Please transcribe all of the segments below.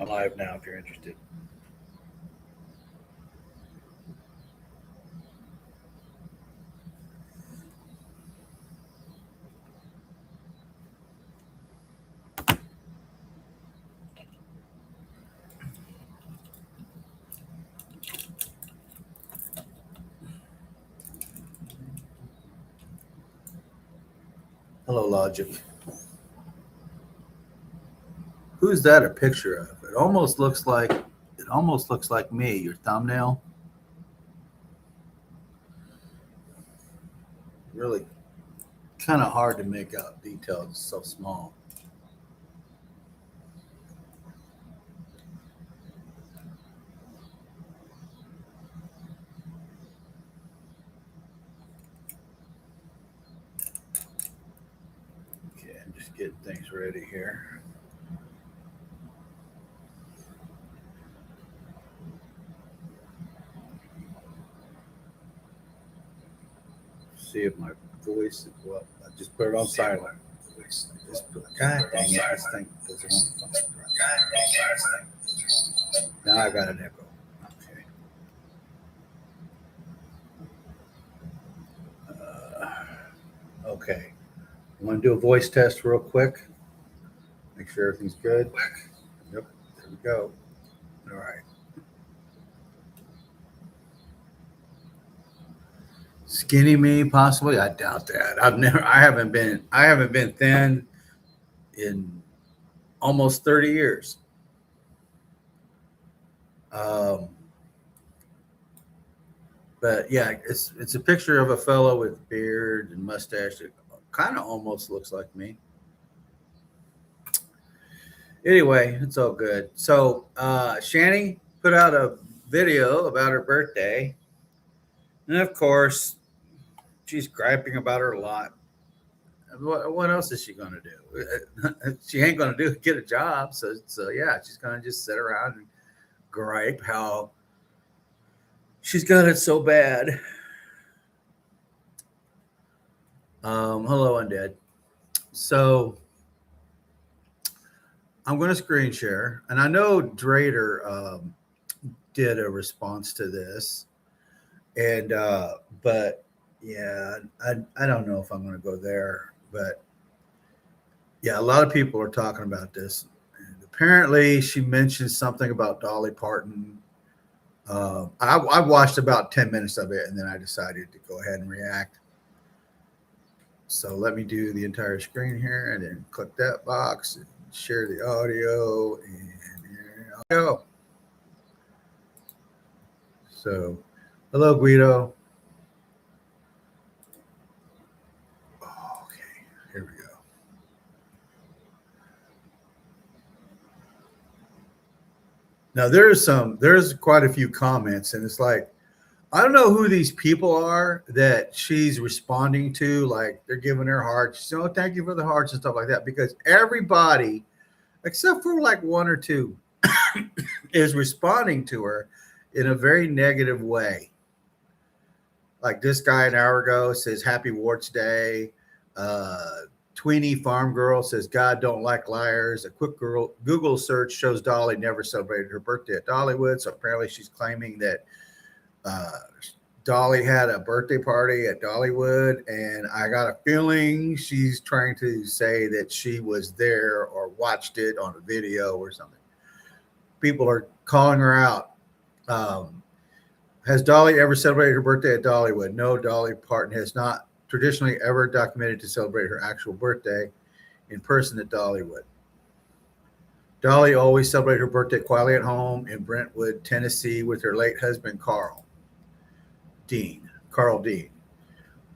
I'm live now if you're interested. Hello, Logic. Who's that a picture of? It almost looks like me, your thumbnail. Really kind of hard to make out details, it's so small. Okay, I'm just getting things ready here. See if my voice, well, I just put it on silent. God dang it, this thing doesn't want to function. Now I got an echo. Okay. I'm going to do a voice test real quick. Make sure everything's good. Yep, there we go. All right. Skinny me, possibly. I doubt that. I haven't been thin in almost 30 years. Um, but yeah, it's a picture of a fellow with beard and mustache that kind of almost looks like me. Anyway, it's all good. So Shanny put out a video about her birthday, and of course, she's griping about her lot. What else is she going to do? She ain't going to get a job. So yeah, she's going to just sit around and gripe how she's got it so bad. Hello, Undead. So I'm going to screen share, and I know Drader did a response to this, and but yeah, I don't know if I'm going to go there, but yeah, a lot of people are talking about this. And apparently, she mentioned something about Dolly Parton. I watched about 10 minutes of it, and then I decided to go ahead and react. So let me do the entire screen here, and then click that box and share the audio, and here I go. So, hello, Guido. Okay, here we go. Now there's quite a few comments, and it's like, I don't know who these people are that she's responding to. Like they're giving her hearts. She's, oh, thank you for the hearts and stuff like that. Because everybody, except for like one or two, is responding to her in a very negative way. Like this guy an hour ago says, "Happy Warts Day." Uh, Tweenie Farm Girl says, "God don't like liars." A quick Google search shows Dolly never celebrated her birthday at Dollywood. So apparently she's claiming that uh, Dolly had a birthday party at Dollywood, and I got a feeling she's trying to say that she was there or watched it on a video or something. People are calling her out. Um, has Dolly ever celebrated her birthday at Dollywood? No, Dolly Parton has not traditionally ever documented to celebrate her actual birthday in person at Dollywood. Dolly always celebrated her birthday quietly at home in Brentwood, Tennessee, with her late husband, Carl Dean.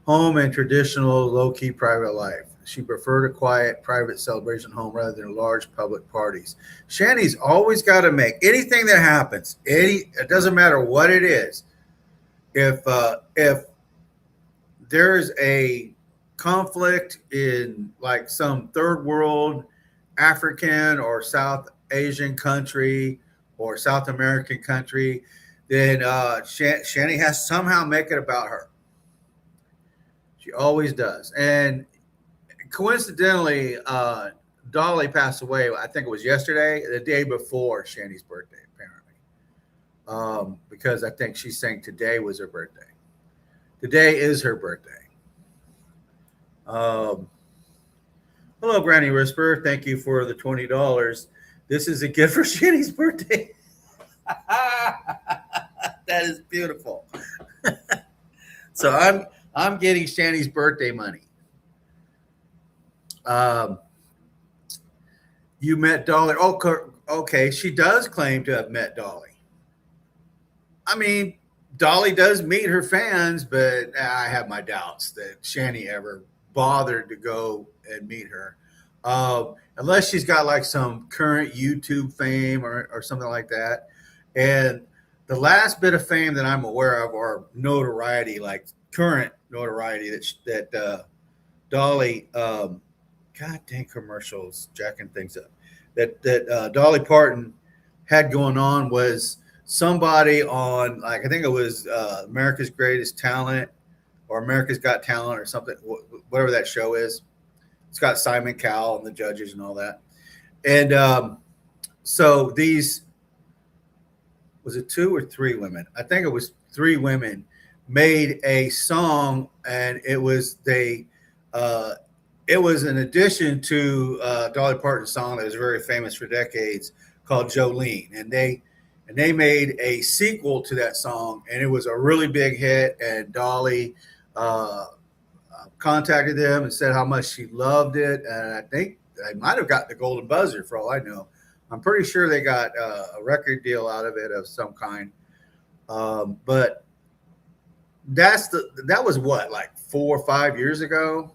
Home and traditional low-key private life. She preferred a quiet private celebration home rather than large public parties. Shanny's always got to make anything that happens. It doesn't matter what it is. If there's a conflict in like some third world African or South Asian country or South American country, then Shanny has to somehow make it about her. She always does. And coincidentally, Dolly passed away. I think it was yesterday, the day before Shanny's birthday, apparently, because I think she's saying today was her birthday. Today is her birthday. Um, Hello, Granny Whisperer. Thank you for the $20. This is a gift for Shanny's birthday. That is beautiful. So I'm getting Shanny's birthday money. Um, you met Dolly. Oh, okay. She does claim to have met Dolly. I mean, Dolly does meet her fans, but I have my doubts that Shanny ever bothered to go and meet her. Unless she's got like some current YouTube fame or something like that. And the last bit of fame that I'm aware of, or notoriety, like current notoriety that Dolly, God dang commercials jacking things up, that Dolly Parton had going on was somebody on, like, I think it was America's Greatest Talent or America's Got Talent or something, whatever that show is. It's got Simon Cowell and the judges and all that. And so these, was it 2 or 3 women? I think it was 3 women made a song, and it was it was an addition to Dolly Parton's song that was very famous for decades called Jolene, and they made a sequel to that song, and it was a really big hit. And Dolly contacted them and said how much she loved it, and I think they might have got the golden buzzer for all I know. I'm pretty sure they got a record deal out of it of some kind. But that was what, like 4 or 5 years ago,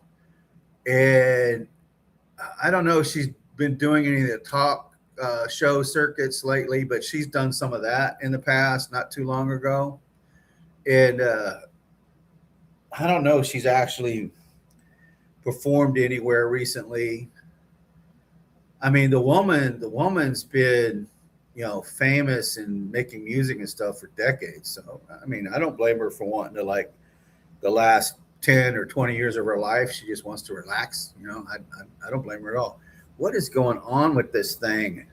and I don't know if she's been doing any of the talk show circuits lately, but she's done some of that in the past, not too long ago. And I don't know if she's actually performed anywhere recently. I mean, the woman's been, famous and making music and stuff for decades. So, I mean, I don't blame her for wanting to, like, the last 10 or 20 years of her life. She just wants to relax. I don't blame her at all. What is going on with this thing?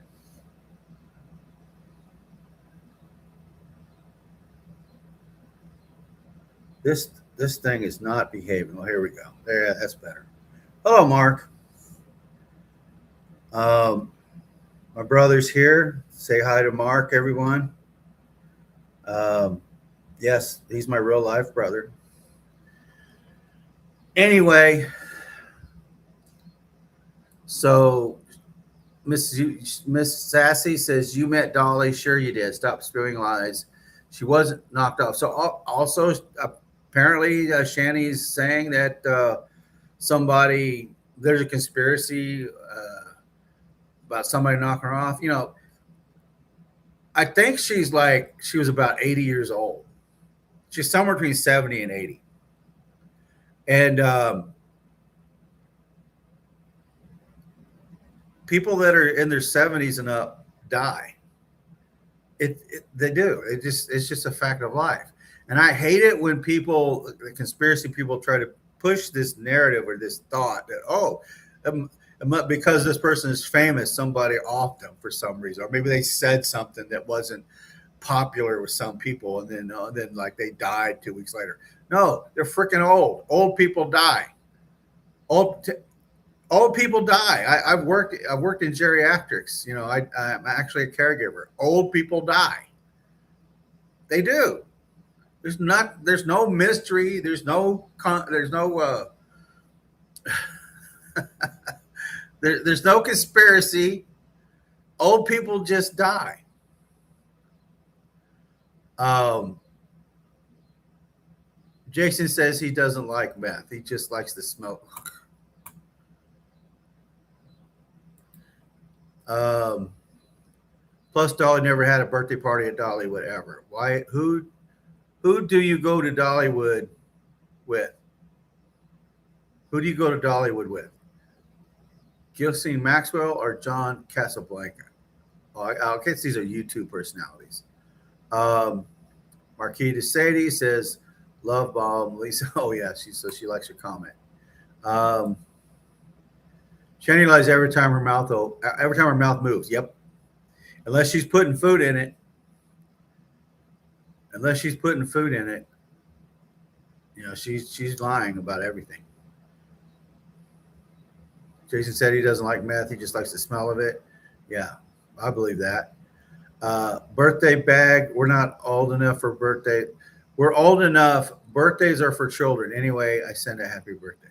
This thing is not behaving. Well, here we go. There, that's better. Hello, Mark. My brother's here. Say hi to Mark, everyone. Yes, he's my real life brother. Anyway, so Miss Sassy says, you met Dolly. Sure you did. Stop spewing lies. She wasn't knocked off. So also, apparently, Shanny's saying that there's a conspiracy about somebody knocking her off. I think she was about 80 years old. She's somewhere between 70 and 80. And people that are in their 70s and up die. They do. It's just a fact of life. And I hate it when the conspiracy people, try to push this narrative or this thought that, because this person is famous, somebody offed them for some reason, or maybe they said something that wasn't popular with some people, and then like they died 2 weeks later. No, they're freaking old. Old people die. Old people die. I've worked in geriatrics. I'm actually a caregiver. Old people die. They do. There's no mystery. There's no there's no conspiracy. Old people just die. Jason says he doesn't like meth. He just likes the smoke. Plus, Dolly never had a birthday party at Dollywood ever. Why? Who do you go to Dollywood with? Who do you go to Dollywood with? Gilsine Maxwell or John Casablanca? Oh, I guess these are YouTube personalities. Marquis de Sadie says, "Love bomb." Lisa, oh yeah, she likes your comment. Shanny lies every time her mouth moves. Yep. Unless she's putting food in it. Unless she's putting food in it, she's lying about everything. Jason said he doesn't like meth. He just likes the smell of it. Yeah, I believe that. Birthday bag. We're not old enough for birthday. We're old enough. Birthdays are for children. Anyway, I send a happy birthday.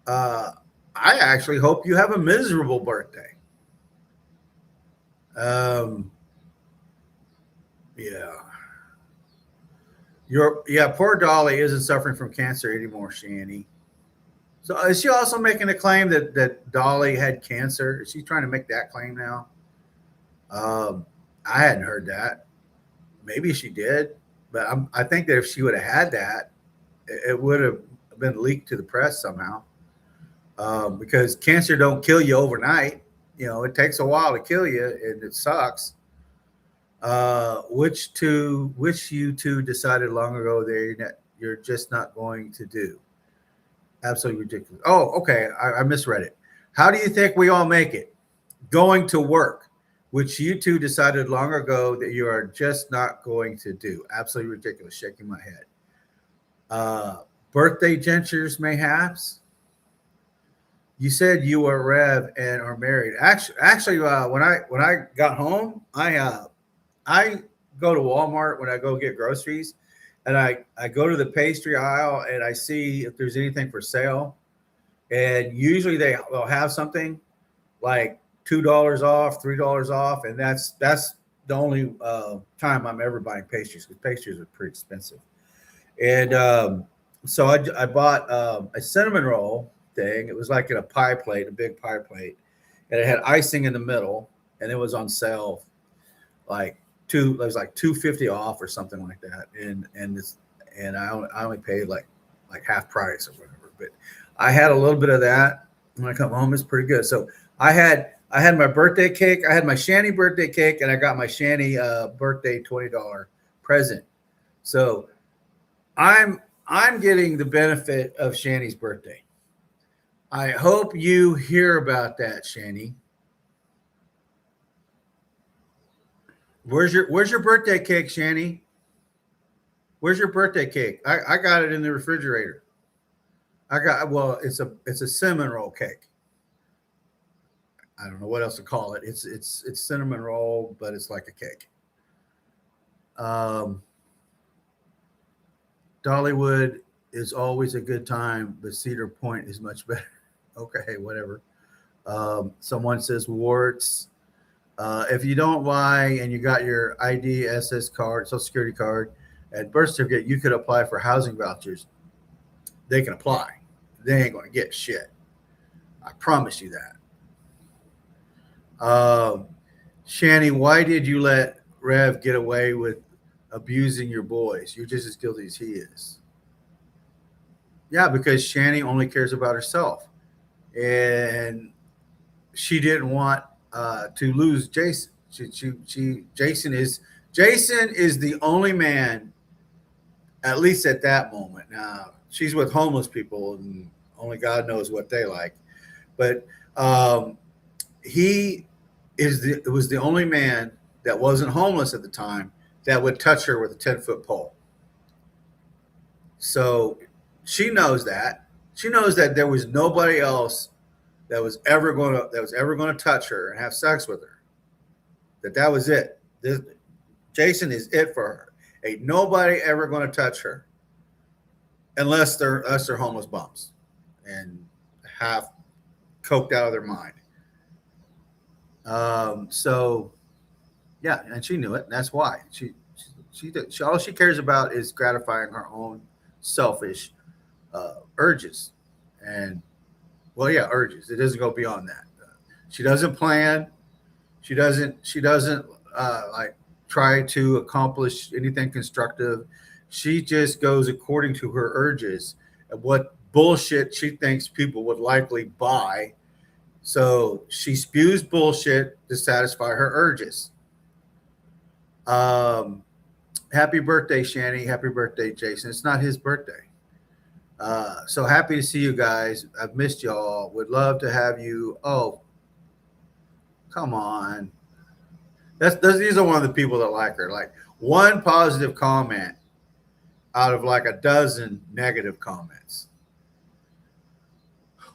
Uh, I actually hope you have a miserable birthday. Um, yeah. Poor Dolly isn't suffering from cancer anymore, Shanny. So is she also making a claim that Dolly had cancer? Is she trying to make that claim now? I hadn't heard that. Maybe she did, but I think that if she would have had that, it would have been leaked to the press somehow. Because cancer don't kill you overnight. It takes a while to kill you, and it sucks. Which you two decided long ago you're just not going to do? Absolutely ridiculous. Oh, okay. I misread it. How do you think we all make it? Going to work, which you two decided long ago that you are just not going to do. Absolutely ridiculous. Shaking my head. Birthday gentures, mayhaps. You said you were Rev and are married. Actually, when I got home, I go to Walmart when I go get groceries, and I go to the pastry aisle and I see if there's anything for sale, and usually they'll have something like $2 off, $3 off, and that's the only time I'm ever buying pastries, because pastries are pretty expensive. And so I bought a cinnamon roll thing. It was like in a pie plate, a big pie plate, and it had icing in the middle, and it was on sale, like it was like 250 off or something like that, and I only paid like half price or whatever. But I had a little bit of that when I come home. It's pretty good. So I had my birthday cake. I had my Shanny birthday cake, and I got my Shanny birthday $20 present. So I'm getting the benefit of Shanny's birthday. I hope you hear about that, Shanny. Where's your birthday cake, Shanny? Where's your birthday cake? I got it in the refrigerator. It's a cinnamon roll cake. I don't know what else to call it. It's cinnamon roll, but it's like a cake. Dollywood is always a good time, but Cedar Point is much better. Okay, whatever. Someone says warts. If you don't lie and you got your ID, SS card, Social Security card, and birth certificate, you could apply for housing vouchers. They can apply. They ain't going to get shit. I promise you that. Shanny, why did you let Rev get away with abusing your boys? You're just as guilty as he is. Yeah, because Shanny only cares about herself, and she didn't want to lose Jason. Jason is the only man, at least at that moment. Now she's with homeless people, and only God knows what they like. But he was the only man that wasn't homeless at the time that would touch her with a 10-foot pole. So she knows that. She knows that there was nobody else that was ever going to touch her and have sex with her. That was it. Jason is it for her. Ain't nobody ever going to touch her unless they're homeless bums and half coked out of their mind. So yeah, and she knew it. And that's why she all she cares about is gratifying her own selfish urges. And well, yeah, urges. It doesn't go beyond that. She doesn't plan. She doesn't like try to accomplish anything constructive. She just goes according to her urges and what bullshit she thinks people would likely buy. So she spews bullshit to satisfy her urges. Happy birthday, Shanny. Happy birthday, Jason. It's not his birthday. So happy to see you guys. I've missed y'all. Would love to have you. Oh, come on. These are one of the people that like her. Like one positive comment out of like a dozen negative comments.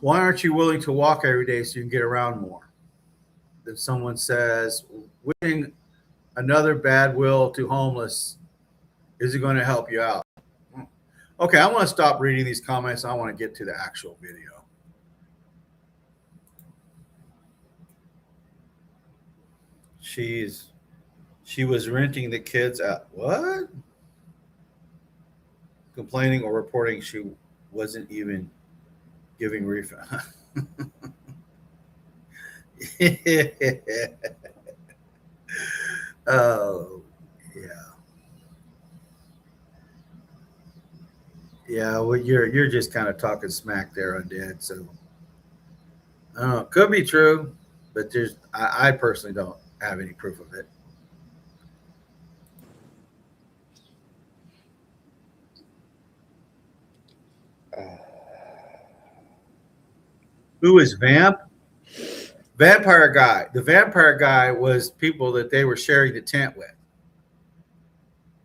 Why aren't you willing to walk every day so you can get around more? Then someone says, wishing another bad will to homeless, is it going to help you out? Okay, I want to stop reading these comments. I want to get to the actual video. She's she was renting the kids out. What? Complaining or reporting she wasn't even giving refund. Oh, yeah, yeah. Well, you're just kind of talking smack there, undead. So I don't know. Could be true, but I personally don't have any proof of it. Who is Vamp? Vampire guy. The vampire guy was people that they were sharing the tent with,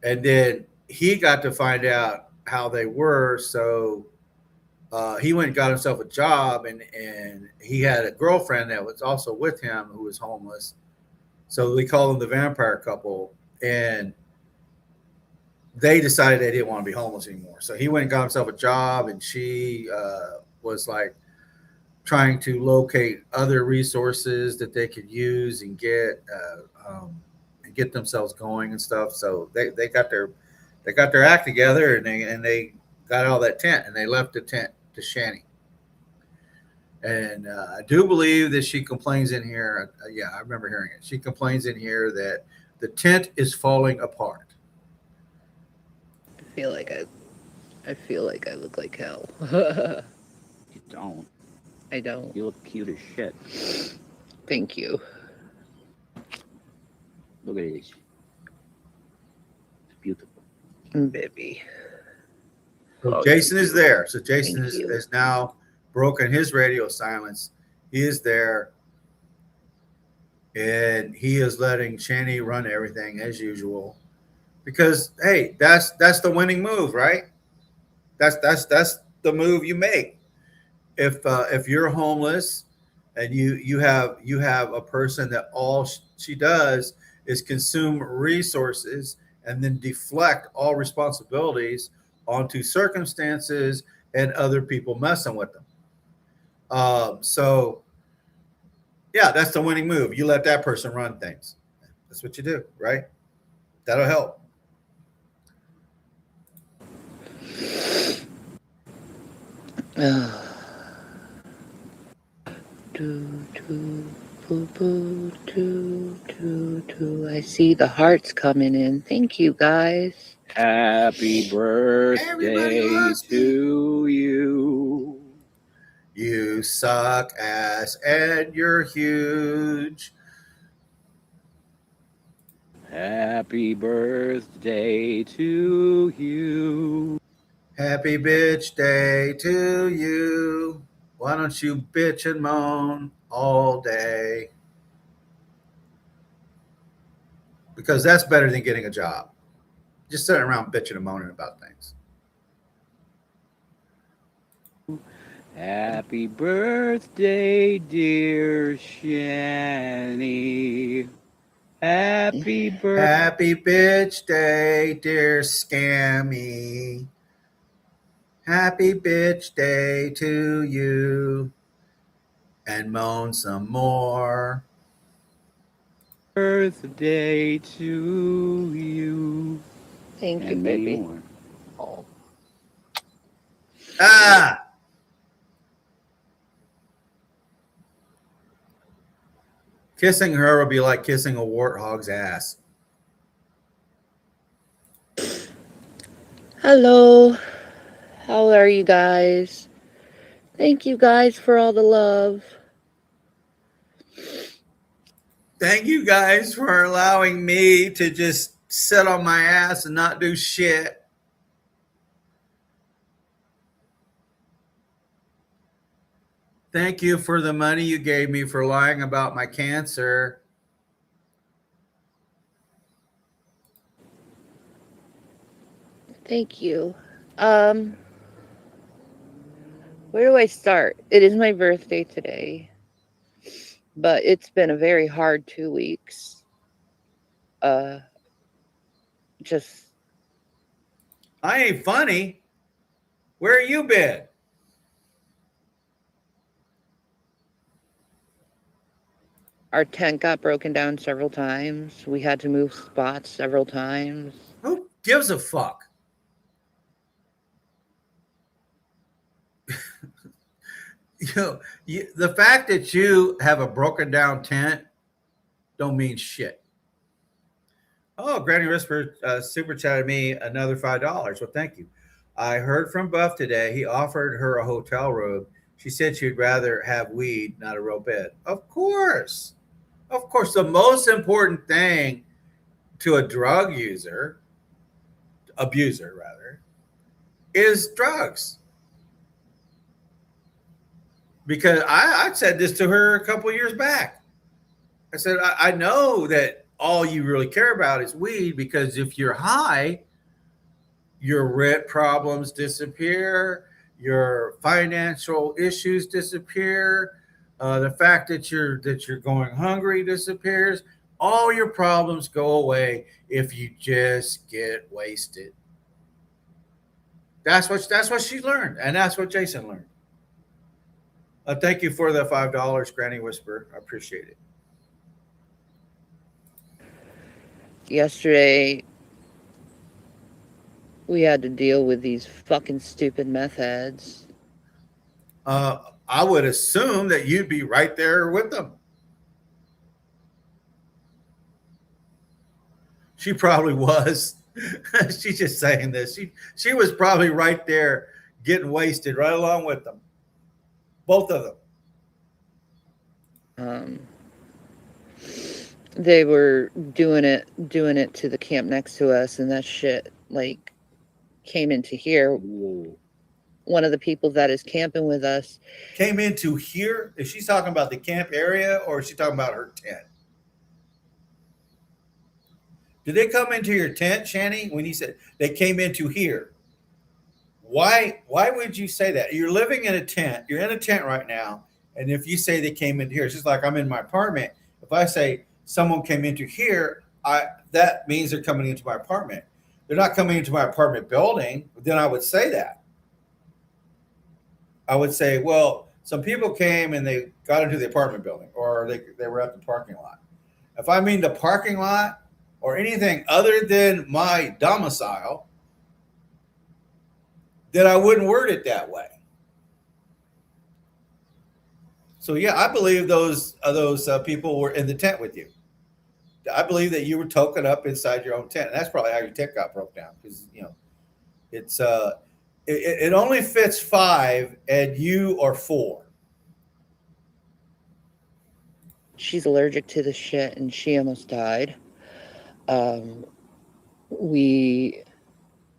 and then he got to find out how they were. So he went and got himself a job, and he had a girlfriend that was also with him who was homeless. So we called them the vampire couple, and they decided they didn't want to be homeless anymore. So he went and got himself a job, and she was like trying to locate other resources that they could use and get themselves going and stuff. So they got their act together, and they got all that tent, and they left the tent to Shanny. And I do believe that she complains in here. Yeah, I remember hearing it. She complains in here that the tent is falling apart. I feel like I feel like I look like hell. You don't. I don't. You look cute as shit. Thank you. Look at this. It's beautiful. Baby. So Oh, Jason yeah. is there. So Jason Thank is, you. is now broken his radio silence. He is there, and he is letting Shanny run everything as usual. Because hey, that's the winning move, right? That's the move you make. If you're homeless and you have a person that all she does is consume resources and then deflect all responsibilities onto circumstances and other people messing with them. So yeah, that's the winning move. You let that person run things. That's what you do, right? That'll help. Do, do, boo, boo, do. I see the hearts coming in. Thank you, guys. Happy Everybody birthday loves me. to you. You suck ass and you're huge. Happy birthday to you. Happy bitch day to you. Why don't you bitch and moan all day? Because that's better than getting a job. Just sitting around bitching and moaning about things. Happy birthday, dear Shanny. Happy birthday. Happy bitch day, dear Scammy. Happy bitch day to you. And moan some more. Birthday to you. Thank you, And many baby. more. Oh. Ah! Kissing her would be like kissing a warthog's ass. Hello. How are you guys? Thank you guys for all the love. Thank you guys for allowing me to just sit on my ass and not do shit. Thank you for the money you gave me for lying about my cancer. Thank you. Um, where do I start? It is my birthday today, but it's been a very hard 2 weeks. Uh, just I ain't funny. Where you been? our tent got broken down several times. We had to move spots several times. Who gives a fuck? The fact that you have a broken down tent don't mean shit. Oh, Granny Whisper super chatted me another $5. Well, thank you. I heard from Buff today. He offered her a hotel room. She said she'd rather have weed, not a real bed. Of course. Of course. The most important thing to a drug user, abuser rather, is drugs. Because I said this to her a couple years back. I said, I know that all you really care about is weed because if you're high, your rent problems disappear, your financial issues disappear, the fact that you're going hungry disappears. All your problems go away if you just get wasted. That's what she learned, and that's what Jason learned. Thank you for the $5, Granny Whisper. I appreciate it. Yesterday, we had to deal with these fucking stupid meth heads. I would assume that you'd be right there with them. She probably was. She's just saying this. She was probably right there getting wasted right along with them. Both of them. Um, they were doing it to the camp next to us, and that shit like came into here. One of the people that is camping with us Came into here. Is she talking about the camp area or is she talking about her tent? Did they come into your tent, Shanny? When you said they came into here, why would you say that? You're living in a tent. You're in a tent right now, and if you say they came into here, it's just like I'm in my apartment. If I say someone came into here, I that means they're coming into my apartment. They're not coming into my apartment building. Then I would say that. I would say, well, some people came and they got into the apartment building, or they were at the parking lot. If I mean the parking lot or anything other than my domicile, then I wouldn't word it that way. So yeah, I believe those people were in the tent with you. I believe that you were token up inside your own tent, and that's probably how your tent got broke down because it's it only fits five, and you are four. she's allergic to the shit and she almost died. Um, we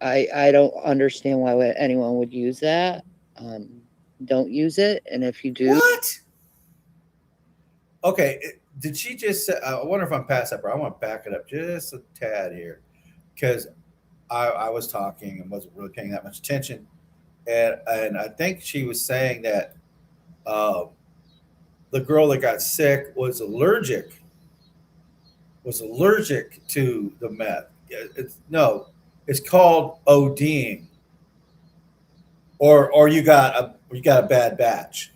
I don't understand why anyone would use that. Um, don't use it, and if you do, What? Okay, did she just say? I wonder if I'm past that, bro. I want to back it up just a tad here because I was talking and wasn't really paying that much attention, and I think she was saying that uh, the girl that got sick was allergic to the meth. No, it's called ODing, or you got a bad batch.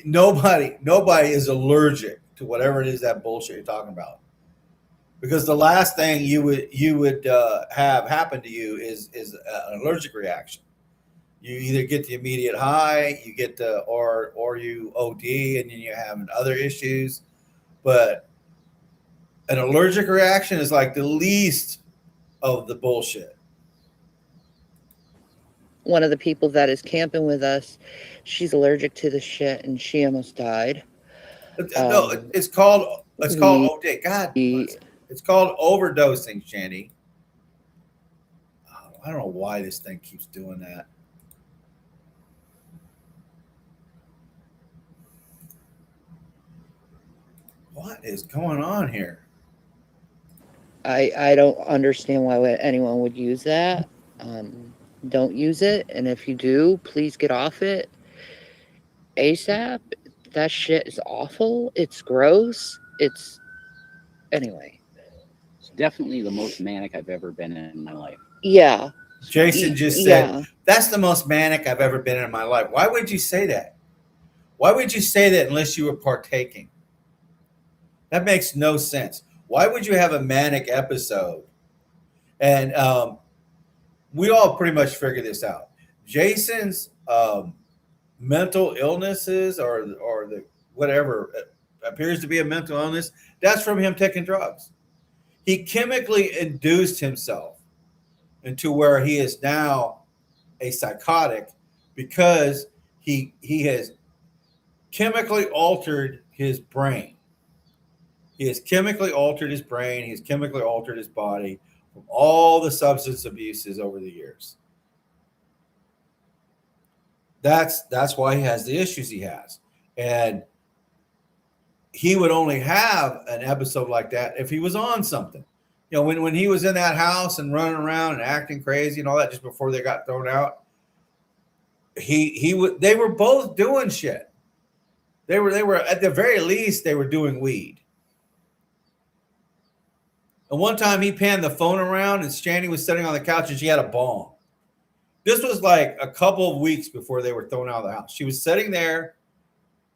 Nobody is allergic to whatever it is that bullshit you're talking about. Because the last thing you would have happen to you is an allergic reaction. You either get the immediate high, you get the or you OD, and then you have other issues. But an allergic reaction is like the least of the bullshit. one of the people that is camping with us, she's allergic to the shit and she almost died. No, Um, it's called we OD. God bless it. It's called overdosing, Shanny. I don't know why this thing keeps doing that. What is going on here? I don't understand why anyone would use that. Don't use it, and if you do, please get off it ASAP. That shit is awful. It's gross. It's anyway. It's definitely the most manic I've ever been in my life. Yeah. Jason just said, Yeah. that's the most manic I've ever been in my life. Why would you say that? Why would you say that unless you were partaking? That makes no sense. Why would you have a manic episode? And we all pretty much figured this out. Jason's mental illnesses or the whatever appears to be a mental illness, that's from him taking drugs. He chemically induced himself into where he is now a psychotic because he has chemically altered his brain. He has chemically altered his brain. He has chemically altered his body from all the substance abuses over the years. That's why he has the issues he has. And he would only have an episode like that if he was on something. You know, when he was in that house and running around and acting crazy and all that just before they got thrown out, he would they were both doing shit. They were at the very least they were doing weed. And one time he panned the phone around and Shanny was sitting on the couch and she had a bong. This was like a couple of weeks before they were thrown out of the house. She was sitting there.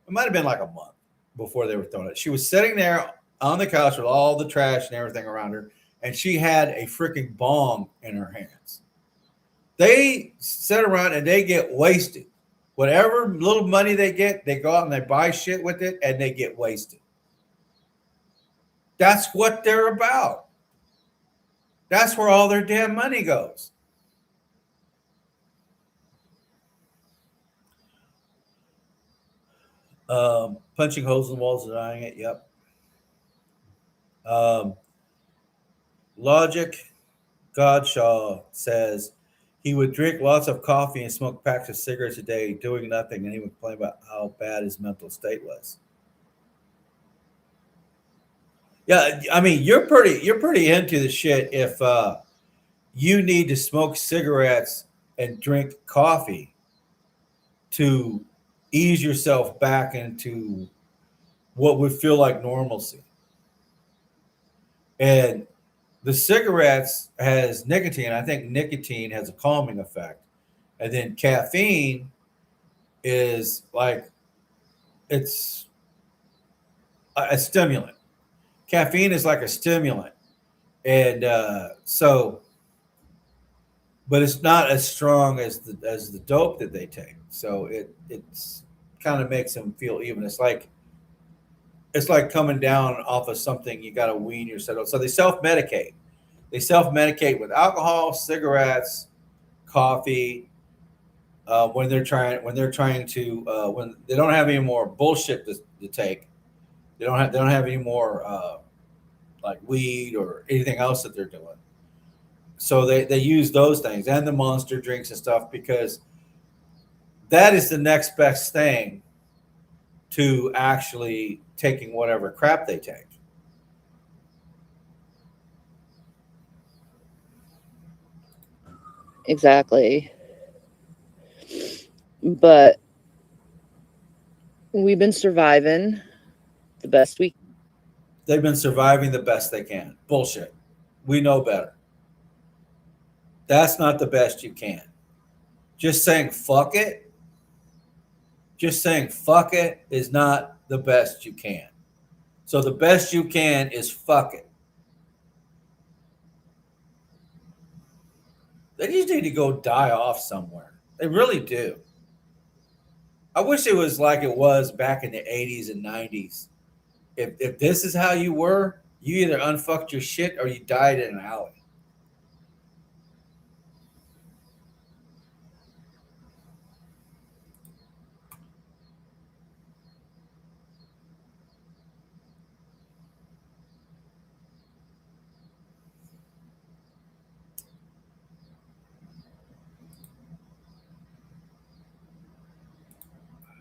It might have been like a month before they were thrown out. She was sitting there on the couch with all the trash and everything around her, and she had a freaking bong in her hands. They sit around and they get wasted. Whatever little money they get, they go out and they buy shit with it and they get wasted. That's what they're about. That's where all their damn money goes. Punching holes in the walls, denying it. Yep. Um, Logic Godshaw says he would drink lots of coffee and smoke packs of cigarettes a day, doing nothing, and he would complain about how bad his mental state was. Yeah, I mean, you're pretty into the shit if you need to smoke cigarettes and drink coffee to ease yourself back into what would feel like normalcy. And the cigarettes has nicotine. I think nicotine has a calming effect. And then caffeine is like it's a stimulant. Caffeine is like a stimulant. And but it's not as strong as the dope that they take. So it's kind of makes them feel even. It's like coming down off of something you got to wean yourself. So they self medicate. They self medicate with alcohol, cigarettes, coffee. When they're trying to when they don't have any more bullshit to take, they don't have any more like weed or anything else that they're doing. So they use those things and the monster drinks and stuff because that is the next best thing to actually taking whatever crap they take. Exactly. But we've been surviving the best we. They've been surviving the best they can. Bullshit. We know better. That's not the best you can. Just saying fuck it. Just saying fuck it is not the best you can. So the best you can is fuck it. They just need to go die off somewhere. They really do. I wish it was like it was back in the 80s and 90s. If this is how you were, you either unfucked your shit or you died in an alley.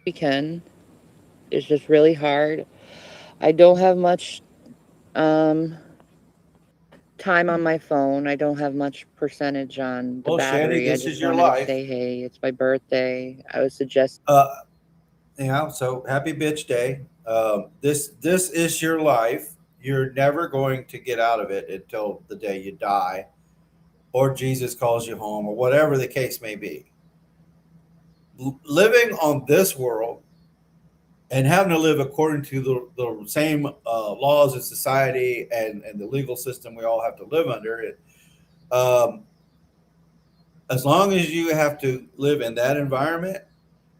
We can. It's just really hard. I don't have much time on my phone. I don't have much percentage on the Well, Shanny, battery. I this is just your wanted to life. say, hey, it's my birthday. I would suggest So happy bitch day. This is your life. You're never going to get out of it until the day you die, or Jesus calls you home, or whatever the case may be. Living on this world and having to live according to the same laws of society and the legal system we all have to live under it. Um, as long as you have to live in that environment,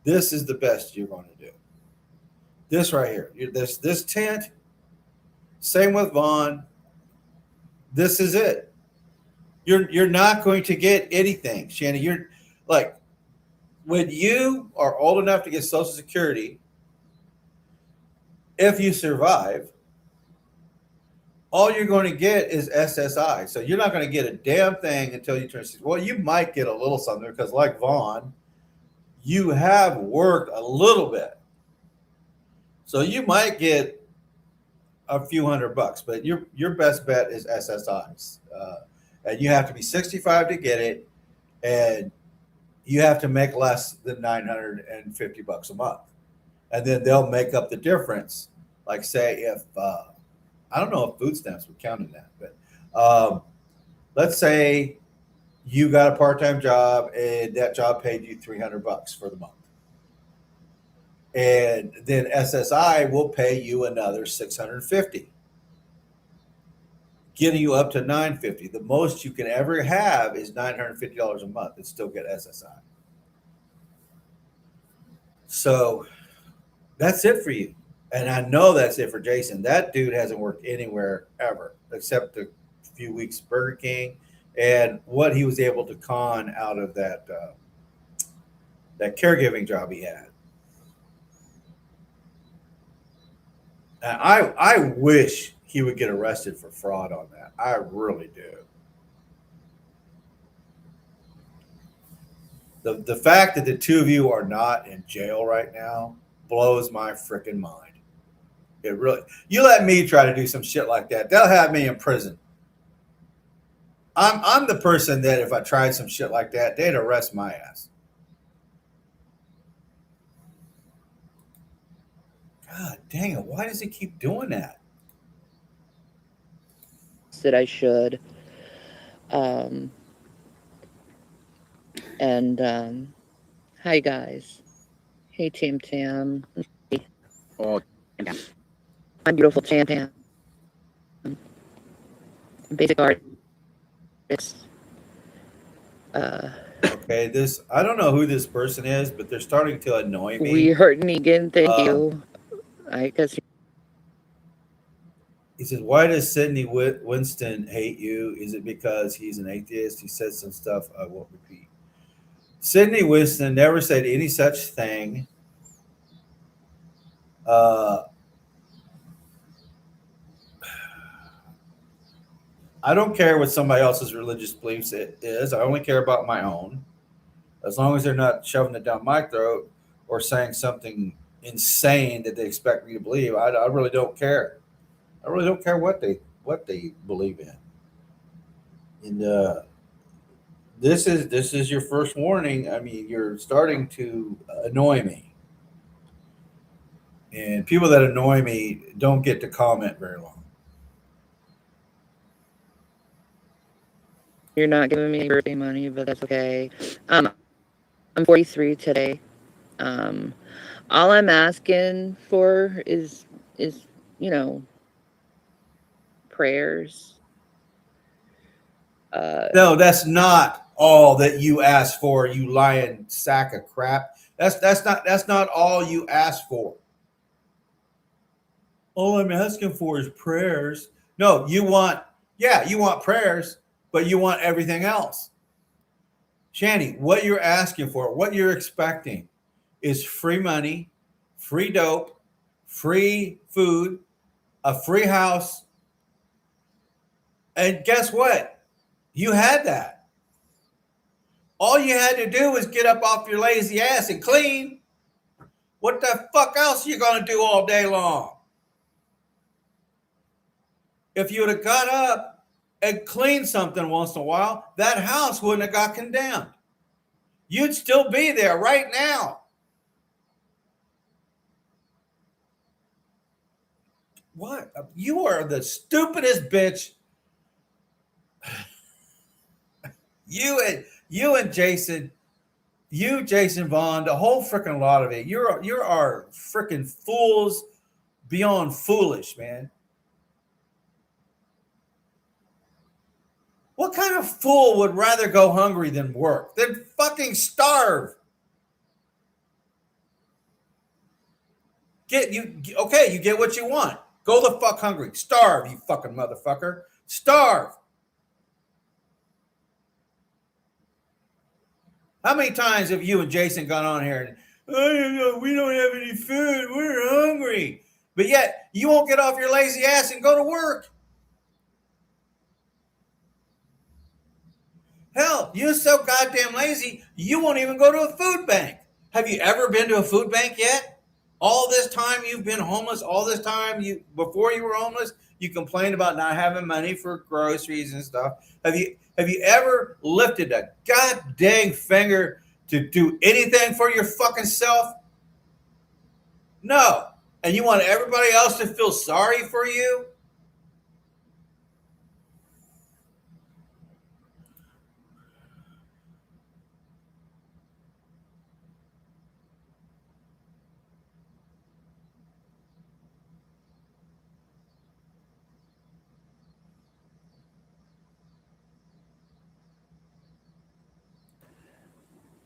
this is the best you're going to do. This right here, this tent. Same with Vaughn. This is it. You're not going to get anything, Shanny. You're like when you are old enough to get Social Security, if you survive, all you're going to get is SSI. So you're not going to get a damn thing until you turn 60. Well, you might get a little something because, like Vaughn, you have worked a little bit. So you might get a few $100, but your best bet is SSIs. And you have to be 65 to get it, and you have to make less than $950 a month. And then they'll make up the difference. Like, say, if I don't know if food stamps would count in that, but let's say you got a part-time job and that job paid you $300 for the month, and then SSI will pay you another $650, getting you up to $950. The most you can ever have is $950 a month and still get SSI. So that's it for you. And I know that's it for Jason. That dude hasn't worked anywhere ever except a few weeks Burger King and what he was able to con out of that caregiving job he had. And I wish he would get arrested for fraud on that. I really do. The fact that the two of you are not in jail right now blows my freaking mind. It really. You let me try to do some shit like that, they'll have me in prison. I'm the person that if I tried some shit like that, they'd arrest my ass. God dang it! Why does he keep doing that? that I should. Um, and hi guys. Hey Tam Tam. Oh, My beautiful Tam Tam. Basic artist. Okay, this I don't know who this person is, but they're starting to annoy me. We heard Negan. Thank you. I guess He says, "Why does Sidney Winston hate you? Is it because he's an atheist? He says some stuff I won't repeat." Sidney Winston never said any such thing. I don't care what somebody else's religious beliefs is. I only care about my own. As long as they're not shoving it down my throat or saying something insane that they expect me to believe, I really don't care. I really don't care what they believe in. And this is your first warning. I mean, you're starting to annoy me, and people that annoy me don't get to comment very long. you're not giving me birthday money, but that's okay. I'm 43 today. All I'm asking for is you know prayers. No, that's not all that you ask for, you lying sack of crap. That's not all you ask for. All I'm asking for is prayers. No, you want prayers, but you want everything else. Shanny, what you're asking for, what you're expecting is free money, free dope, free food, a free house. And guess what? You had that. All you had to do was get up off your lazy ass and clean. What the fuck else are you going to do all day long? if you would have got up and cleaned something once in a while, that house wouldn't have got condemned. You'd still be there right now. What? You are the stupidest bitch. You and Jason, Jason Vaughn, the whole freaking lot of it. You're our freaking fools beyond foolish, man. What kind of fool would rather go hungry than work? Than fucking starve? You get what you want. Go the fuck hungry. Starve, you fucking motherfucker. Starve. How many times have you and Jason gone on here and, oh, we don't have any food, we're hungry, but yet you won't get off your lazy ass and go to work? Hell, you're so goddamn lazy, you won't even go to a food bank. Have you ever been to a food bank yet? All this time you've been homeless, all this time before you were homeless, you complained about not having money for groceries and stuff. Have you ever lifted a god dang finger to do anything for your fucking self? No. And you want everybody else to feel sorry for you?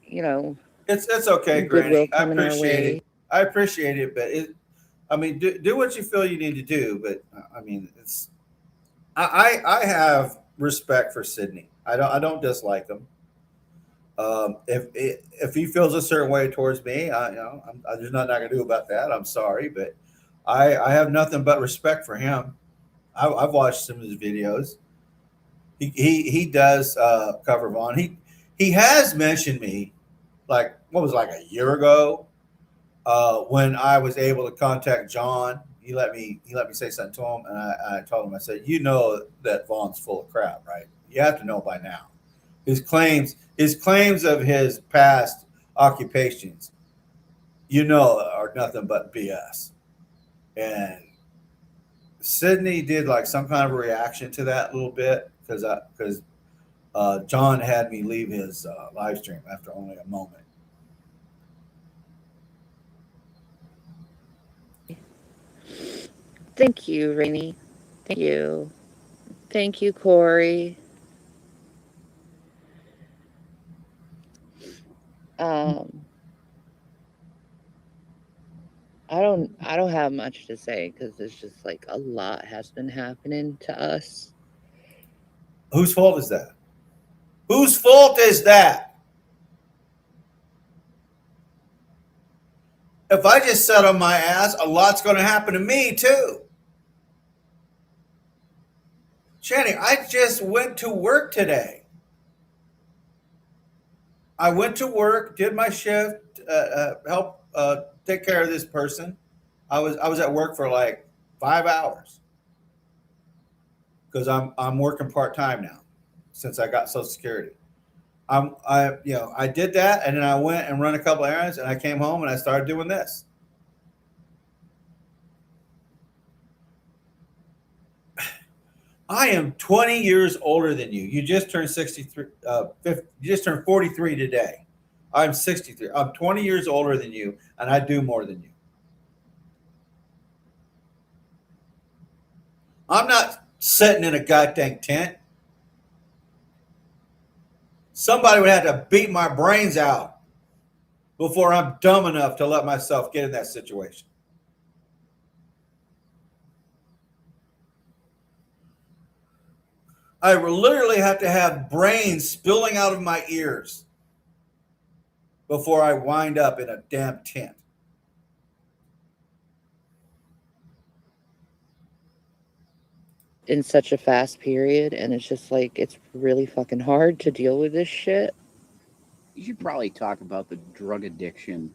You know, It's okay, goodwill Granny. I coming our appreciate way. it. I appreciate it, but do what you feel you need to do. But I mean, I have respect for Sydney. I don't dislike him. If he feels a certain way towards me, there's nothing I can do about that. I'm sorry, but I have nothing but respect for him. I've watched some of his videos. He does cover Vaughn. He has mentioned me, like what was it, like a year ago, when I was able to contact John. He let me say something to him, and I told him, I said, you know that Vaughn's full of crap, right? You have to know by now. His claims of his past occupations, are nothing but BS. And Sydney did like some kind of a reaction to that a little bit because John had me leave his live stream after only a moment. Thank you, Rainey. Thank you. Thank you, Corey. I don't have much to say because it's just like a lot has been happening to us. Whose fault is that? Whose fault is that? If I just sat on my ass, a lot's going to happen to me too. Shanny, I just went to work today. I went to work, did my shift, help take care of this person. I was at work for like 5 hours because I'm working part-time now since I got Social Security. I did that, and then I went and run a couple errands, and I came home and I started doing this. I am 20 years older than you. You just turned 63. You just turned 43 today. I'm 63. I'm 20 years older than you, and I do more than you. I'm not sitting in a goddamn tent. Somebody would have to beat my brains out before I'm dumb enough to let myself get in that situation. I literally have to have brains spilling out of my ears before I wind up in a damn tent. In such a fast period, and it's just like it's really fucking hard to deal with this shit. You should probably talk about the drug addiction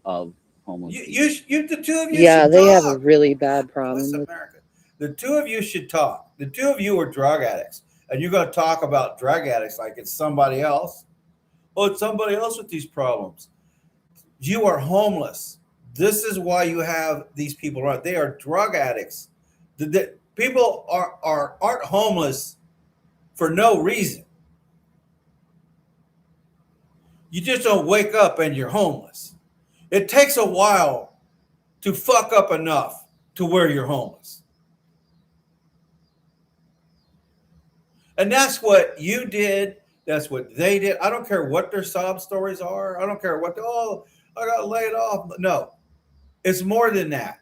of homeless You the two of you. Yeah, should they talk. have a really bad What's problem with. America? The two of you should talk. The two of you are drug addicts, and you're going to talk about drug addicts like it's somebody else. Oh, it's somebody else with these problems. You are homeless. This is why you have these people around. They are drug addicts. People aren't homeless for no reason. You just don't wake up and you're homeless. It takes a while to fuck up enough to where you're homeless. And that's what you did. That's what they did. I don't care what their sob stories are. I don't care what, oh, I got laid off. No, it's more than that.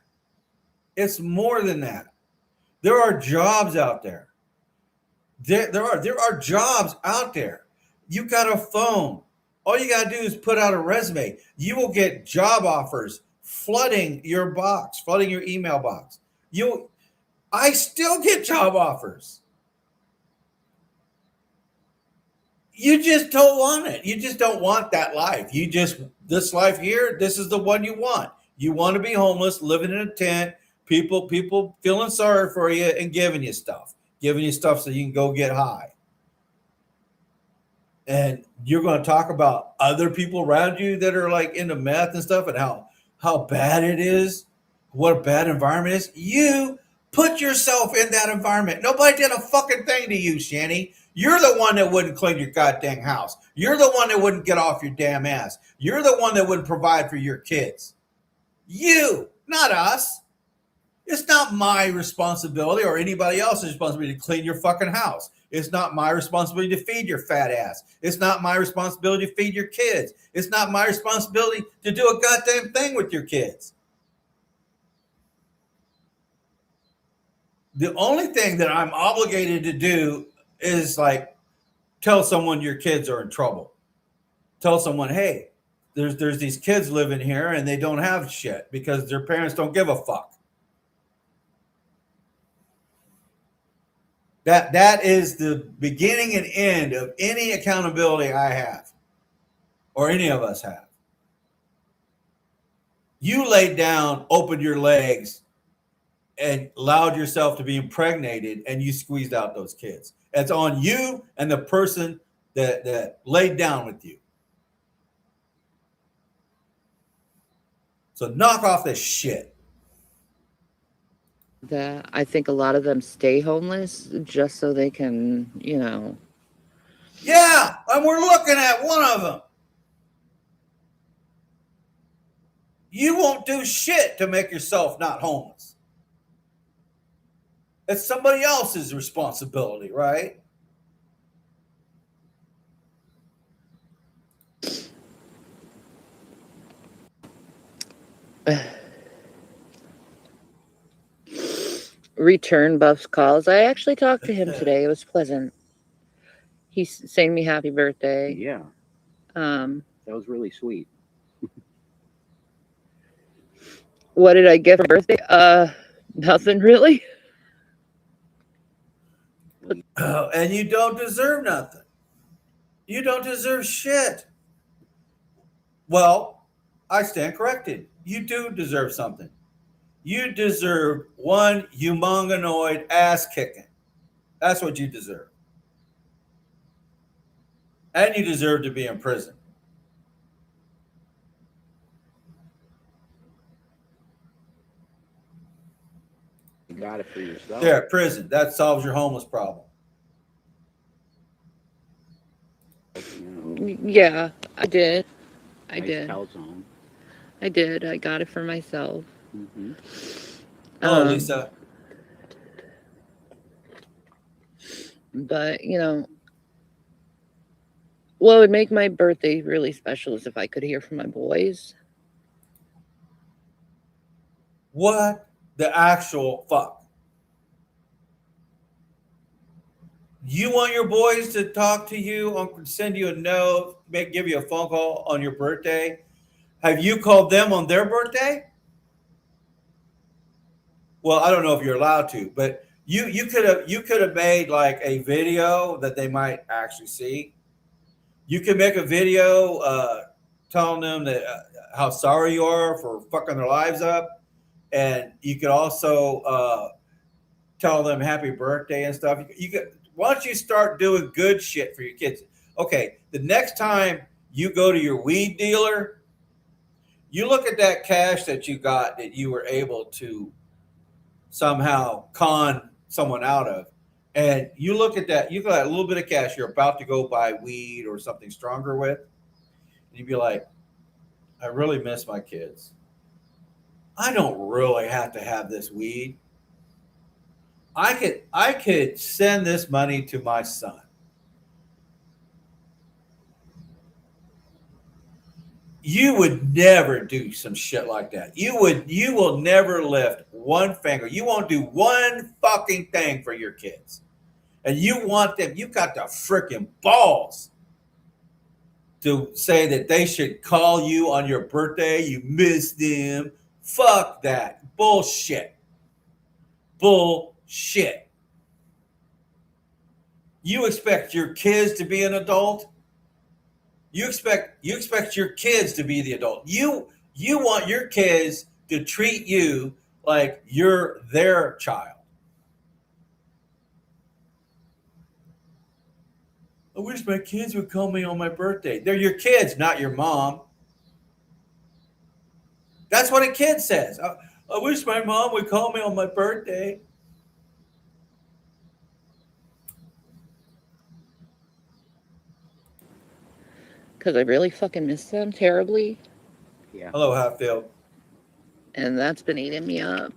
It's more than that. There are jobs out there. There are jobs out there. You got a phone. All you got to do is put out a resume. You will get job offers flooding your box, flooding your email box. I still get job offers. You just don't want it. You just don't want that life. This life here, this is the one you want. You want to be homeless, living in a tent, people feeling sorry for you and giving you stuff so you can go get high. And you're going to talk about other people around you that are like into meth and stuff and how bad it is, what a bad environment is. You put yourself in that environment. Nobody did a fucking thing to you, Shanny. You're the one that wouldn't clean your goddamn house. You're the one that wouldn't get off your damn ass. You're the one that wouldn't provide for your kids. You, not us. It's not my responsibility or anybody else's responsibility to clean your fucking house. It's not my responsibility to feed your fat ass. It's not my responsibility to feed your kids. It's not my responsibility to do a goddamn thing with your kids. The only thing that I'm obligated to do is like tell someone your kids are in trouble. Tell someone, hey, there's these kids living here and they don't have shit because their parents don't give a fuck. That is the beginning and end of any accountability I have or any of us have. You laid down, opened your legs, and allowed yourself to be impregnated, and you squeezed out those kids. It's on you and the person that laid down with you. So knock off this shit. That I think a lot of them stay homeless just so they can, Yeah, and we're looking at one of them. You won't do shit to make yourself not homeless. It's somebody else's responsibility, right? return Buff's calls. I actually talked to him today. It was pleasant. He's saying me happy birthday. Yeah, Um, that was really sweet. what did I get for birthday? Nothing really. And you don't deserve nothing. You don't deserve shit. Well, I stand corrected. You do deserve something. You deserve one humongousoid ass kicking. That's what you deserve. And you deserve to be in prison. You got it for yourself. There, prison. That solves your homeless problem. Yeah, I did. I Nice did. calzone. I did. I got it for myself. Mm-hmm. Oh, Lisa. But, what would make my birthday really special is if I could hear from my boys. What the actual fuck? You want your boys to talk to you, send you a note, give you a phone call on your birthday? Have you called them on their birthday? Well, I don't know if you're allowed to, but you could have made like a video that they might actually see. You could make a video telling them that how sorry you are for fucking their lives up, and you could also tell them happy birthday and stuff. You get once you start doing good shit for your kids. Okay, the next time you go to your weed dealer, you look at that cash that you got that you were able to somehow con someone out of, and you look at that, you got a little bit of cash you're about to go buy weed or something stronger with, and you'd be like, I really miss my kids. I don't really have to have this weed. I could send this money to my son. You would never do some shit like that. You will never lift one finger. You won't do one fucking thing for your kids. And you want them, you got the freaking balls to say that they should call you on your birthday. You miss them. Fuck that. Bullshit. Bullshit. You expect your kids to be an adult? You expect your kids to be the adult. You want your kids to treat you like you're their child. I wish my kids would call me on my birthday. They're your kids, not your mom. That's what a kid says. I wish my mom would call me on my birthday. Because I really fucking miss them terribly. Yeah. Hello, Hatfield. And that's been eating me up.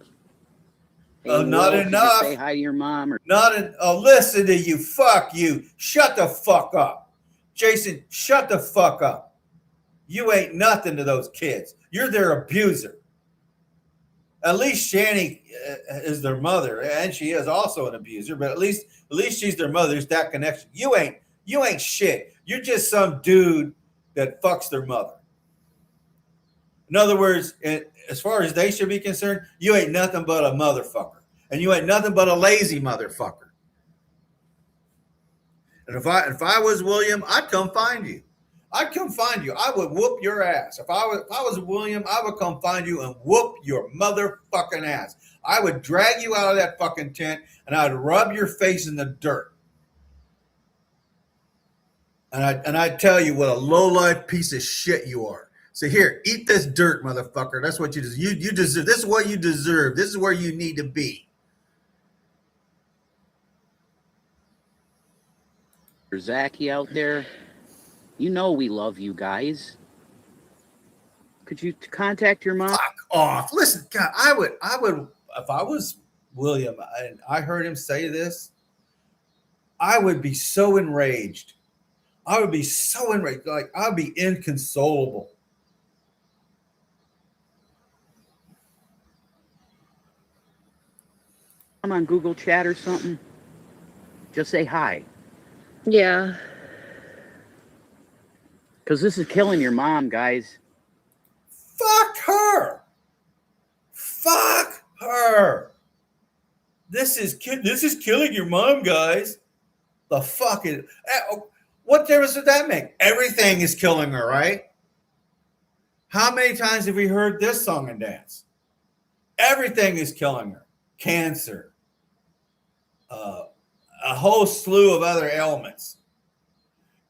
Hey, Not Will, did you enough. say hi to your mom, or Listen to you. Fuck you. Shut the fuck up. Jason, shut the fuck up. You ain't nothing to those kids. You're their abuser. At least Shanny is their mother, and she is also an abuser. But at least she's their mother. There's that connection. You ain't shit. You're just some dude that fucks their mother. In other words, as far as they should be concerned, you ain't nothing but a motherfucker, and you ain't nothing but a lazy motherfucker. And if I was William, I'd come find you. I'd come find you. I would whoop your ass. If I was William, I would come find you and whoop your motherfucking ass. I would drag you out of that fucking tent and I'd rub your face in the dirt. And I'd tell you what a low-life piece of shit you are. So here, eat this dirt, motherfucker. That's what you deserve. You deserve. This is what you deserve. This is where you need to be. Zachy out there? You know we love you guys. Could you contact your mom? Fuck off. Listen, God, I would, if I was William and I heard him say this, I would be so enraged. I would be so enraged. Like, I'd be inconsolable. I'm on Google Chat or something. Just say hi. Yeah. Because this is killing your mom, guys. Fuck her. Fuck her. This is killing your mom, guys. The fucking what difference does that make? Everything is killing her, right? How many times have we heard this song and dance? Everything is killing her. Cancer, a whole slew of other ailments.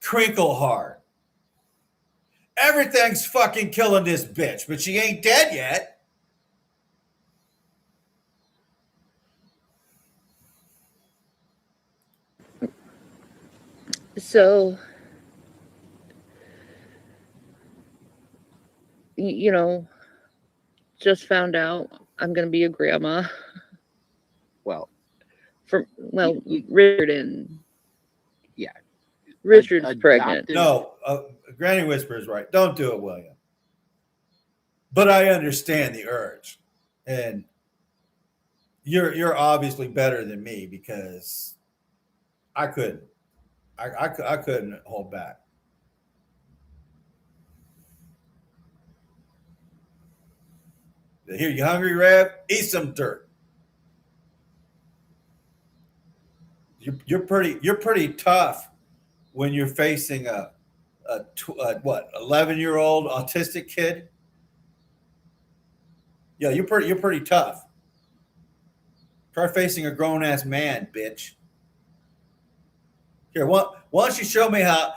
Crinkle heart. Everything's fucking killing this bitch, but she ain't dead yet. So, you know, just found out I'm going to be a grandma. Well, Richard and... Yeah. Richard's pregnant. No, Granny Whisper is right. Don't do it, William. But I understand the urge. And you're obviously better than me because I couldn't. I couldn't hold back. Here, you hungry, Rev? Eat some dirt. You're pretty tough when you're facing a 11-year-old autistic kid. Yeah, you're pretty tough. Try facing a grown ass man, bitch. Here, why don't you show me how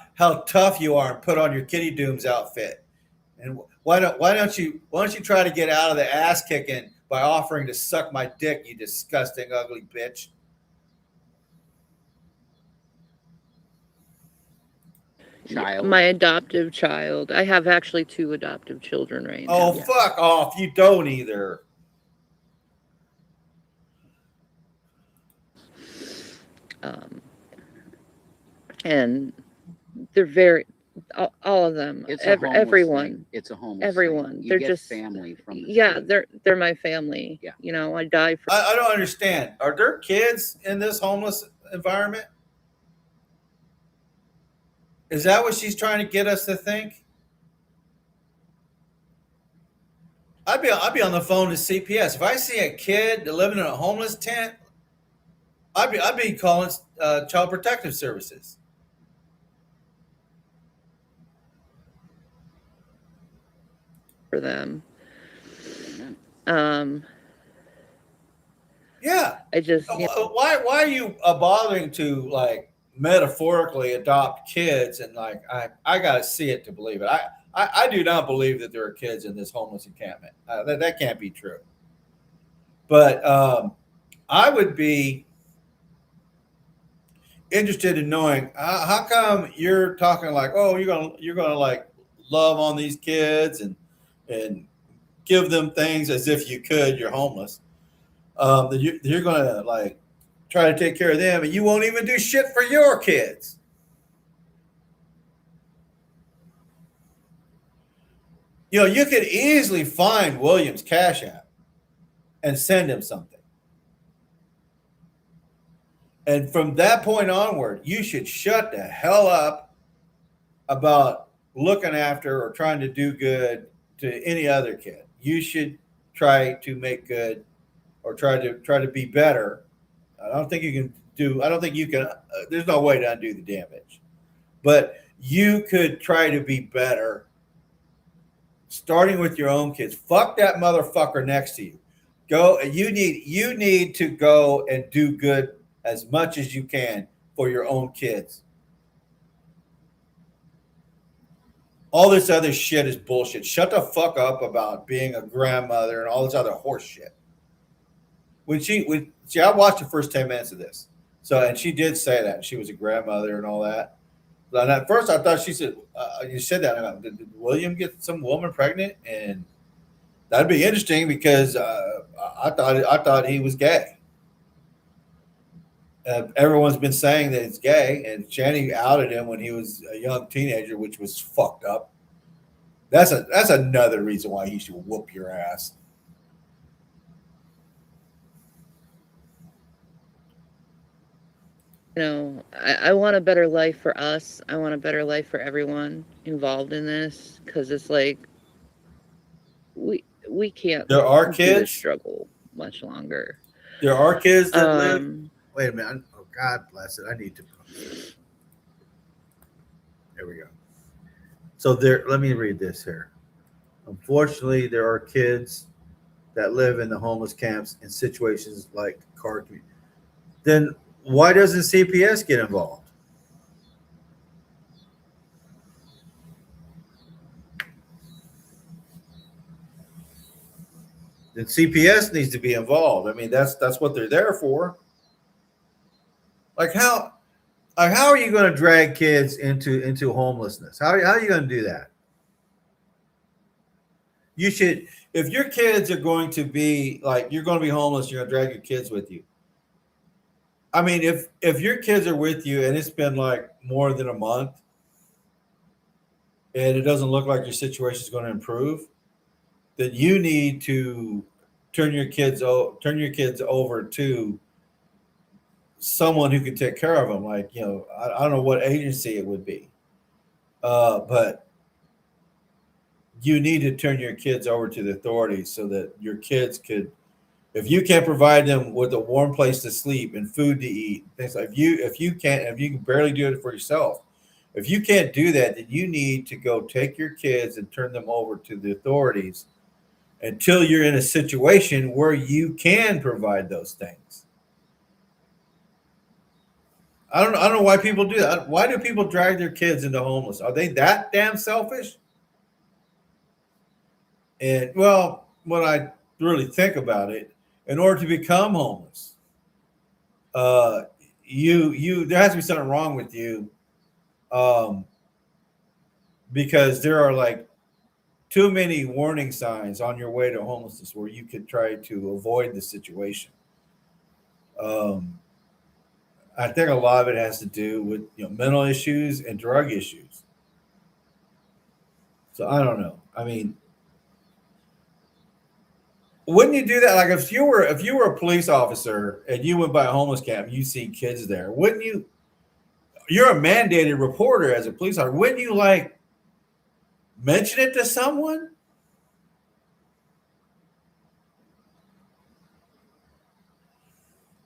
tough you are and put on your Kitty Dooms outfit? And why don't you try to get out of the ass kicking by offering to suck my dick, you disgusting ugly bitch? Child. My adoptive child. I have actually 2 adoptive children right now. Oh, fuck off. You don't either. And they're very, all of them, It's a homeless everyone, thing. It's a homeless everyone. thing. You They're get just family from the yeah. street. They're my family. Yeah. You know, I die for. I don't understand. Are there kids in this homeless environment? Is that what she's trying to get us to think? I'd be on the phone to CPS. If I see a kid living in a homeless tent, I'd be calling Child Protective Services. For them. Yeah. I just Why are you bothering to like metaphorically adopt kids and like I gotta see it to believe it. I do not believe that there are kids in this homeless encampment. That can't be true. But I would be interested in knowing how come you're talking like, oh, you're gonna like love on these kids and give them things as if you could. You're homeless. That you're gonna like try to take care of them, and you won't even do shit for your kids. You know, you could easily find William's Cash App and send him something. And from that point onward, you should shut the hell up about looking after or trying to do good to any other kid. You should try to make good or try to be better. I don't think you can. There's no way to undo the damage, but you could try to be better. Starting with your own kids. Fuck that motherfucker next to you. Go. You need to go and do good as much as you can for your own kids. All this other shit is bullshit. Shut the fuck up about being a grandmother and all this other horse shit. I watched the first 10 minutes of this. So, and she did say that she was a grandmother and all that. And at first, I thought she said, you said that. Did William get some woman pregnant? And that'd be interesting because I thought he was gay. Everyone's been saying that he's gay, and Shanny outed him when he was a young teenager, which was fucked up. That's another reason why he should whoop your ass. You know, I want a better life for us. I want a better life for everyone involved in this because it's like we can't. There are do kids this struggle much longer. There are kids that live. Wait a minute. Oh, God bless it. I need to. There we go. So let me read this here. Unfortunately, there are kids that live in the homeless camps in situations like car community. Then why doesn't CPS get involved? Then CPS needs to be involved. I mean, that's what they're there for. Like how are you going to drag kids into homelessness? How are you going to do that? You should, if your kids are going to be like, you're going to be homeless, you're going to drag your kids with you. I mean, if your kids are with you and it's been like more than a month and it doesn't look like your situation is going to improve, then you need to turn your kids over to someone who can take care of them. Like, you know, I don't know what agency it would be, but you need to turn your kids over to the authorities so that your kids could, if you can't provide them with a warm place to sleep and food to eat, things like if you can barely do it for yourself, if you can't do that, then you need to go take your kids and turn them over to the authorities until you're in a situation where you can provide those things. I don't know why people do that. Why do people drag their kids into homeless? Are they that damn selfish? And well, when I really think about it, in order to become homeless, uh, you there has to be something wrong with you, um, because there are like too many warning signs on your way to homelessness where you could try to avoid the situation. Um, I think a lot of it has to do with mental issues and drug issues. So I don't know. I mean, wouldn't you do that? Like if you were a police officer and you went by a homeless camp, and you see kids there, wouldn't you? You're a mandated reporter as a police officer. Wouldn't you like mention it to someone?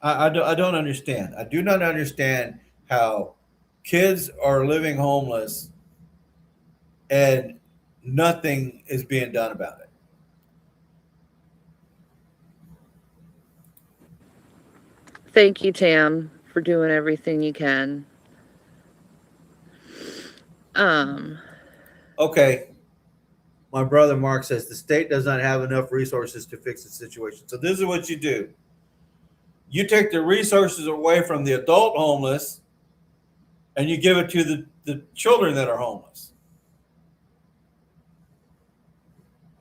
I don't understand. I do not understand how kids are living homeless and nothing is being done about it. Thank you, Tam, for doing everything you can. Um, Okay, my brother Mark says the state does not have enough resources to fix the situation. So this is what you do. You take the resources away from the adult homeless and you give it to the children that are homeless.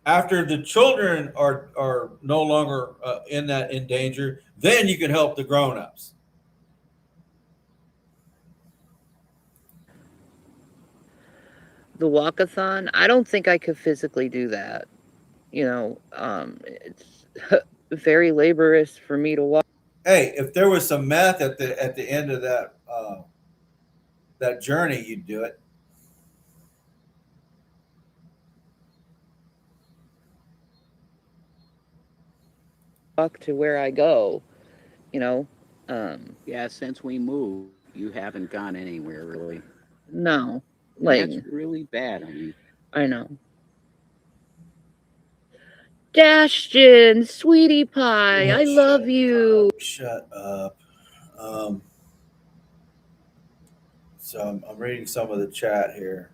After the children are no longer in danger, then you can help the grown-ups. the walkathon, I don't think I could physically do that. It's very laborious for me to walk Hey, if there was some meth at the end of that journey, you'd do it. to where I go, you know. Um, Yeah, since we moved, you haven't gone anywhere really. no, And like, that's really bad. I mean, I know. Dashton, sweetie pie, Oh, I love you. shut up. Um, so I'm reading some of the chat here.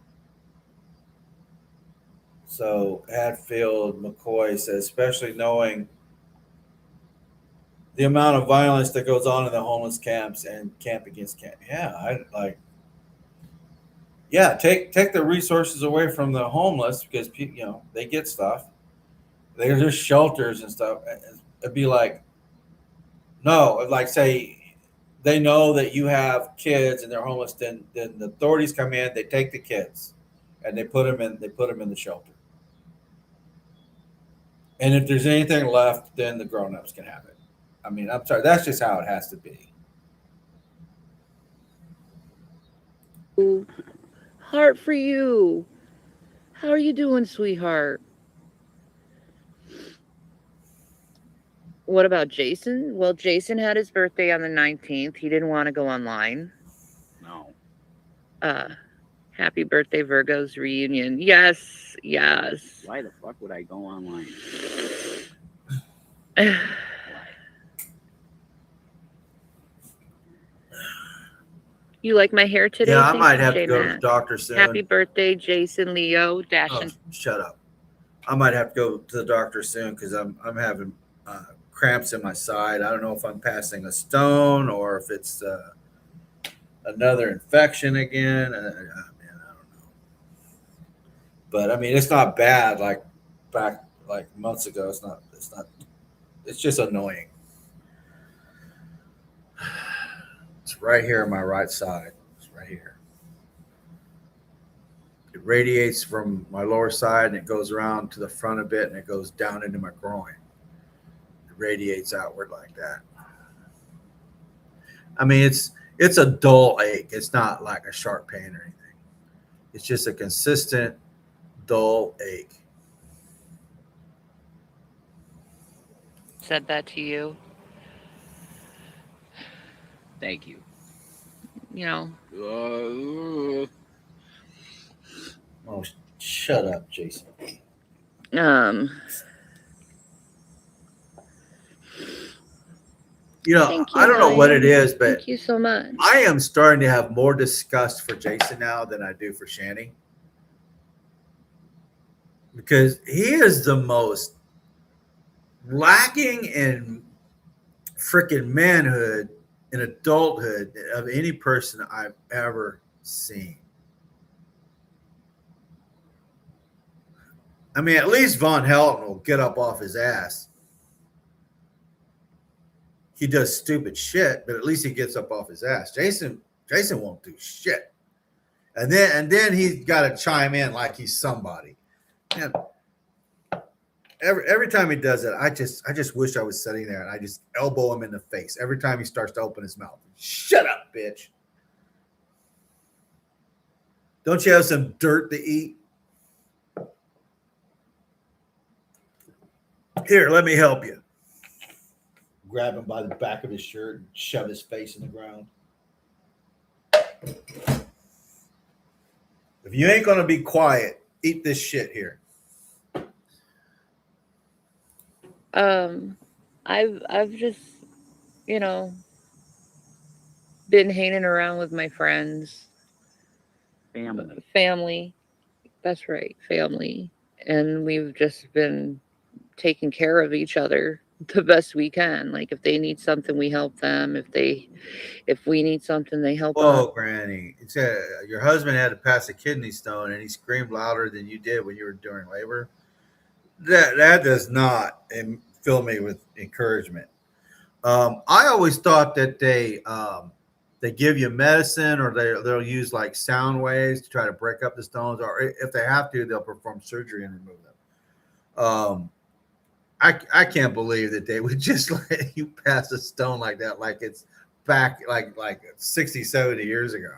So Hatfield McCoy says, especially knowing the amount of violence that goes on in the homeless camps and camp against camp. Yeah, I like. Yeah, take the resources away from the homeless because they get stuff. There's shelters and stuff. It'd be like no, like say they know that you have kids and they're homeless. Then the authorities come in, they take the kids, and they put them in the shelter. And if there's anything left, then the grown-ups can have it. I mean, I'm sorry, that's just how it has to be. Heart for you. How are you doing, sweetheart? What about Jason? Well, Jason had his birthday on the 19th. He didn't want to go online. no. Uh, Happy birthday, Virgo's reunion. Yes, yes. Why the fuck would I go online? You like my hair today? Yeah, I Thank might you, have to J go to the Mac. doctor soon. Happy birthday, Jason Leo. Oh, Dashing. shut up. I might have to go to the doctor soon because I'm having cramps in my side. I don't know if I'm passing a stone or if it's another infection again. Man, I don't know. But I mean, it's not bad like back like months ago. It's not. It's not. It's just annoying. It's right here on my right side. It's right here. It radiates from my lower side and it goes around to the front a bit and it goes down into my groin. It radiates outward like that. I mean, it's a dull ache. It's not like a sharp pain or anything. It's just a consistent dull ache. Said that to you. Thank you. You know, Oh, shut up, Jason. um, You know, Thank you, I don't know what it Ryan. is, but Thank you so much. I am starting to have more disgust for Jason now than I do for Shanny, because he is the most lacking in freaking manhood and adulthood of any person I've ever seen. I mean, at least Von Helton will get up off his ass. He does stupid shit, but at least he gets up off his ass. Jason won't do shit. And then he's got to chime in like he's somebody. And every time he does it, I just wish I was sitting there and I just elbow him in the face every time he starts to open his mouth. Shut up, bitch. Don't you have some dirt to eat? Here, let me help you. Grab him by the back of his shirt and shove his face in the ground. If you ain't gonna be quiet, eat this shit here. I've just, you know, been hanging around with my friends, family. That's right, family. And we've just been taking care of each other the best we can. Like if they need something, we help them. If we need something, they help us. Whoa, Granny. It said your husband had to pass a kidney stone and he screamed louder than you did when you were during labor. That does not fill me with encouragement. I always thought that they give you medicine or they'll use like sound waves to try to break up the stones, or if they have to, they'll perform surgery and remove them. I can't believe that they would just let you pass a stone like that, like it's back like 60, 70 years ago.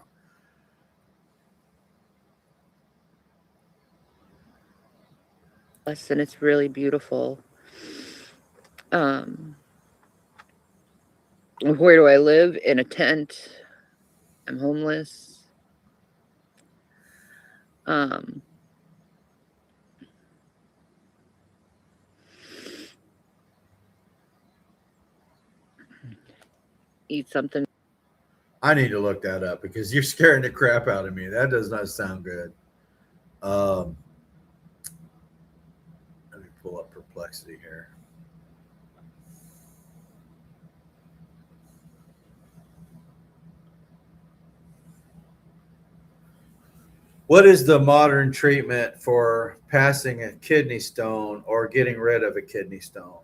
And it's really beautiful. Where do I live? In a tent. I'm homeless. Eat something. I need to look that up because you're scaring the crap out of me. That does not sound good. Let me pull up Perplexity here. What is the modern treatment for passing a kidney stone or getting rid of a kidney stone?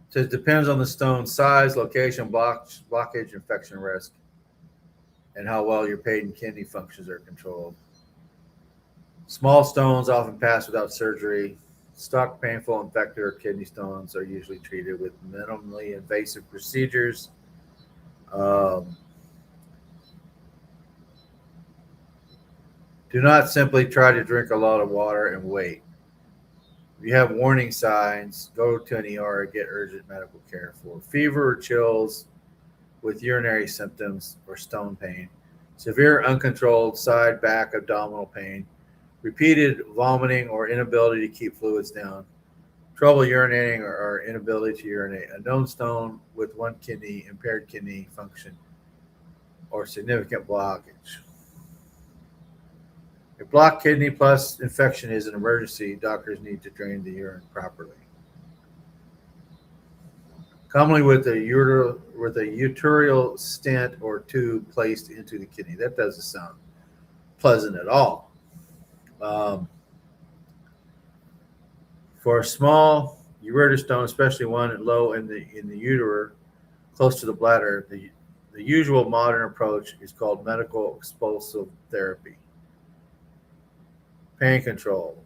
So it depends on the stone size, location, blockage, infection risk, and how well your paid kidney functions are controlled. Small stones often pass without surgery. Stock, painful, infected, or kidney stones are usually treated with minimally invasive procedures. Um, do not simply try to drink a lot of water and wait. If you have warning signs, go to an ER or get urgent medical care for fever or chills with urinary symptoms or stone pain, severe uncontrolled side, back, abdominal pain, repeated vomiting or inability to keep fluids down, trouble urinating or inability to urinate, a known stone with one kidney, impaired kidney function, or significant blockage. A blocked kidney plus infection is an emergency. Doctors need to drain the urine properly. Commonly with a uterine stent or tube placed into the kidney. That doesn't sound pleasant at all. For a small ureter stone, especially one low in the ureter, close to the bladder, the usual modern approach is called medical expulsive therapy. Pain control,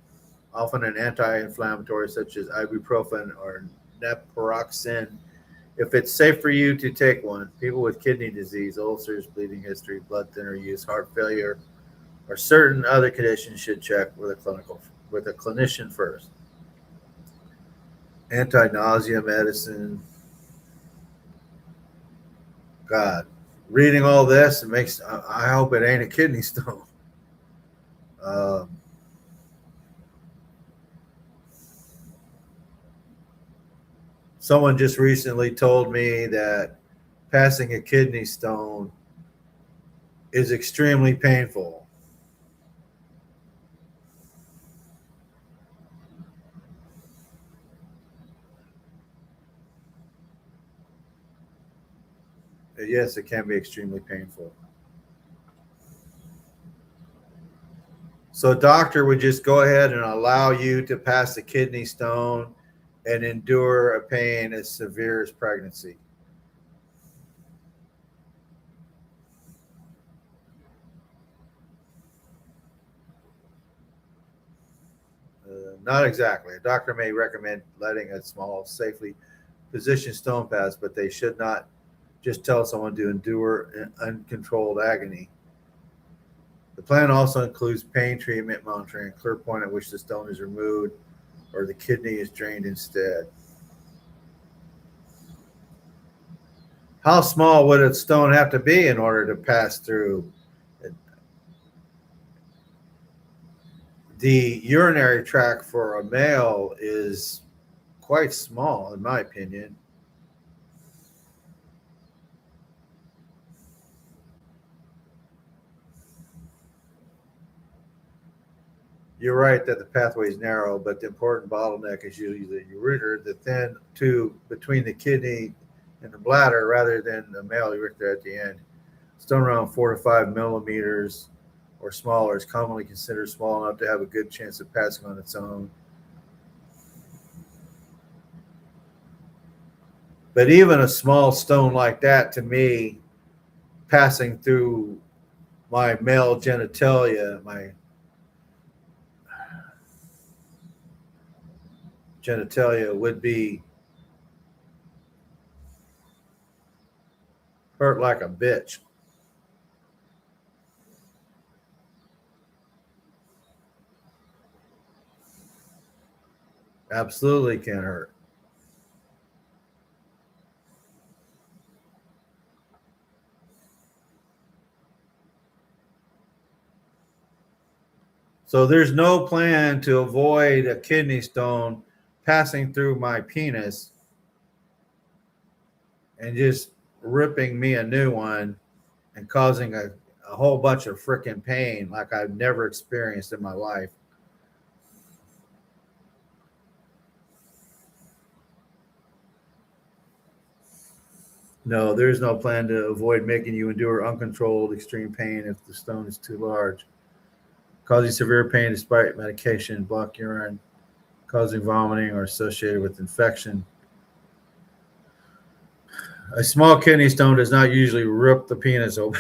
often an anti-inflammatory such as ibuprofen or naproxen. If it's safe for you to take one, people with kidney disease, ulcers, bleeding history, blood thinner use, heart failure, or certain other conditions should check with a clinician first. Anti-nausea medicine. God, reading all this, it makes. I hope it ain't a kidney stone. Um, Someone just recently told me that passing a kidney stone is extremely painful. Yes, it can be extremely painful. So, a doctor would just go ahead and allow you to pass the kidney stone and endure a pain as severe as pregnancy. Not exactly. A doctor may recommend letting a small, safely positioned stone pass, but they should not just tell someone to endure an uncontrolled agony. The plan also includes pain treatment monitoring, a clear point at which the stone is removed or the kidney is drained instead. How small would a stone have to be in order to pass through? The urinary tract for a male is quite small, in my opinion. You're right that the pathway is narrow, but the important bottleneck is usually the ureter, the thin tube between the kidney and the bladder, rather than the male ureter at the end. Stone around 4 to 5 millimeters or smaller is commonly considered small enough to have a good chance of passing on its own. But even a small stone like that, to me, passing through my male genitalia, my genitalia would be hurt like a bitch. Absolutely can hurt. So there's no plan to avoid a kidney stone passing through my penis and just ripping me a new one and causing a whole bunch of freaking pain like I've never experienced in my life. No, there's no plan to avoid making you endure uncontrolled extreme pain if the stone is too large, causing severe pain despite medication, block urine, causing vomiting or associated with infection. A small kidney stone does not usually rip the penis open.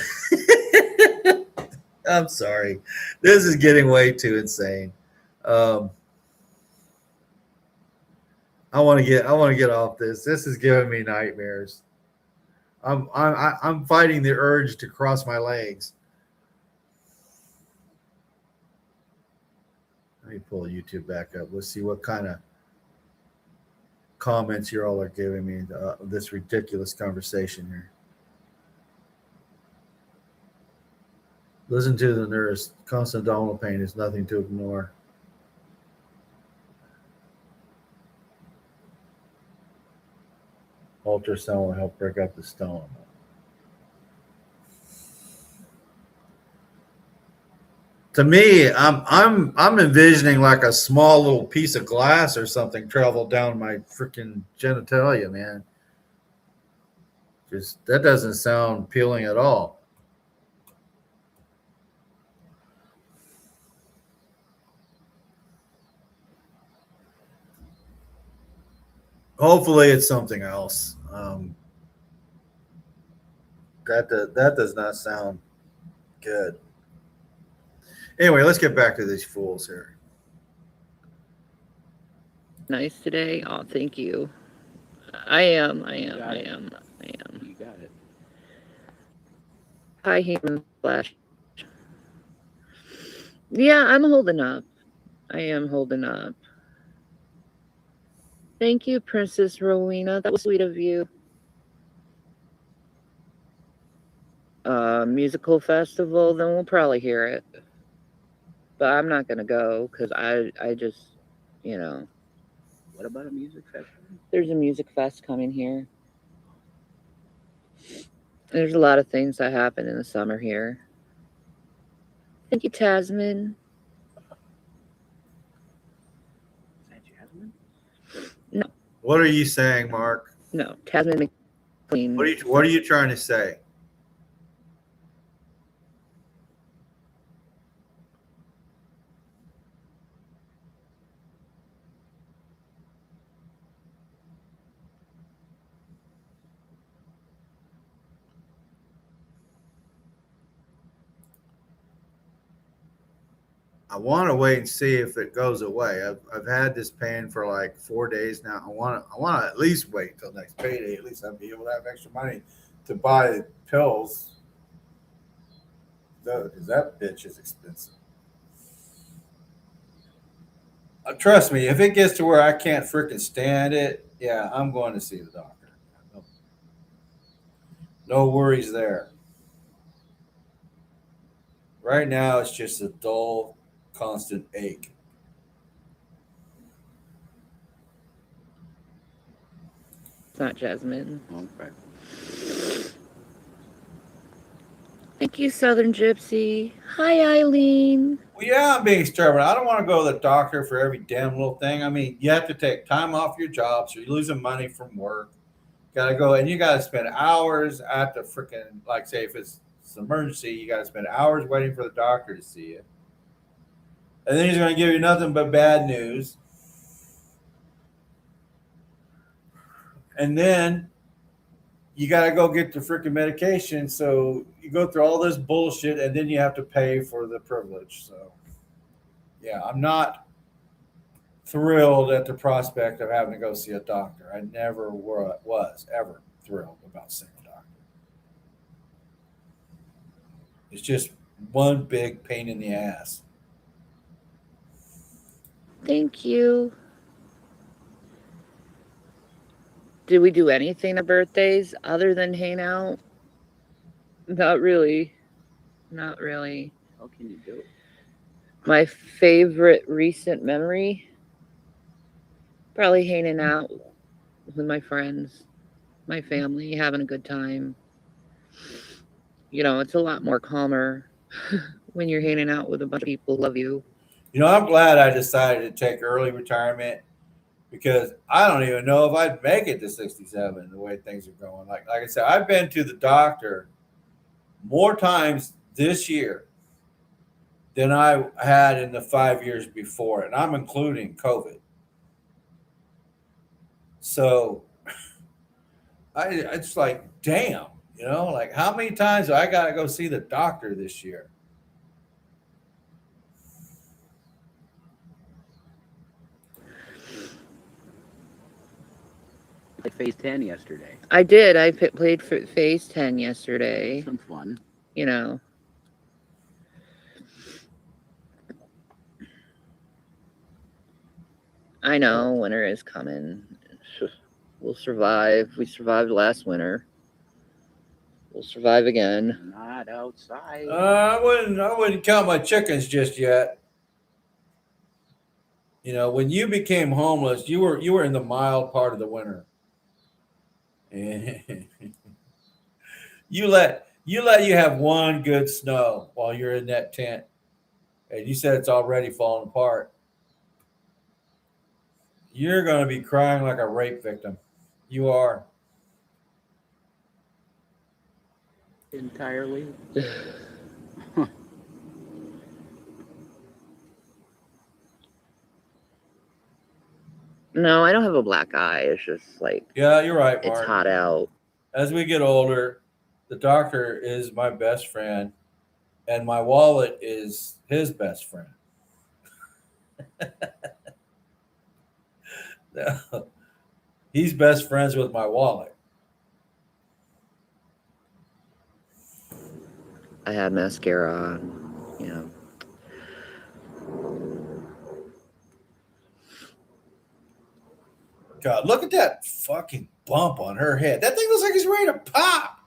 I'm sorry. This is getting way too insane. Um, I want to get off this. This is giving me nightmares. I'm fighting the urge to cross my legs. Let me pull YouTube back up. Let's see what kind of comments you all are giving me this ridiculous conversation here. Listen to the nurse. Constant abdominal pain is nothing to ignore. Ultrasound will help break up the stone. To me, I'm envisioning like a small little piece of glass or something travel down my freaking genitalia, man. Just that doesn't sound appealing at all. Hopefully, it's something else. That does not sound good. Anyway, let's get back to these fools here. Nice today. Oh, thank you. I am. You got it. Hi, Human Flash. Yeah, I'm holding up. I am holding up. Thank you, Princess Rowena. That was sweet of you. musical festival, then we'll probably hear it. But I'm not gonna go because I just, you know, What about a music festival? there's a music fest coming here. There's a lot of things that happen in the summer here. Thank you, Tasman. Is that Jasmine? What are you saying, Mark? No, Tasman McLean. What are you trying to say? I want to wait and see if it goes away. I've had this pain for like 4 days now. I want to at least wait until next payday. At least I'll be able to have extra money to buy pills. Because that bitch is expensive. Trust me, if it gets to where I can't freaking stand it, yeah, I'm going to see the doctor. No worries there. Right now, it's just a dull, constant ache. It's not Jasmine. Okay. Thank you, Southern Gypsy. Hi, Eileen. Well, yeah, I'm being stubborn. I don't want to go to the doctor for every damn little thing. I mean, you have to take time off your job, so you're losing money from work. Got to go, and you got to spend hours at the freaking, like, say, if it's an emergency, you got to spend hours waiting for the doctor to see you. And then he's going to give you nothing but bad news. And then you got to go get the freaking medication. So you go through all this bullshit, and then you have to pay for the privilege. So, yeah, I'm not thrilled at the prospect of having to go see a doctor. I never was ever thrilled about seeing a doctor. It's just one big pain in the ass. Thank you. Did we do anything at birthdays other than hang out? Not really. Not really. How can you do it? My favorite recent memory? Probably hanging out with my friends, my family, having a good time. You know, it's a lot more calmer when you're hanging out with a bunch of people who love you. You know, I'm glad I decided to take early retirement because I don't even know if I'd make it to 67 the way things are going. Like I said, I've been to the doctor more times this year than I had in the 5 years before, and I'm including COVID. So it's like, damn, you know, like how many times do I got to go see the doctor this year? I Phase 10 yesterday. I did. I played for Phase 10 yesterday. Some fun. You know. I know winter is coming. We'll survive. We survived last winter. We'll survive again. Not outside. I wouldn't count my chickens just yet. You know, when you became homeless, you were in the mild part of the winter. you let you have one good snow while you're in that tent, and you said it's already falling apart. You're going to be crying like a rape victim. You are. Entirely. No, I don't have a black eye. It's just like, Yeah, you're right, Mark. it's hot out. As we get older, the doctor is my best friend, and my wallet is his best friend. He's best friends with my wallet. I had mascara on, you know. God, look at that fucking bump on her head. That thing looks like it's ready to pop.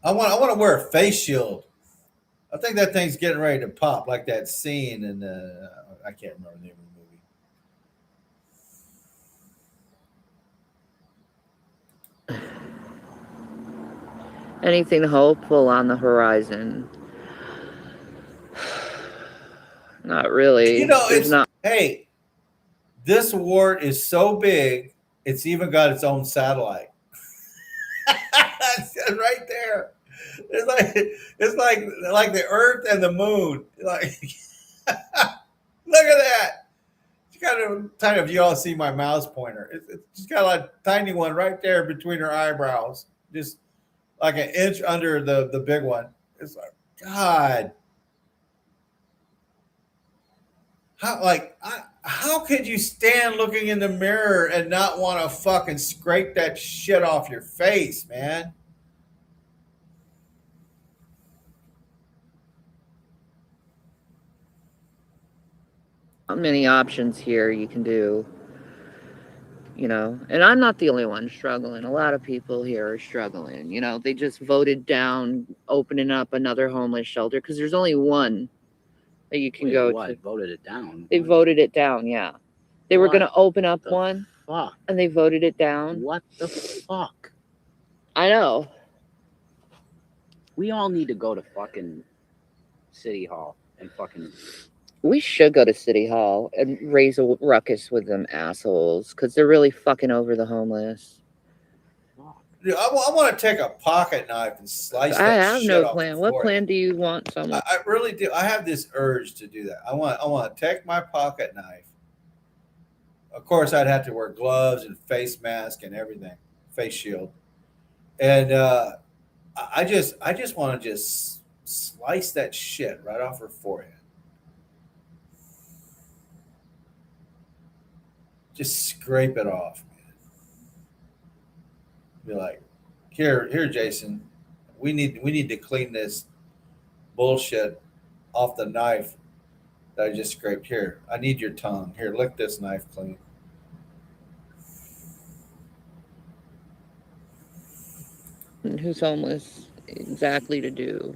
I want to wear a face shield. I think that thing's getting ready to pop, like that scene in I can't remember the name of the movie. Anything hopeful on the horizon? Not really. You know, There's not. hey, this award is so big, it's even got its own satellite. It's right there. It's like the Earth and the Moon. Like, look at that. She got a kind of, you all see my mouse pointer. She's got a tiny one right there between her eyebrows, just like an inch under the big one. It's like, God, how could you stand looking in the mirror and not want to fucking scrape that shit off your face, man? Many options here you can do, and I'm not the only one struggling. A lot of people here are struggling. They just voted down opening up another homeless shelter because there's only one that you can go to. Voted it down. They voted it down. Yeah, they were going to open up the one fuck? and they voted it down. What the fuck? I know. We all need to go to fucking City Hall and fucking. We should go to City Hall and raise a ruckus with them assholes because they're really fucking over the homeless. Dude, I want to take a pocket knife and slice that I have shit no off plan. the What forehead. plan do you want, someone? I really do. I have this urge to do that. I want to take my pocket knife. Of course, I'd have to wear gloves and face mask and everything, face shield, and I just want to just slice that shit right off her forehead. Just scrape it off, man. Be like, here, Jason. We need to clean this bullshit off the knife that I just scraped. Here, I need your tongue. Here, lick this knife clean. Who's homeless exactly to do?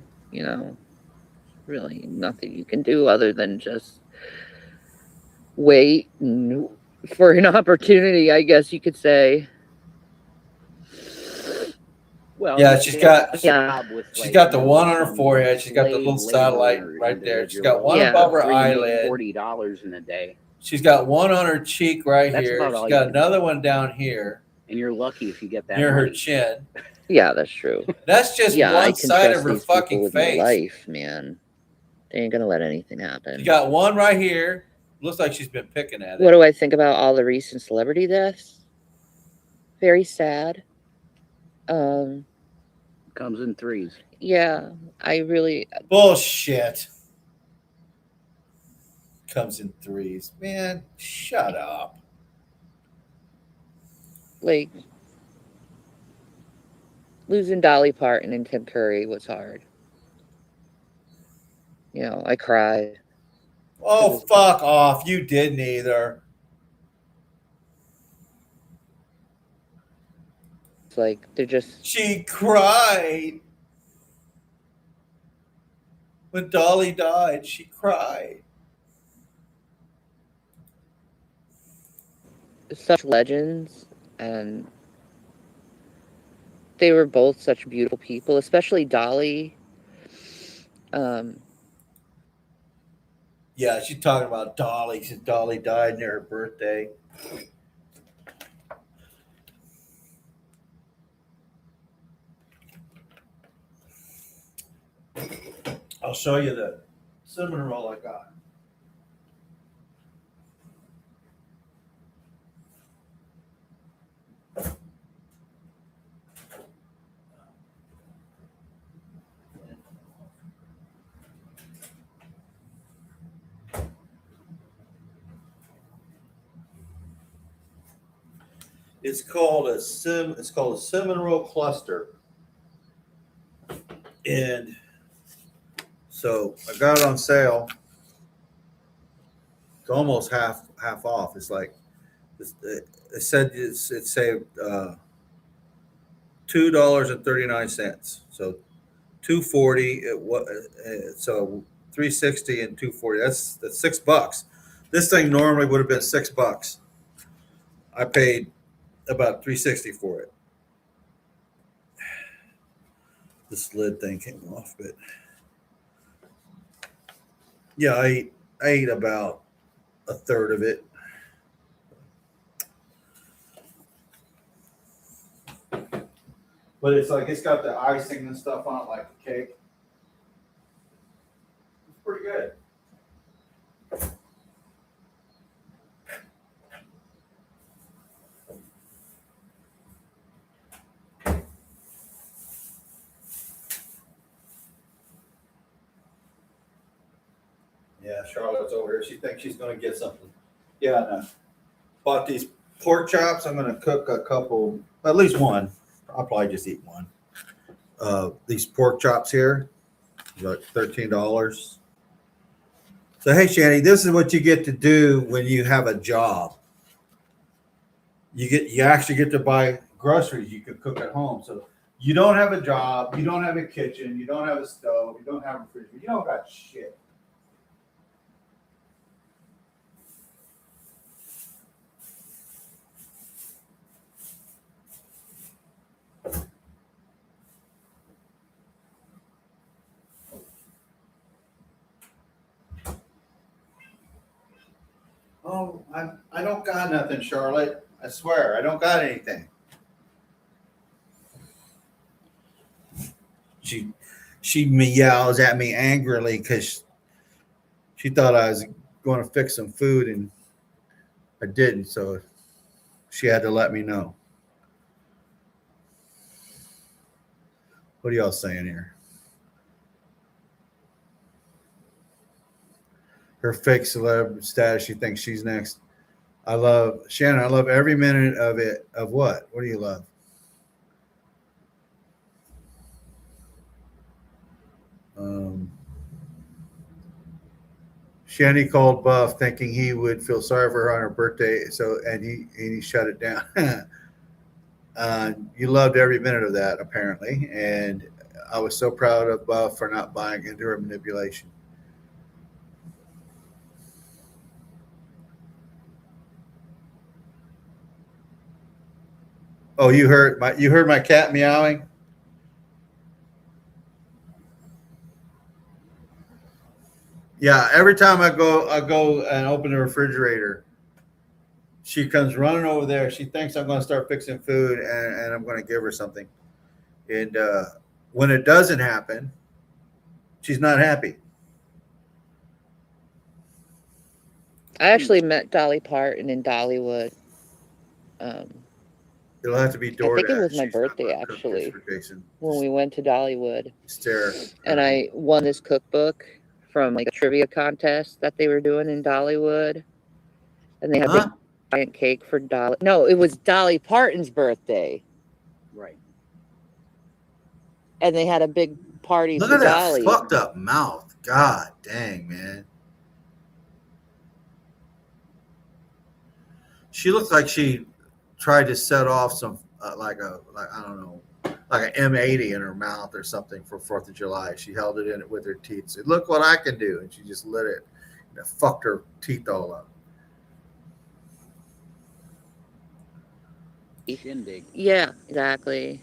Really nothing you can do other than just wait for an opportunity, I guess you could say. Well, Yeah, she's got the one on her some forehead. She's got the little slave satellite labor right there. She's individual got one Yeah. above her bringing in eyelid. $40 in a day, She's got one on her cheek right That's here. about She's all got you can another do. one down here and you're lucky if you get that near her money. chin. Yeah, that's true. That's just Yeah, I one can side trust of her these people fucking with my face. life, man. They ain't gonna let anything happen. She got one right here. Looks like she's been picking at it. What do I think about all the recent celebrity deaths? Very sad. Comes in threes. Yeah, I really Bullshit. Comes in threes. Man, shut up. like losing Dolly Parton and Tim Curry was hard. I cried. Oh, fuck off. You didn't either. It's like they're just She cried. When Dolly died, she cried. such legends, and they were both such beautiful people, especially Dolly. Yeah, she's talking about Dolly. Since Dolly died near her birthday. I'll show you the cinnamon roll I got. It's called a cinnamon roll cluster, and so I got it on sale. It's almost half off. It's like it said it saved $2.39. So 240. So 360 and 240. That's $6. This thing normally would have been $6. I paid about 360 for it. This lid thing came off, but yeah, I ate about a third of it. But it's like it's got the icing and stuff on it like a cake. It's pretty good. Yeah, Charlotte's over here. She thinks she's going to get something. Yeah, I know. Bought these pork chops. I'm going to cook a couple, at least one. I'll probably just eat one. These pork chops here, like $13. So, hey, Shanny, this is what you get to do when you have a job. You actually get to buy groceries you can cook at home. So you don't have a job, you don't have a kitchen, you don't have a stove, you don't have a refrigerator, you don't got shit. Oh, I don't got nothing, Charlotte. I swear, I don't got anything. She meows at me angrily because she thought I was going to fix some food and I didn't, so she had to let me know. What are y'all saying here? Her fake celeb status, she thinks she's next. I love Shannon. I love every minute of it. Of what? What do you love? Shanny called Buff thinking he would feel sorry for her on her birthday, and he shut it down. You loved every minute of that, apparently, and I was so proud of Buff for not buying into her manipulation. Oh, you heard my cat meowing? Yeah, every time I go and open the refrigerator, she comes running over there. She thinks I'm going to start fixing food and I'm going to give her something. And when it doesn't happen, she's not happy. I actually met Dolly Parton in Dollywood. It'll have to be DoorDash. I think it was my She's not birthday, gonna cook this actually, for Jason. when we went to Dollywood. Stare. And I won this cookbook from like a trivia contest that they were doing in Dollywood. And they had a giant cake for Dolly. No, it was Dolly Parton's birthday. Right. And they had a big party Look for at that Dolly. fucked up mouth. God dang, man. She looked like she tried to set off some like I don't know, like an M80 in her mouth or something for 4th of July. She held it in it with her teeth. Said, "Look what I can do," and she just lit it. And it fucked her teeth all up. Shindig. Yeah, exactly.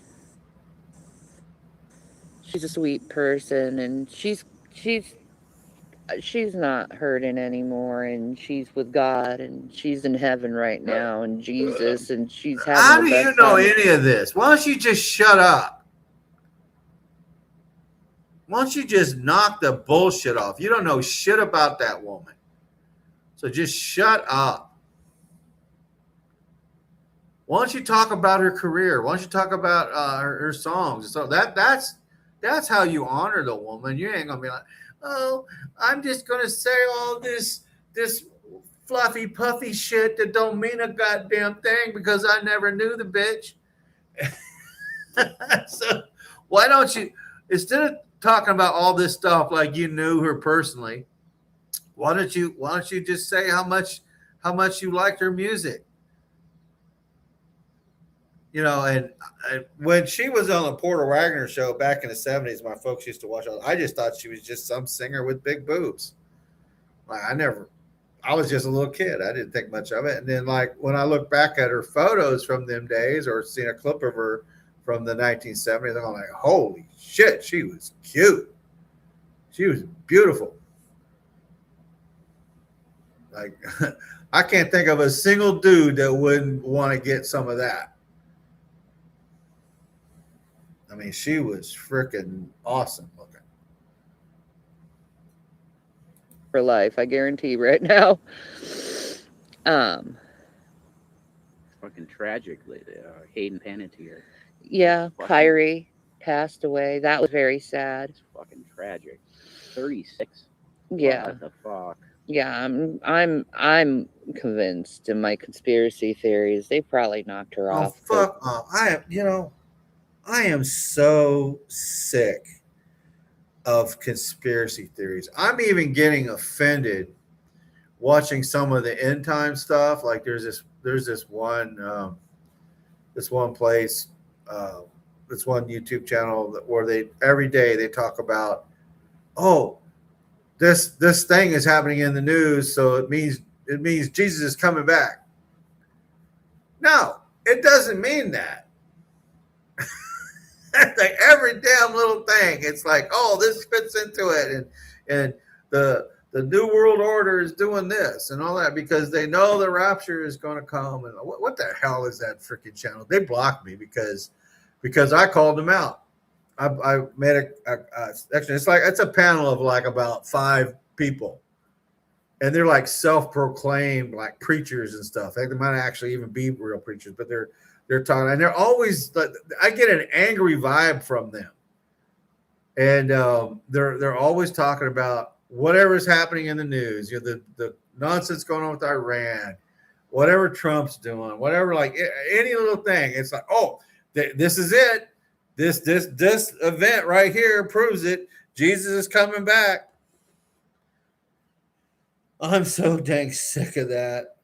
She's a sweet person, and she's not hurting anymore, and she's with God, and she's in heaven right now, and Jesus, and she's having How the do you best know time. any of this? Why don't you just shut up? Why don't you just knock the bullshit off? You don't know shit about that woman. So just shut up. Why don't you talk about her career? Why don't you talk about her songs? So that's how you honor the woman. You ain't gonna be like, oh, I'm just gonna say all this fluffy puffy shit that don't mean a goddamn thing because I never knew the bitch. So why don't you, instead of talking about all this stuff like you knew her personally, why don't you just say how much you liked her music? you know, and when she was on the Porter Wagner show back in the 70s, my folks used to watch. I just thought she was just some singer with big boobs. Like I was just a little kid. I didn't think much of it. And then, like, when I look back at her photos from them days or seen a clip of her from the 1970s, I'm like, holy shit, she was cute. She was beautiful. Like, I can't think of a single dude that wouldn't want to get some of that. I mean, she was freaking awesome looking. For life, I guarantee right now. Fucking tragic. Hayden Panettiere. Yeah, Fucking- Kyrie passed away. That was very sad. It's fucking tragic. 36. Yeah. What the fuck? Yeah, I'm convinced in my conspiracy theories they probably knocked her Oh, off. fuck off. I am so sick of conspiracy theories. I'm even getting offended watching some of the end time stuff. Like there's this one place, this one YouTube channel where they every day they talk about, oh, this thing is happening in the news, so it means Jesus is coming back. No, it doesn't mean that. Like every damn little thing, it's like, oh, this fits into it, and the new world order is doing this and all that because they know the rapture is going to come. And what the hell is that freaking channel? They blocked me because I called them out. I made actually it's a panel of like about 5 people, and they're like self-proclaimed like preachers and stuff. They might actually even be real preachers, but they're talking, and they're always. I get an angry vibe from them, and they're always talking about whatever's happening in the news. You know, the nonsense going on with Iran, whatever Trump's doing, whatever, like any little thing. It's like, oh, this is it. This event right here proves it. Jesus is coming back. I'm so dang sick of that.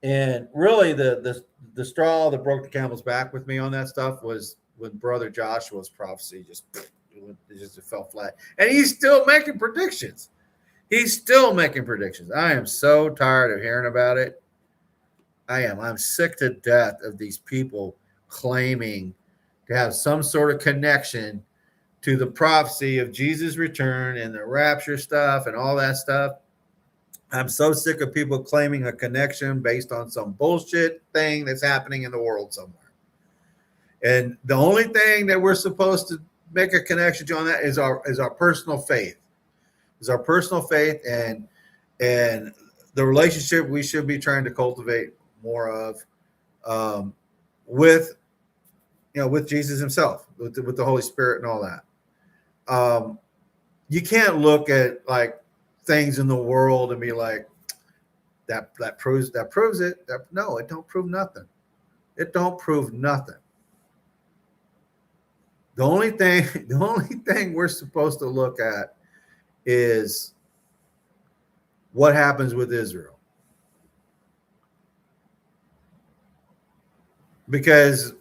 And really, the straw that broke the camel's back with me on that stuff was when Brother Joshua's prophecy just fell flat. And he's still making predictions. I am so tired of hearing about it. I'm sick to death of these people claiming to have some sort of connection to the prophecy of Jesus' return and the rapture stuff and all that stuff. I'm so sick of people claiming a connection based on some bullshit thing that's happening in the world somewhere. And the only thing that we're supposed to make a connection to on that is our personal faith. And the relationship we should be trying to cultivate more of with Jesus himself, with the Holy Spirit and all that. You can't look at like things in the world and be like, that proves it. No, it don't prove nothing. It don't prove nothing. The only thing we're supposed to look at is what happens with Israel. Because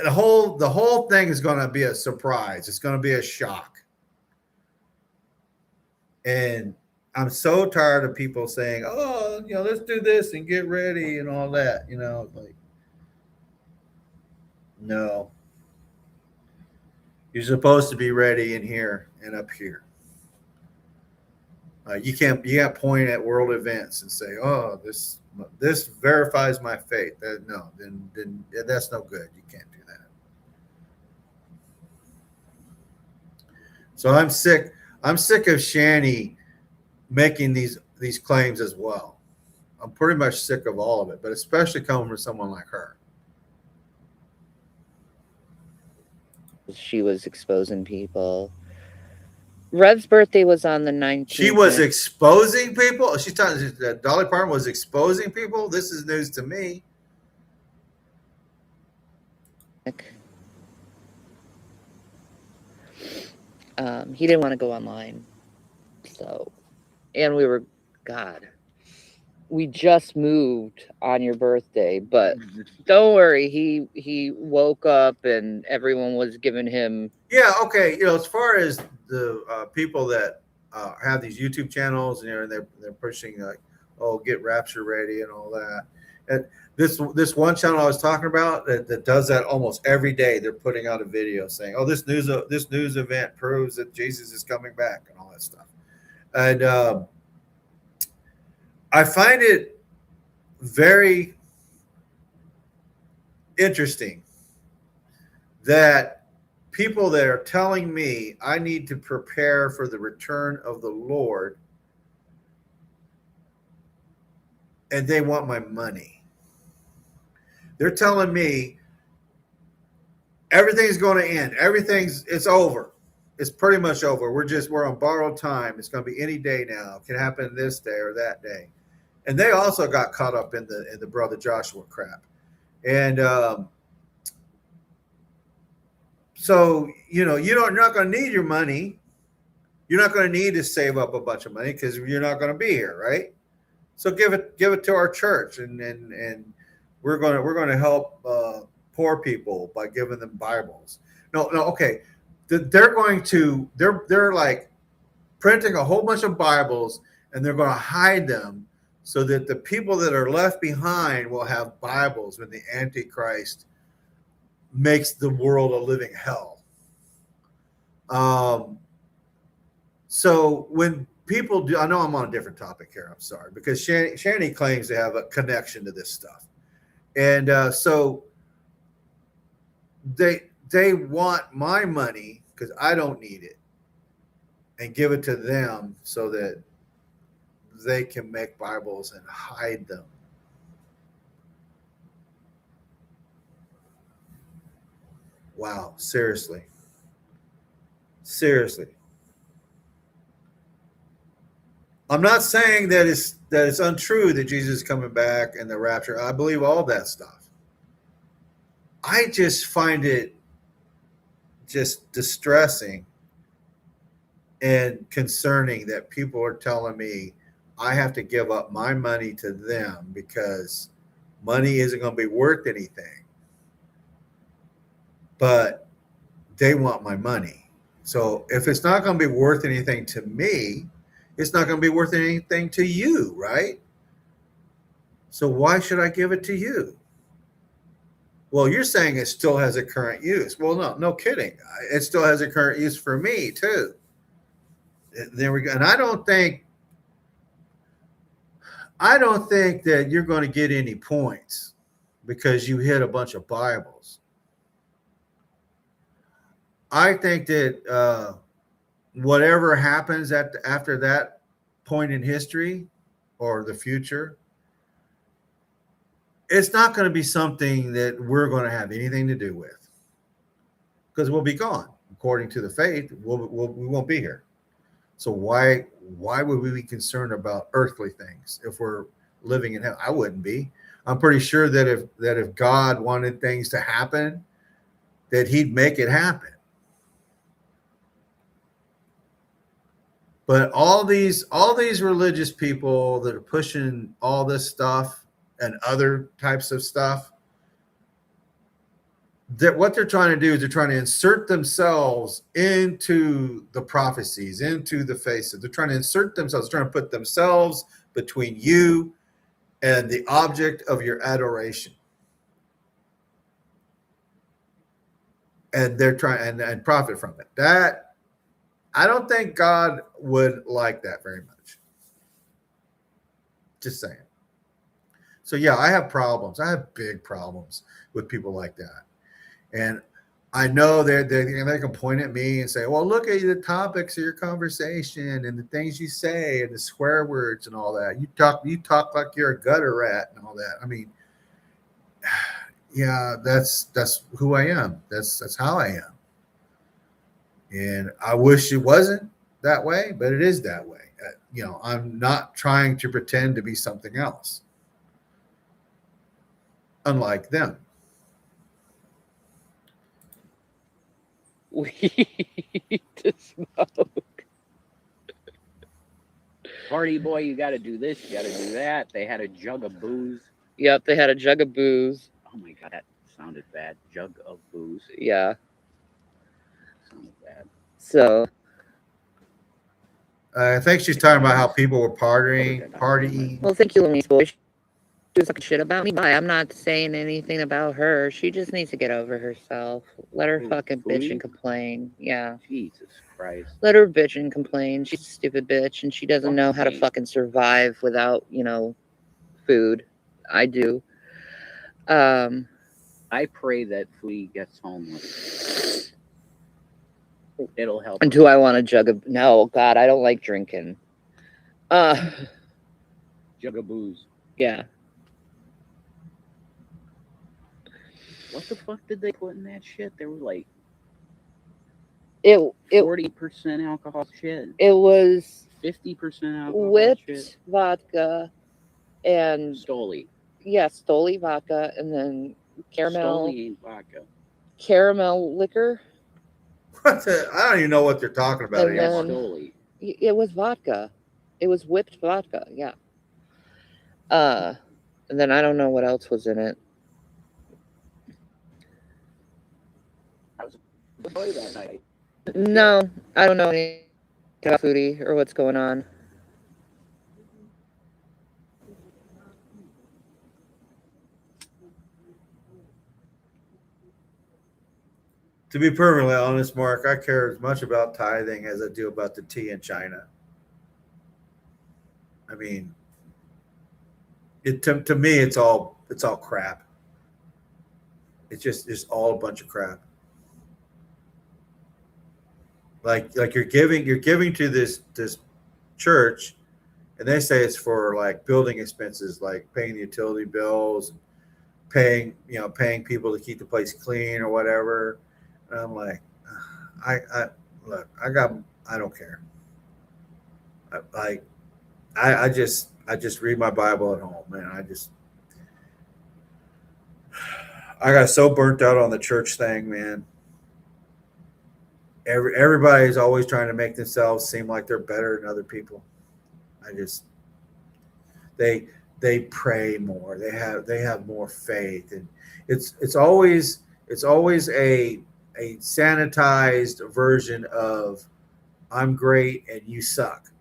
the whole thing is going to be a surprise. It's going to be a shock. And I'm so tired of people saying, oh, let's do this and get ready and all that, like, no. You're supposed to be ready in here and up here. You can't point at world events and say, oh, this verifies my faith. No, then that's no good. You can't do that. So I'm sick of Shanny making these claims as well. I'm pretty much sick of all of it, but especially coming from someone like her. She was exposing people. Rev's birthday was on the 19th. She was exposing people? She's talking, Dolly Parton was exposing people? This is news to me. He didn't want to go online. So, and we were, God. we just moved on your birthday, but don't worry, he woke up and everyone was giving him Yeah, okay. As far as the people that have these YouTube channels and they're pushing like, oh, get Rapture ready and all that. And this one channel I was talking about that does that almost every day. They're putting out a video saying, oh, this news event proves that Jesus is coming back and all that stuff. And I find it very interesting that people that are telling me I need to prepare for the return of the Lord and they want my money. They're telling me everything's going to end. It's over. It's pretty much over. We're on borrowed time. It's going to be any day now. It can happen this day or that day. And they also got caught up in the brother Joshua crap. And so you're not going to need your money. You're not going to need to save up a bunch of money because you're not going to be here, right? So give it to our church, and we're going to help poor people by giving them Bibles. No, okay. They're like printing a whole bunch of Bibles, and they're going to hide them so that the people that are left behind will have Bibles when the Antichrist makes the world a living hell. So when people do, I know I'm on a different topic here. I'm sorry, because Shanny claims to have a connection to this stuff, and so they want my money because I don't need it, and give it to them so that they can make Bibles and hide them. Wow, seriously. I'm not saying that it's untrue that Jesus is coming back and the rapture. I believe all that stuff. I just find it just distressing and concerning that people are telling me I have to give up my money to them because money isn't going to be worth anything. But they want my money. So if it's not going to be worth anything to me, it's not going to be worth anything to you, right? So why should I give it to you? Well, you're saying it still has a current use. Well, no kidding. It still has a current use for me too. There we go. And I don't think that you're going to get any points because you hit a bunch of Bibles. I think that whatever happens after that point in history or the future, it's not going to be something that we're going to have anything to do with because we'll be gone. According to the faith, we won't be here. So why would we be concerned about earthly things if we're living in hell? I wouldn't be. I'm pretty sure that if God wanted things to happen, that he'd make it happen. But all these religious people that are pushing all this stuff and other types of stuff, that what they're trying to do is they're trying to insert themselves into the prophecies, into the faces. They're trying to insert themselves, trying to put themselves between you and the object of your adoration. And they're trying and profit from it. That I don't think God would like that very much. Just saying. So yeah, I have problems. I have big problems with people like that. And I know they can point at me and say, well, look at the topics of your conversation and the things you say and the swear words and all that. You talk like you're a gutter rat and all that. I mean, yeah, that's who I am. That's how I am. And I wish it wasn't that way, but it is that way. I'm not trying to pretend to be something else, unlike them. weed to smoke. Party boy, you got to do this, you got to do that. They had a jug of booze. Yep, they had a jug of booze. Oh my god, that sounded bad. Jug of booze. Yeah. Sounded bad. So I think she's talking about how people were partying. well, thank you, Louise boy. She was talking shit about me. Bye. I'm not saying anything about her. She just needs to get over herself. Let her Who, fucking bitch Foodie? and complain. Yeah. Jesus Christ. Let her bitch and complain. She's a stupid bitch and she doesn't Fuck know how to me. fucking survive without, food. I do. I pray that Foodie gets homeless. It'll help. And do I want a jug of no, God, I don't like drinking. Jug of booze. Yeah. What the fuck did they put in that shit? There was like It 40% alcohol shit. it was 50% alcohol whipped shit. vodka and Stoli. yeah, Stoli vodka and then caramel Stoli ain't vodka. caramel liquor. I don't even know what they're talking about And That's anymore. Stoli. It was vodka. It was whipped vodka, yeah. And then I don't know what else was in it. I was with Foodie that night. No, I don't know anything about Foodie or what's going on. To be perfectly honest, Mark, I care as much about tithing as I do about the tea in China. I mean, to me, it's all crap. It's all a bunch of crap. Like you're giving to this church, and they say it's for like building expenses, like paying the utility bills, paying people to keep the place clean or whatever. And I'm like, I look, I don't care. I just read my Bible at home, man. I got so burnt out on the church thing, man. Everybody's always trying to make themselves seem like they're better than other people. They pray more. They have more faith, and it's always a sanitized version of I'm great and you suck.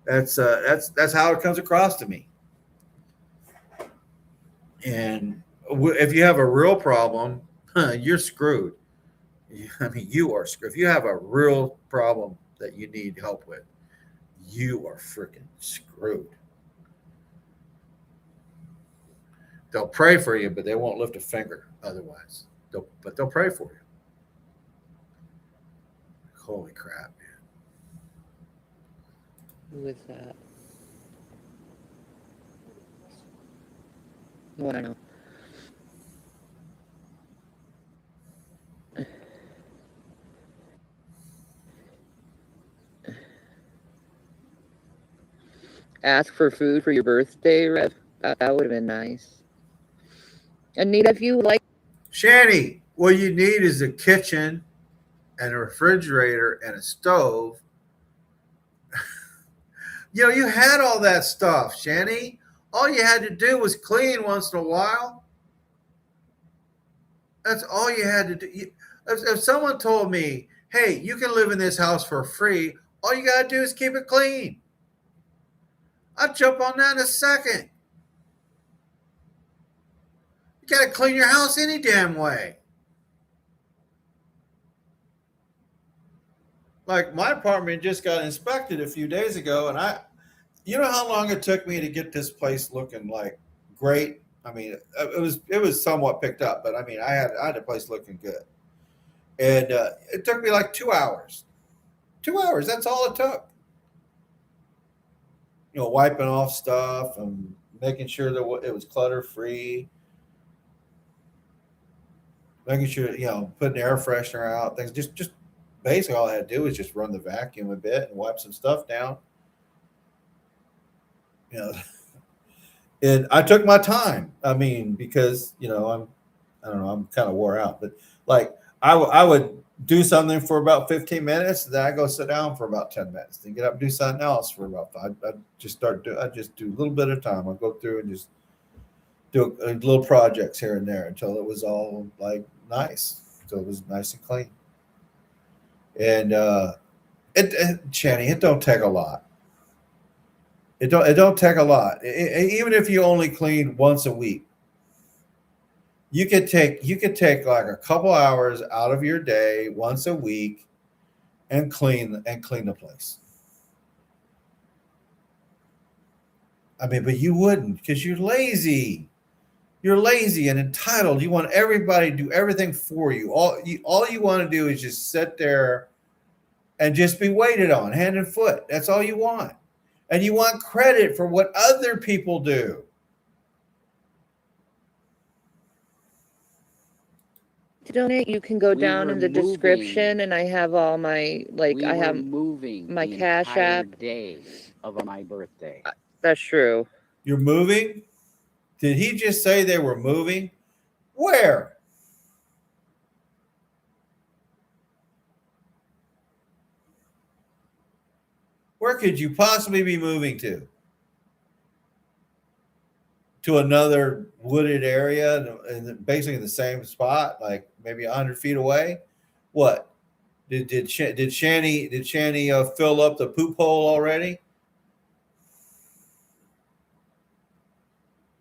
That's how it comes across to me. And if you have a real problem, you're screwed. I mean, you are screwed. If you have a real problem that you need help with, you are freaking screwed. They'll pray for you, but they won't lift a finger otherwise. They'll pray for you. Holy crap, man. Who is that? What I know. Ask for food for your birthday, Rev. That would have been nice. Anita, if you like. Shanny, what you need is a kitchen and a refrigerator and a stove. You had all that stuff, Shanny. All you had to do was clean once in a while. That's all you had to do. If someone told me, hey, you can live in this house for free, all you got to do is keep it clean. I'd jump on that in a second. You got to clean your house any damn way. Like my apartment just got inspected a few days ago, and you know how long it took me to get this place looking like great. I mean, it was somewhat picked up, but I mean, I had the place looking good, and it took me like 2 hours. 2 hours. That's all it took. Wiping off stuff and making sure that it was clutter free, making sure putting air freshener out, things. Just basically all I had to do was just run the vacuum a bit and wipe some stuff down. And I took my time. I mean, because I don't know, I'm kind of wore out, but like I would do something for about 15 minutes, then I go sit down for about 10 minutes, then get up and do something else for about 5. I just do a little bit of time. I go through and just do little projects here and there until it was all like nice. So it was nice and clean. And Shanny, it don't take a lot. It don't take a lot. Even if you only clean once a week, you could take like a couple hours out of your day once a week and clean the place. I mean, but you wouldn't, because you're lazy. You're lazy and entitled. You want everybody to do everything for you. All you want to do is just sit there and just be waited on hand and foot. That's all you want. And you want credit for what other people do. To donate, you can go We down were in the description, and I have all my We I were have moving my the Cash entire App. day of my birthday. That's true. You're moving? Did he just say they were moving? Where? Where could you possibly be moving to? To another wooded area and basically in the same spot, like maybe 100 feet away? What? Did Shanny fill up the poop hole already?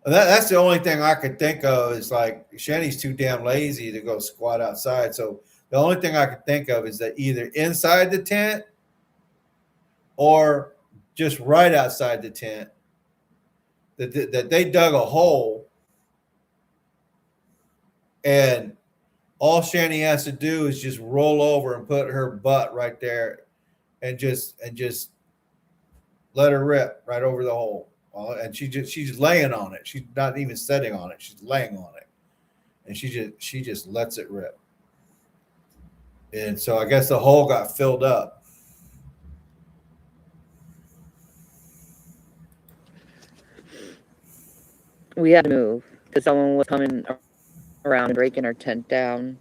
That's the only thing I could think of is like Shanny's too damn lazy to go squat outside. So the only thing I could think of is that either inside the tent or just right outside the tent, that they dug a hole, and all Shanny has to do is just roll over and put her butt right there and just let her rip right over the hole. And she's laying on it. She's not even sitting on it. She's laying on it, and she just lets it rip. And so I guess the hole got filled up. We had to move because someone was coming around and breaking our tent down.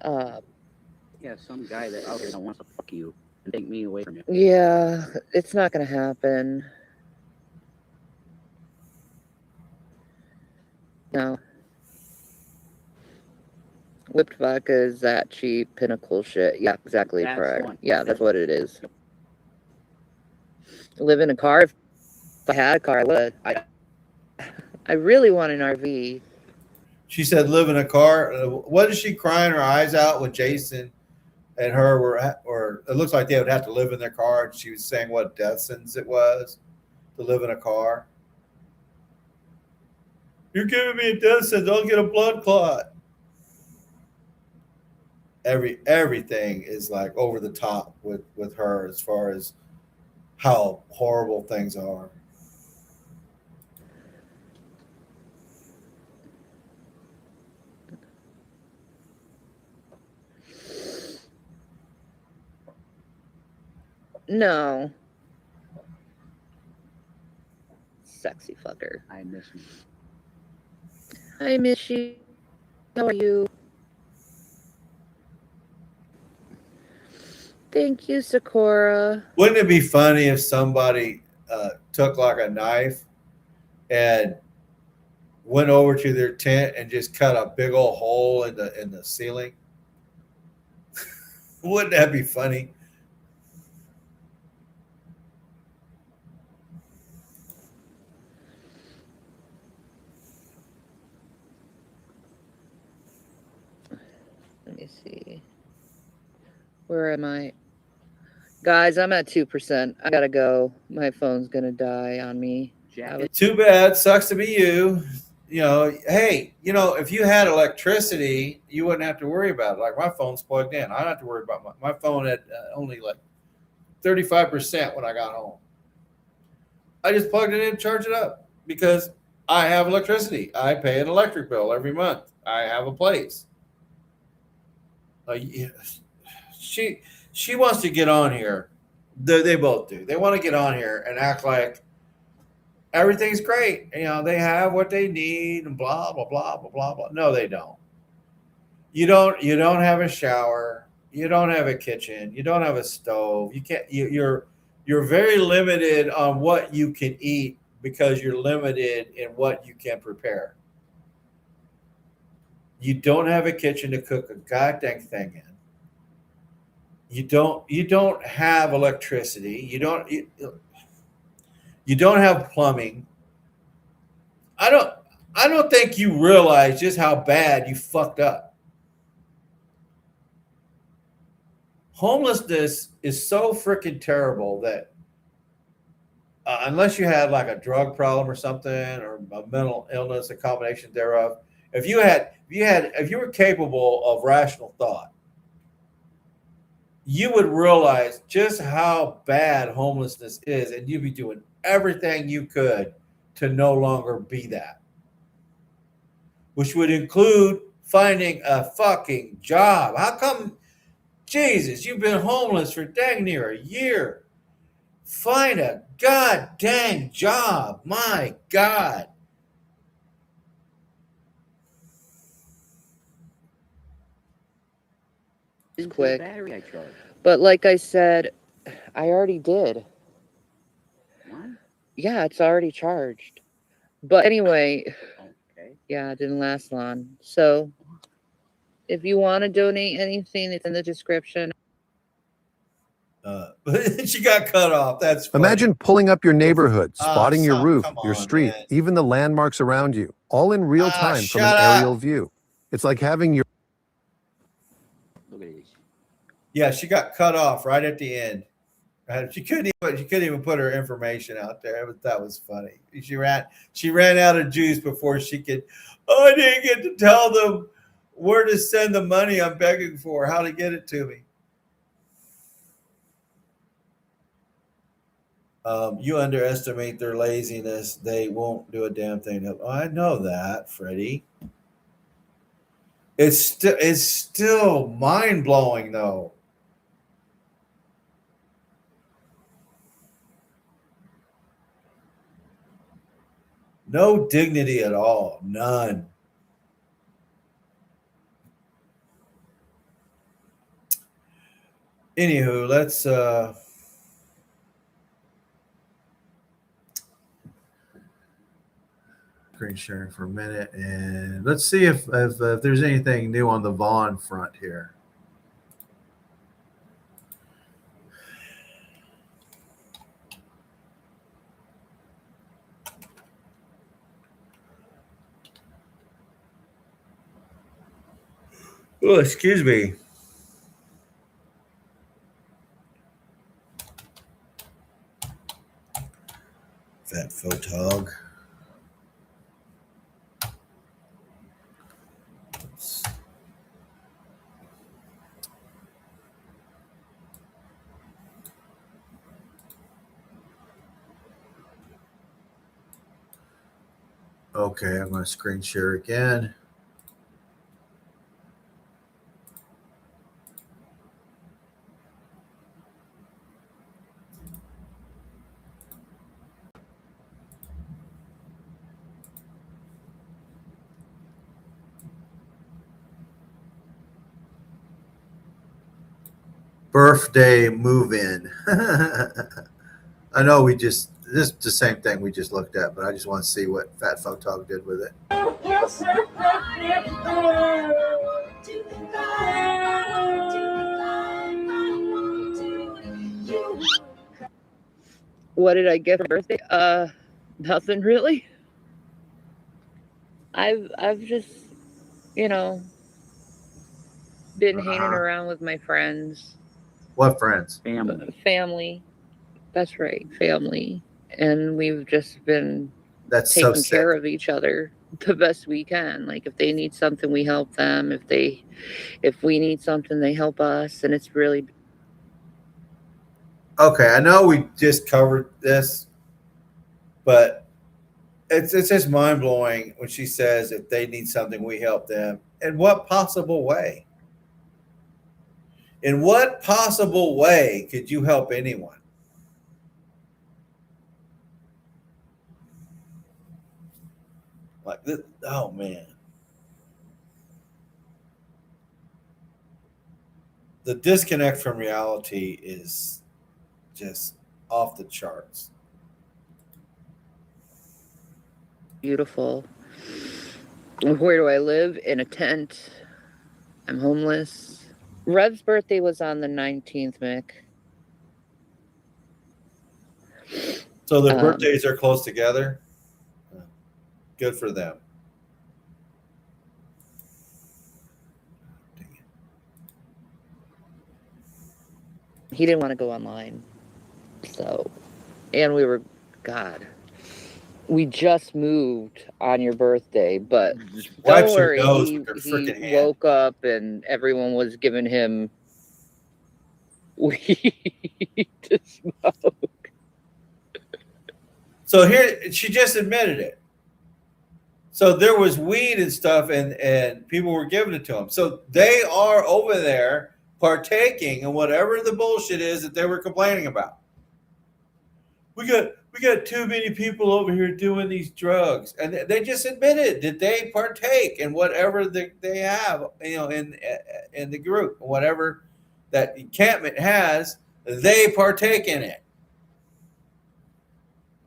Yeah, some guy that out there wants to fuck you and take me away from you. Yeah, it's not gonna happen. No. Whipped vodka is that cheap pinnacle shit. Yeah, exactly That's correct. one. Yeah, that's what it is. Live in a car. If I had a car, I would. I really want an RV. She said, "Live in a car." What is she crying her eyes out when Jason and her were, or it looks like they would have to live in their car? And she was saying what death sentence it was to live in a car. You're giving me a death sentence. I'll get a blood clot. Everything is like over the top with her as far as how horrible things are. No. Sexy fucker. I miss you. I miss you. How are you? Thank you, Sakura. Wouldn't it be funny if somebody took like a knife and went over to their tent and just cut a big old hole in the ceiling? Wouldn't that be funny? Let me see. Where am I? Guys, I'm at 2%. I gotta go. My phone's gonna die on me. Jacket. Too bad. Sucks to be you. You know, hey, if you had electricity, you wouldn't have to worry about it. Like my phone's plugged in. I don't have to worry about my phone had only like 35% when I got home. I just plugged it in and charged it up because I have electricity. I pay an electric bill every month. I have a place. She wants to get on here. They both do. They want to get on here and act like everything's great. They have what they need and blah, blah, blah, blah, blah, blah. No, they don't. You don't have a shower, you don't have a kitchen, you don't have a stove. You can't you're very limited on what you can eat because you're limited in what you can prepare. You don't have a kitchen to cook a goddamn thing in. You don't have electricity. You don't have plumbing. I don't I don't think you realize just how bad you fucked up. Homelessness is so freaking terrible that unless you had like a drug problem or something or a mental illness, a combination thereof, if you were capable of rational thought, you would realize just how bad homelessness is, and you'd be doing everything you could to no longer be that, which would include finding a fucking job. How come, Jesus, you've been homeless for dang near a year? Find a god dang job. My God. It's Into the quick. battery I charged. But like I said, I already did. What? Yeah, it's already charged. But anyway, Okay. yeah, it didn't last long. So if you want to donate anything, it's in the description. She got cut off. That's funny. Imagine pulling up your neighborhood, spotting your roof, come your on, street, man. even the landmarks around you, all in real time from an Shut aerial up. view. It's like having your Look at this. Yeah, she got cut off right at the end. She couldn't even put her information out there. That was funny. She ran out of juice before she could. Oh, I didn't get to tell them where to send the money I'm begging for, how to get it to me. You underestimate their laziness. They won't do a damn thing. Oh, I know that, Freddie. It's still mind blowing though. No dignity at all. None. Anywho, let's screen sharing for a minute, and let's see if there's anything new on the Vaughn front here. Oh, excuse me. Fat photog. Okay, I'm going to screen share again. Birthday move-in. I know this is the same thing we just looked at, but I just want to see what Fat Photog did with it. What did I get for birthday? Nothing really. I've just, you know, been hanging around with my friends. What friends? Family. That's right, family. And we've just been That's so taking sick. care of each other the best we can. Like if they need something, we help them. If we need something, they help us. And it's really Okay, I know we just covered this, but it's just mind blowing when she says if they need something, we help them. In what possible way? In what possible way could you help anyone? Like this, oh man. the disconnect from reality is just off the charts. Beautiful. Where do I live? In a tent. I'm homeless. Rev's birthday was on the 19th, Mick. So their birthdays are close together. Good for them. He didn't want to go online. So, and we were, God, we just moved on your birthday, but Wipes don't her worry, nose he with her frickin' hand. woke up and everyone was giving him weed to smoke. So here, she just admitted it. So there was weed and stuff, and people were giving it to him. So they are over there partaking in whatever the bullshit is that they were complaining about. We got too many people over here doing these drugs, and they just admitted that they partake in whatever they have, in the group, whatever that encampment has, they partake in it.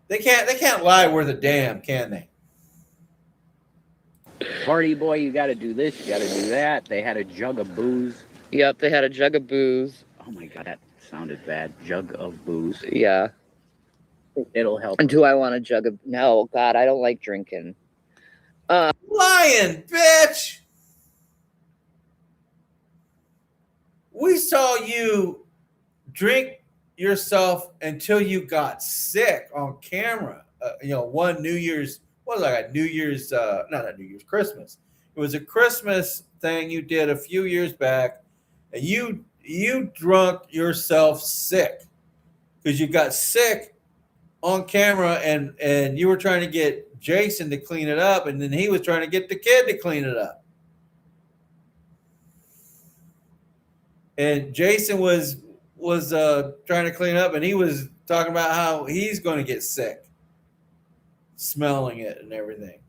They can't lie worth a damn, can they? Party boy, you got to do this, you got to do that. They had a jug of booze. Yep, they had a jug of booze. Oh my God, that sounded bad. Jug of booze. Yeah. It'll help. And do I want a jug of? No, God, I don't like drinking. Lying, bitch. We saw you drink yourself until you got sick on camera. One New Year's, not New Year's, Christmas. It was a Christmas thing you did a few years back, and you drunk yourself sick because you got sick on camera, and you were trying to get Jason to clean it up, and then he was trying to get the kid to clean it up. And Jason was trying to clean up, and he was talking about how he's going to get sick, smelling it and everything.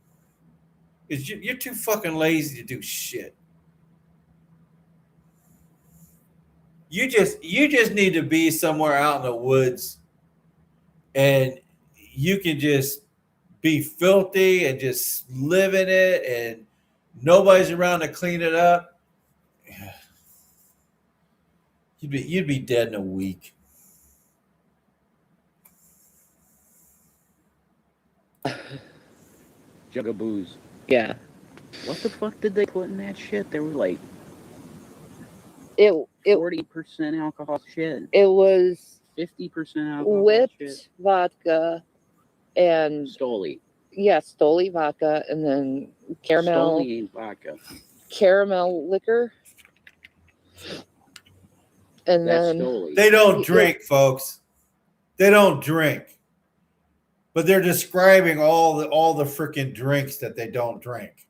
Because you're too fucking lazy to do shit. You just need to be somewhere out in the woods, and you can just be filthy and just live in it, and nobody's around to clean it up. You'd be dead in a week. Jug of booze. Yeah. What the fuck did they put in that shit? There were like It 40% alcohol shit. It was 50% alcohol whipped shit. vodka and Stoli. yeah, Stoli vodka, and then caramel Stoli ain't vodka. caramel liquor. And That's then Stoli. They don't drink, folks. They don't drink. But they're describing all the freaking drinks that they don't drink.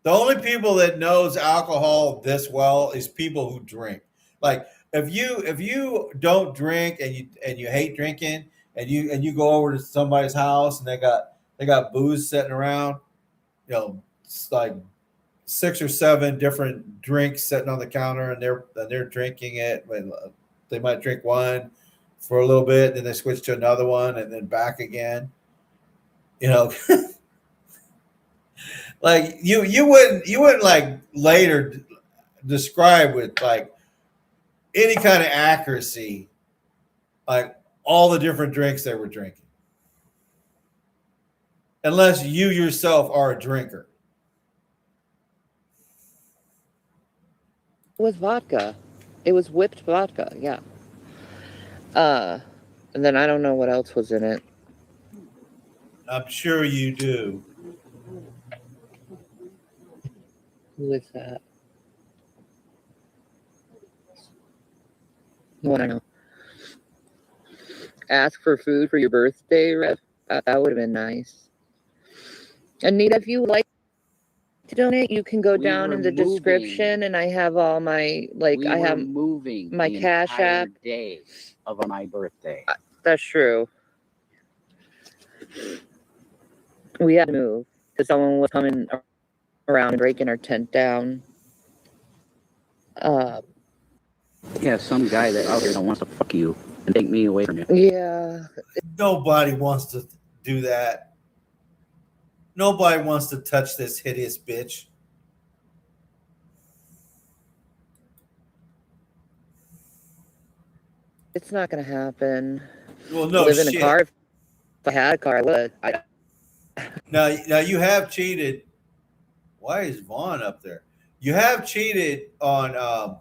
The only people that knows alcohol this well is people who drink. Like if you don't drink and you hate drinking, and you go over to somebody's house and they got booze sitting around, it's like 6 or 7 different drinks sitting on the counter, and they're drinking it. They might drink one for a little bit, then they switch to another one, and then back again. Like you wouldn't like later describe with like any kind of accuracy like all the different drinks they were drinking, unless you yourself are a drinker. it was vodka. It was whipped vodka, yeah. And then I don't know what else was in it. I'm sure you do. Who is that? What I know. Ask for food for your birthday, Rev. That would have been nice. Anita, if you would like to donate, you can go down in the description, and I have all my I have moving my the Cash entire App. day of my birthday. That's true. We had to move because someone was coming around and breaking our tent down. Yeah, some guy that out there that wants to fuck you and take me away from you. Yeah, Nobody wants to do that. Nobody wants to touch this hideous bitch. it's not gonna happen. Well, no Live in a shit. car. If I had a car, I would. Now you have cheated. Why is Vaughn up there? You have cheated on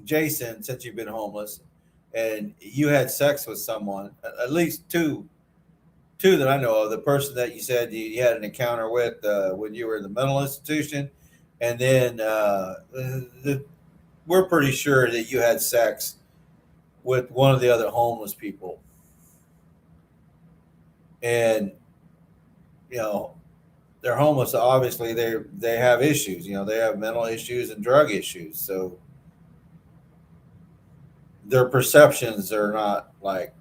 Jason since you've been homeless, and you had sex with someone, at least two that I know of. The person that you said you had an encounter with when you were in the mental institution, and then we're pretty sure that you had sex with one of the other homeless people, and you know they're homeless. So obviously, they have issues. You know, they have mental issues and drug issues. So their perceptions are not like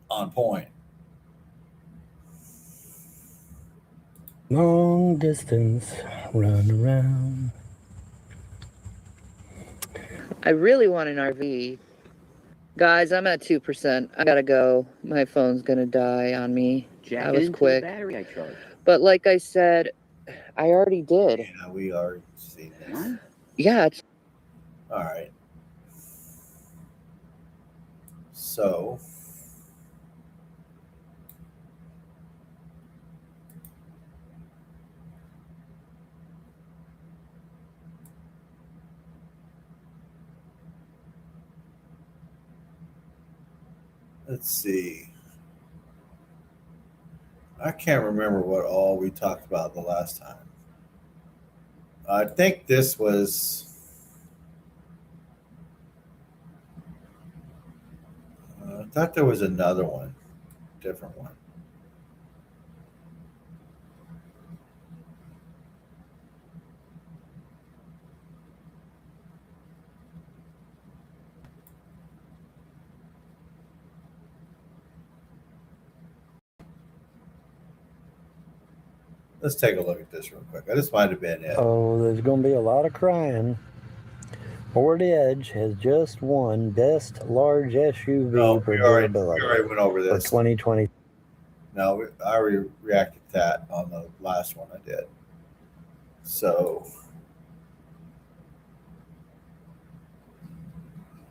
on point. Long distance, run around. I really want an RV. Guys, I'm at 2%. I gotta go. My phone's gonna die on me. Jack That was into quick. the battery I charged. But like I said, I already did. Yeah, we already seen this. What? Yeah, it's All right. So let's see. I can't remember what all we talked about the last time. I think this was. I thought there was another one, different one. Let's take a look at this real quick. This might have been it. Oh, there's going to be a lot of crying. Ford Edge has just won Best Large SUV No, for we already durability went over for this. 2020. No, I already reacted to that on the last one I did. So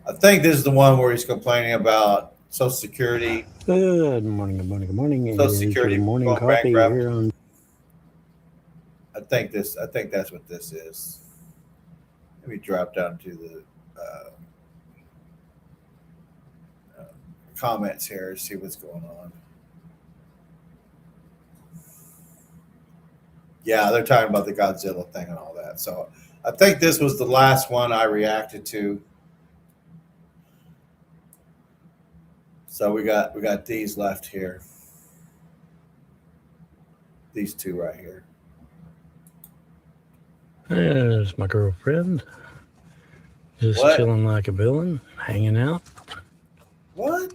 I think this is the one where he's complaining about Social Security. Good morning, good morning, good morning. It Social is Security your morning going coffee bankrupt. here on. I think that's what this is. Let me drop down to the comments here and see what's going on. Yeah, they're talking about the Godzilla thing and all that. So I think this was the last one I reacted to. So we got these left here. These two right here. There's my girlfriend. Just What? chilling like a villain, hanging out, What?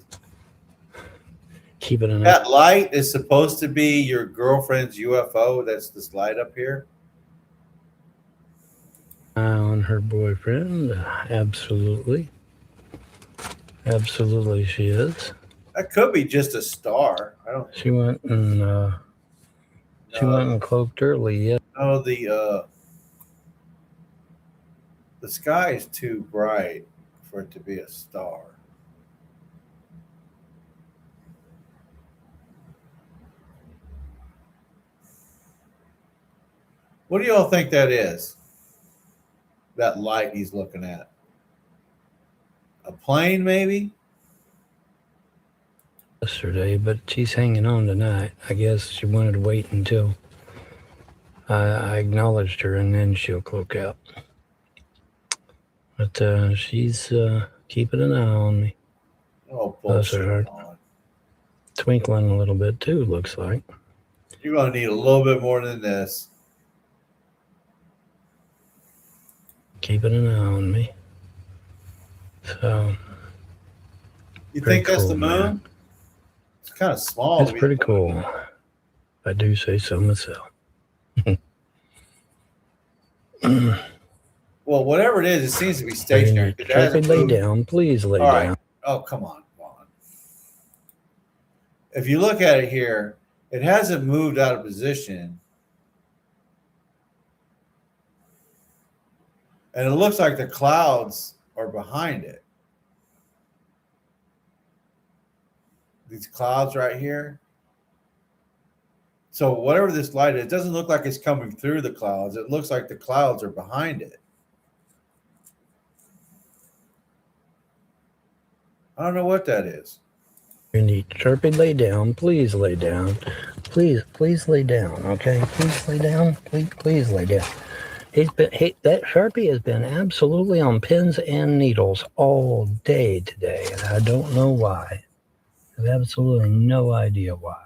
keeping an eye That light is supposed to be your girlfriend's UFO. That's this light up here. on her boyfriend. Absolutely. Absolutely, she is. That could be just a star. I don't She went and cloaked early. Yeah. know. The sky is too bright for it to be a star. What do y'all think that is? That light he's looking at? A plane, maybe? Yesterday, but she's hanging on tonight. I guess she wanted to wait until I acknowledged her, and then she'll cloak out. But she's keeping an eye on me. Oh, Bless her bullshit. heart. On. Twinkling a little bit too, looks like. You're going to need a little bit more than this. Keeping an eye on me. So You Very think that's cool, the moon? man. It's kind of small. it's to be pretty the moon. cool. I do say so myself. Well, whatever it is, it seems to be When stationary. you It hasn't Sharpie lay moved. down, please lay All right. down. Oh, come on, Vaughn. If you look at it here, it hasn't moved out of position. And it looks like the clouds are behind it. These clouds right here. So whatever this light is, it doesn't look like it's coming through the clouds. It looks like the clouds are behind it. I don't know what that is. You need Sharpie lay down, please lay down. Please lay down, okay? Please lay down. Please lay down. That Sharpie has been absolutely on pins and needles all day today, and I don't know why. I have absolutely no idea why.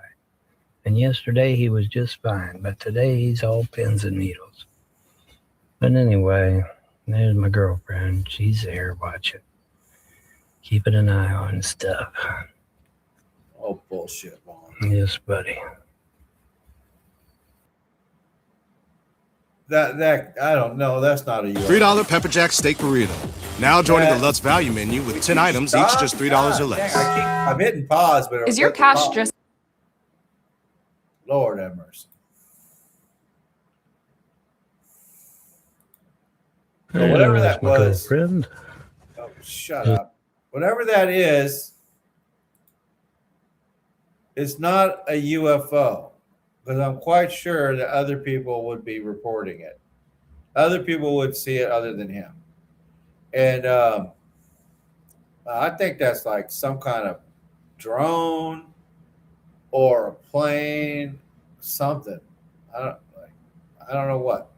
And yesterday he was just fine, but today he's all pins and needles. But anyway, there's my girlfriend. She's there watching. Keeping an eye on stuff. Oh, bullshit, Vaughn. Yes, buddy. That I don't know. That's not a UFO. $3 pepper jack steak burrito. Now joining the Lutz value menu with 10 items, each just $3 or less. I'm hitting pause, but Is your cash just? Lord have mercy. So whatever There's that my was. girlfriend. Oh, shut up. Whatever that is, it's not a UFO. Because I'm quite sure that other people would be reporting it. Other people would see it other than him. And I think that's like some kind of drone or a plane, something. I don't know what.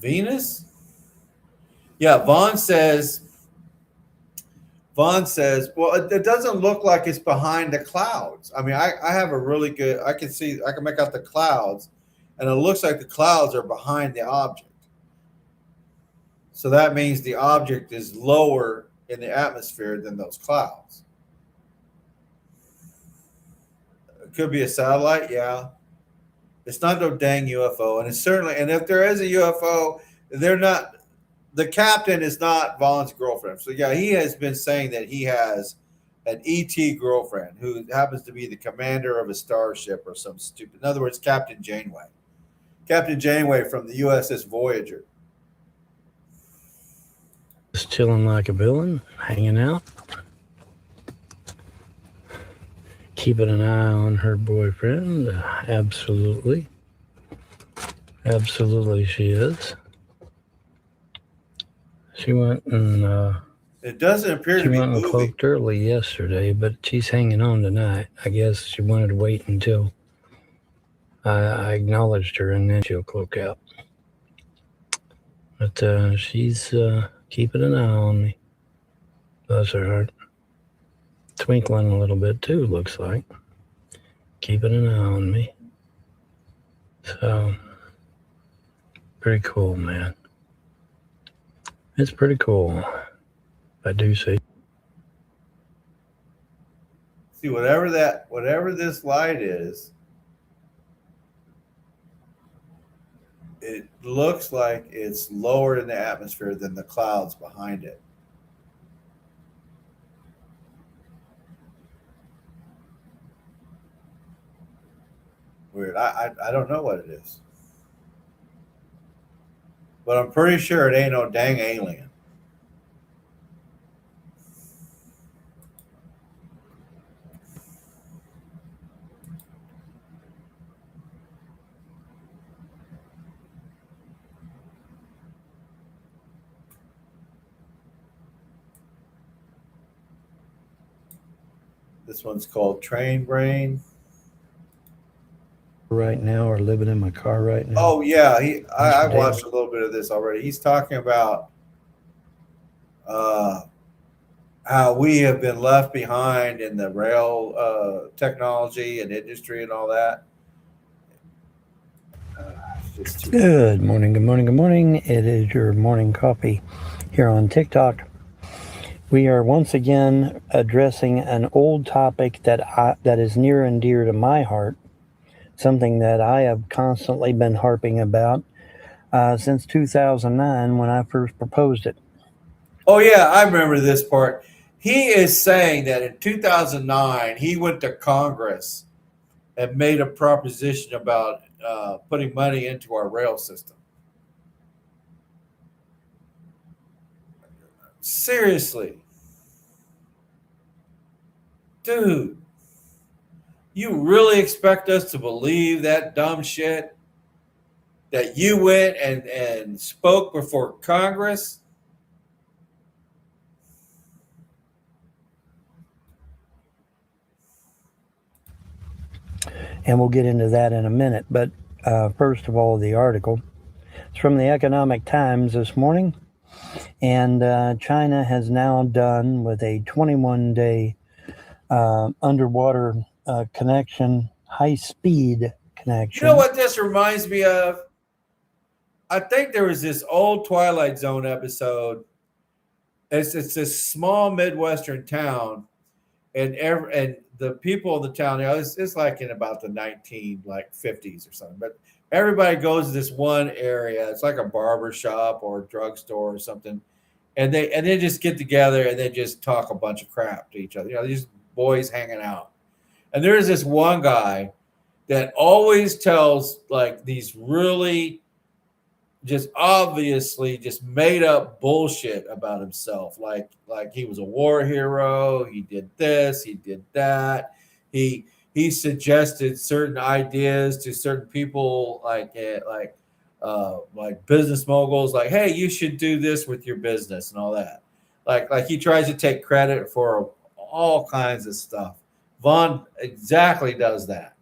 Venus? Yeah, Vaughn says, well, it doesn't look like it's behind the clouds. I mean, I have a really good, I can make out the clouds, and it looks like the clouds are behind the object. So that means the object is lower in the atmosphere than those clouds. It could be a satellite, yeah. It's not no dang UFO, and it's certainly, and if there is a UFO, the captain is not Vaughn's girlfriend. So yeah, he has been saying that he has an ET girlfriend who happens to be the commander of a starship or some stupid. In other words, Captain Janeway. Captain Janeway from the USS Voyager. Just chilling like a villain, hanging out. Keeping an eye on her boyfriend. Absolutely. Absolutely she is. She went and It doesn't appear she to be went and moving. cloaked early yesterday, but she's hanging on tonight. I guess she wanted to wait until I acknowledged her, and then she'll cloak out. But she's keeping an eye on me. Bless her heart. Twinkling a little bit too, looks like. Keeping an eye on me. So, pretty cool, man. It's pretty cool. I do see. See, whatever this light is, it looks like it's lower in the atmosphere than the clouds behind it. Weird. I don't know what it is. But I'm pretty sure it ain't no dang alien. This one's called Train Brain. Right now, or living in my car right now. Oh yeah, I David. watched a little bit of this already. He's talking about how we have been left behind in the rail technology and industry and all that. It's just too Good morning, good morning, good morning. It is your morning coffee here on TikTok. We are once again addressing an old topic that is near and dear to my heart, something that I have constantly been harping about since 2009 when I first proposed it. Oh yeah, I remember this part. He is saying that in 2009 he went to Congress and made a proposition about putting money into our rail system. Seriously, dude, you really expect us to believe that dumb shit? That you went and spoke before Congress? And we'll get into that in a minute. But first of all, the article. It's from the Economic Times this morning. And China has now done with a 21-day underwater connection, high-speed connection. You know what this reminds me of? I think there was this old Twilight Zone episode. It's this small Midwestern town, and the people of the town, it's like in about the 50s or something. But everybody goes to this one area. It's like a barber shop or a drugstore or something, and they just get together and they just talk a bunch of crap to each other. These boys hanging out, and there's this one guy that always tells like these really just obviously just made up bullshit about himself, like he was a war hero, he did this, he did that, he suggested certain ideas to certain people, like business moguls, like, hey, you should do this with your business and all that. Like he tries to take credit for all kinds of stuff. Vaughn exactly does that.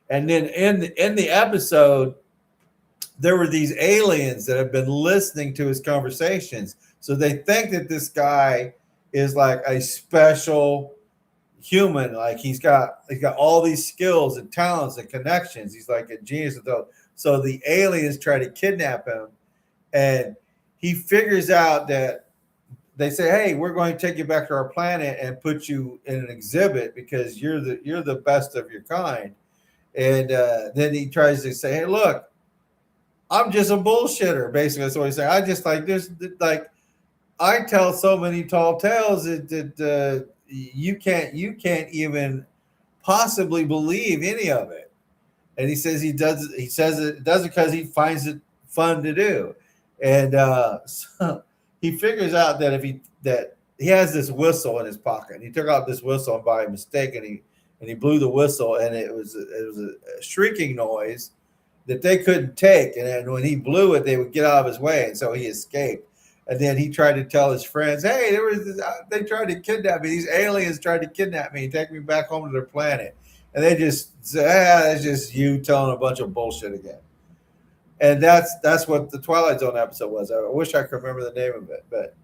And then in the episode, there were these aliens that have been listening to his conversations. So they think that this guy is like a special human. Like he's got all these skills and talents and connections. He's like a genius of those. So the aliens try to kidnap him, and he figures out that they say, hey, we're going to take you back to our planet and put you in an exhibit because you're the best of your kind. And then he tries to say, hey, look, I'm just a bullshitter. Basically, that's what he's saying. I just like this, like I tell so many tall tales that you can't even possibly believe any of it. And he says he says it does it because he finds it fun to do. And so he figures out that he has this whistle in his pocket. And he took out this whistle by mistake, and he blew the whistle, and it was a shrieking noise that they couldn't take. And then when he blew it, they would get out of his way. And so he escaped. And then he tried to tell his friends, hey, they tried to kidnap me. These aliens tried to kidnap me and take me back home to their planet. And they just say, it's just you telling a bunch of bullshit again. And that's what the Twilight Zone episode was. I wish I could remember the name of it, but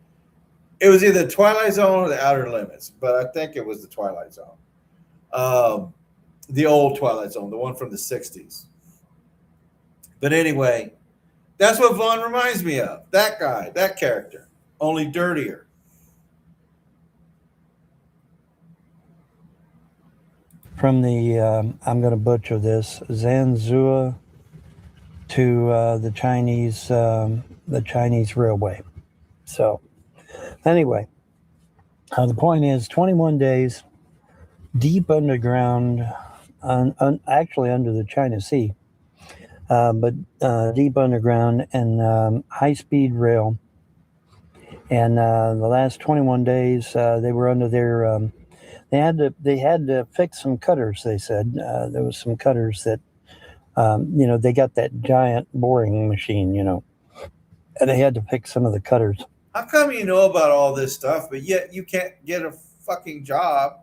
it was either Twilight Zone or the Outer Limits. But I think it was the Twilight Zone. The old Twilight Zone, the one from the 60s. But anyway, that's what Vaughn reminds me of. That guy, that character, only dirtier. From the, I'm going to butcher this, Zanzua to the Chinese railway. So anyway, the point is 21 days deep underground, actually under the China Sea. But deep underground and high-speed rail. And the last 21 days, they were under their. They had to fix some cutters. They said there was some cutters that, they got that giant boring machine, and they had to fix some of the cutters. How come you know about all this stuff, but yet you can't get a fucking job,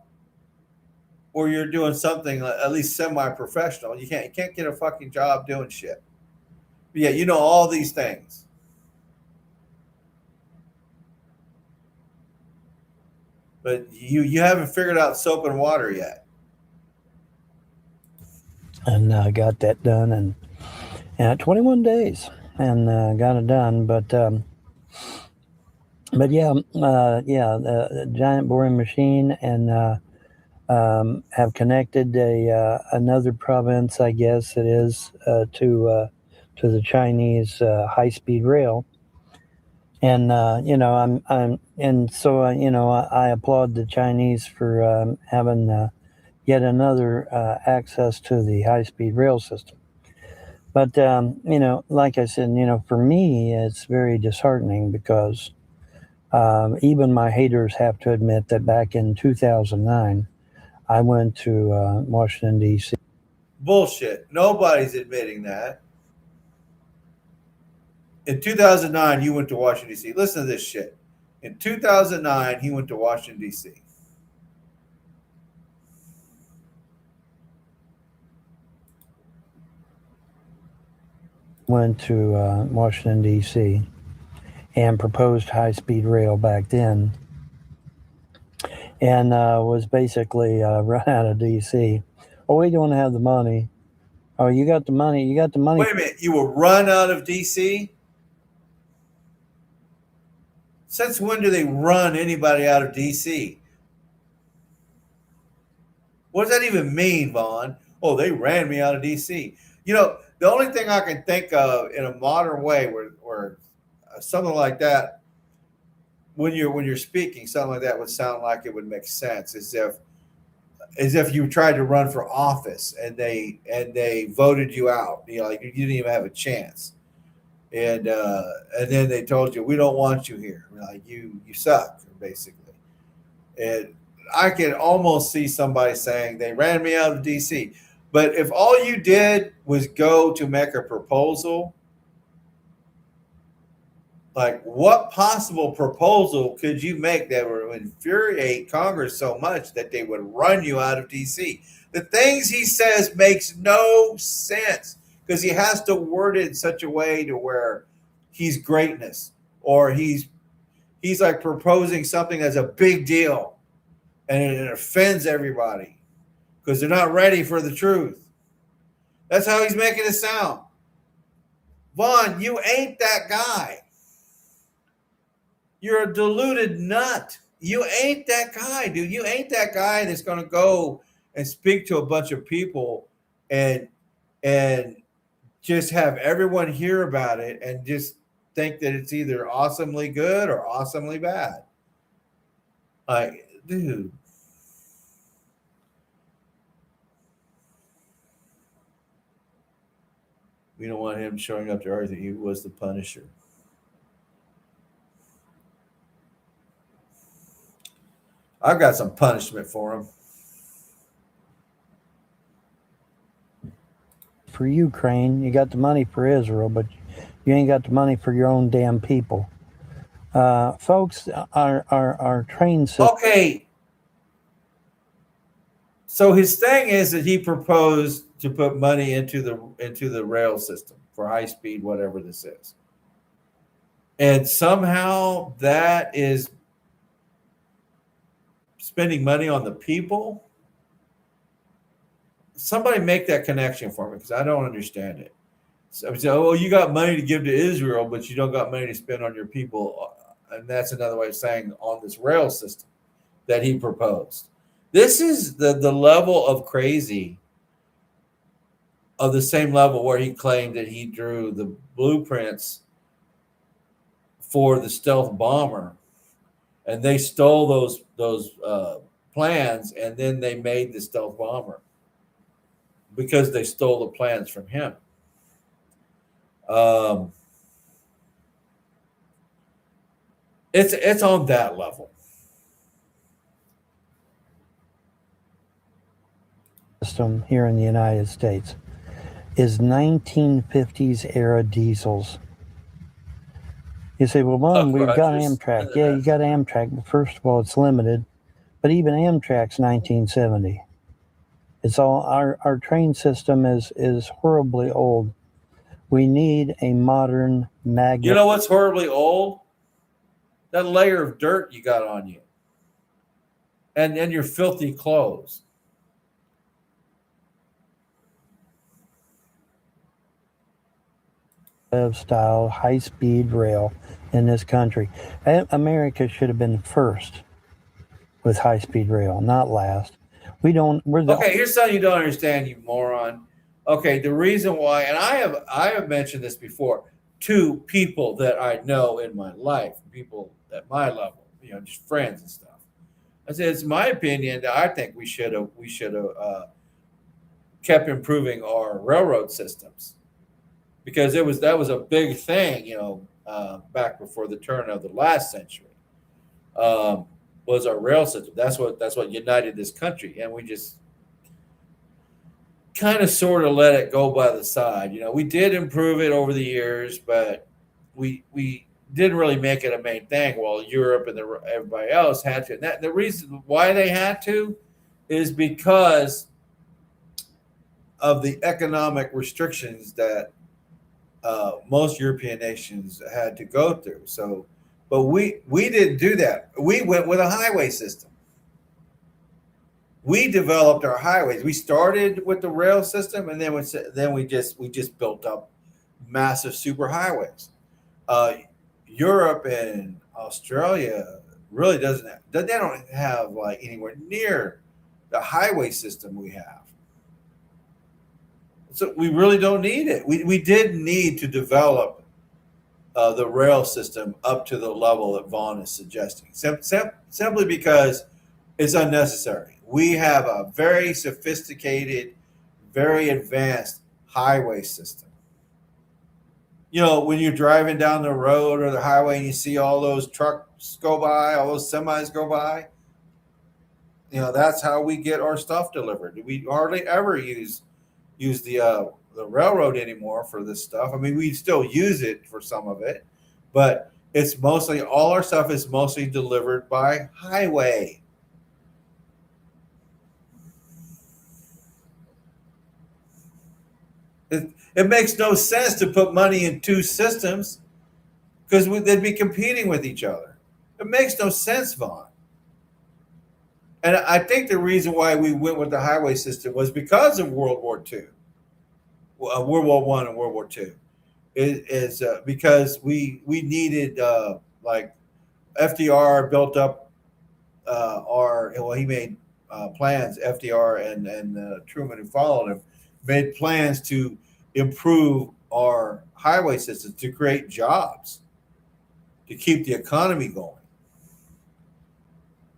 or you're doing something at least semi-professional? You can't get a fucking job doing shit. But yeah, you know all these things. But you haven't figured out soap and water yet. And got that done, and 21 days, and got it done. But yeah, the giant boring machine, and have connected another province, I guess it is, to to the Chinese high-speed rail. And I applaud the Chinese for having yet another access to the high-speed rail system. But like I said, for me, it's very disheartening because even my haters have to admit that back in 2009, I went to Washington D.C. Bullshit. Nobody's admitting that. In 2009, you went to Washington, D.C. Listen to this shit. In 2009, he went to Washington, D.C. Went to Washington, D.C. and proposed high-speed rail back then, and was basically run out of D.C. Oh, we don't have the money. Oh, you got the money. You got the money. Wait a minute. You were run out of D.C.? Since when do they run anybody out of D.C.? What does that even mean, Vaughn? Oh, they ran me out of D.C. The only thing I can think of in a modern way where something like that, when you're speaking, something like that would sound like it would make sense, as if you tried to run for office and they voted you out. Like you didn't even have a chance. And then they told you, we don't want you here. Like you suck, basically. And I can almost see somebody saying they ran me out of DC. But if all you did was go to make a proposal, like what possible proposal could you make that would infuriate Congress so much that they would run you out of DC? The things he says makes no sense because he has to word it in such a way to where he's greatness, or he's like proposing something that's a big deal and it offends everybody because they're not ready for the truth. That's how he's making it sound. Vaughn, you ain't that guy. You're a deluded nut. You ain't that guy, dude. You ain't that guy that's going to go and speak to a bunch of people and just have everyone hear about it and just think that it's either awesomely good or awesomely bad. Like, dude. We don't want him showing up to Earth. He was the Punisher. I've got some punishment for him. For Ukraine, you got the money for Israel, but you ain't got the money for your own damn people. Folks, our train system. Okay. So his thing is that he proposed to put money into the rail system for high speed, whatever this is. And somehow that is spending money on the people. Somebody make that connection for me because I don't understand it. So, you got money to give to Israel, but you don't got money to spend on your people. And that's another way of saying on this rail system that he proposed. This is the level of crazy of the same level where he claimed that he drew the blueprints for the stealth bomber. And they stole those plans, and then they made the stealth bomber because they stole the plans from him. It's on that level. System here in the United States is 1950s era diesels. You say, well, one, we've got Amtrak. Yeah, you got Amtrak, but first of all, it's limited. But even Amtrak's 1970. It's all our train system is horribly old. We need a modern magnet. You know what's horribly old? That layer of dirt you got on you. And your filthy clothes. Style high-speed rail in this country. America should have been first with high-speed rail, not last. We're the Okay, here's something you don't understand, you moron. Okay, the reason why, and I have mentioned this before to people that I know in my life, people at my level, just friends and stuff. I said it's my opinion that I think we should have kept improving our railroad systems because that was a big thing, back before the turn of the last century. Was our rail system? That's what united this country, and we just kind of sort of let it go by the side. We did improve it over the years, but we didn't really make it a main thing. While Europe and everybody else had to. And the reason why they had to is because of the economic restrictions that most European nations had to go through. So, but we didn't do that. We went with a highway system. We developed our highways. We started with the rail system, and then we just built up massive super highways. Europe and Australia really they don't have like anywhere near the highway system we have. So we really don't need it. We did need to develop the rail system up to the level that Vaughn is suggesting, simply because it's unnecessary. We have a very sophisticated, very advanced highway system. When you're driving down the road or the highway and you see all those trucks go by, all those semis go by, that's how we get our stuff delivered. We hardly ever use the railroad anymore for this stuff. I mean, we still use it for some of it, but it's mostly all our stuff is mostly delivered by highway. It makes no sense to put money in two systems because they'd be competing with each other. It makes no sense, Vaughn. And I think the reason why we went with the highway system was because of World War II, World War I and World War II. Is because we needed like FDR built up he made plans. FDR and Truman, who followed him, made plans to improve our highway system to create jobs, to keep the economy going.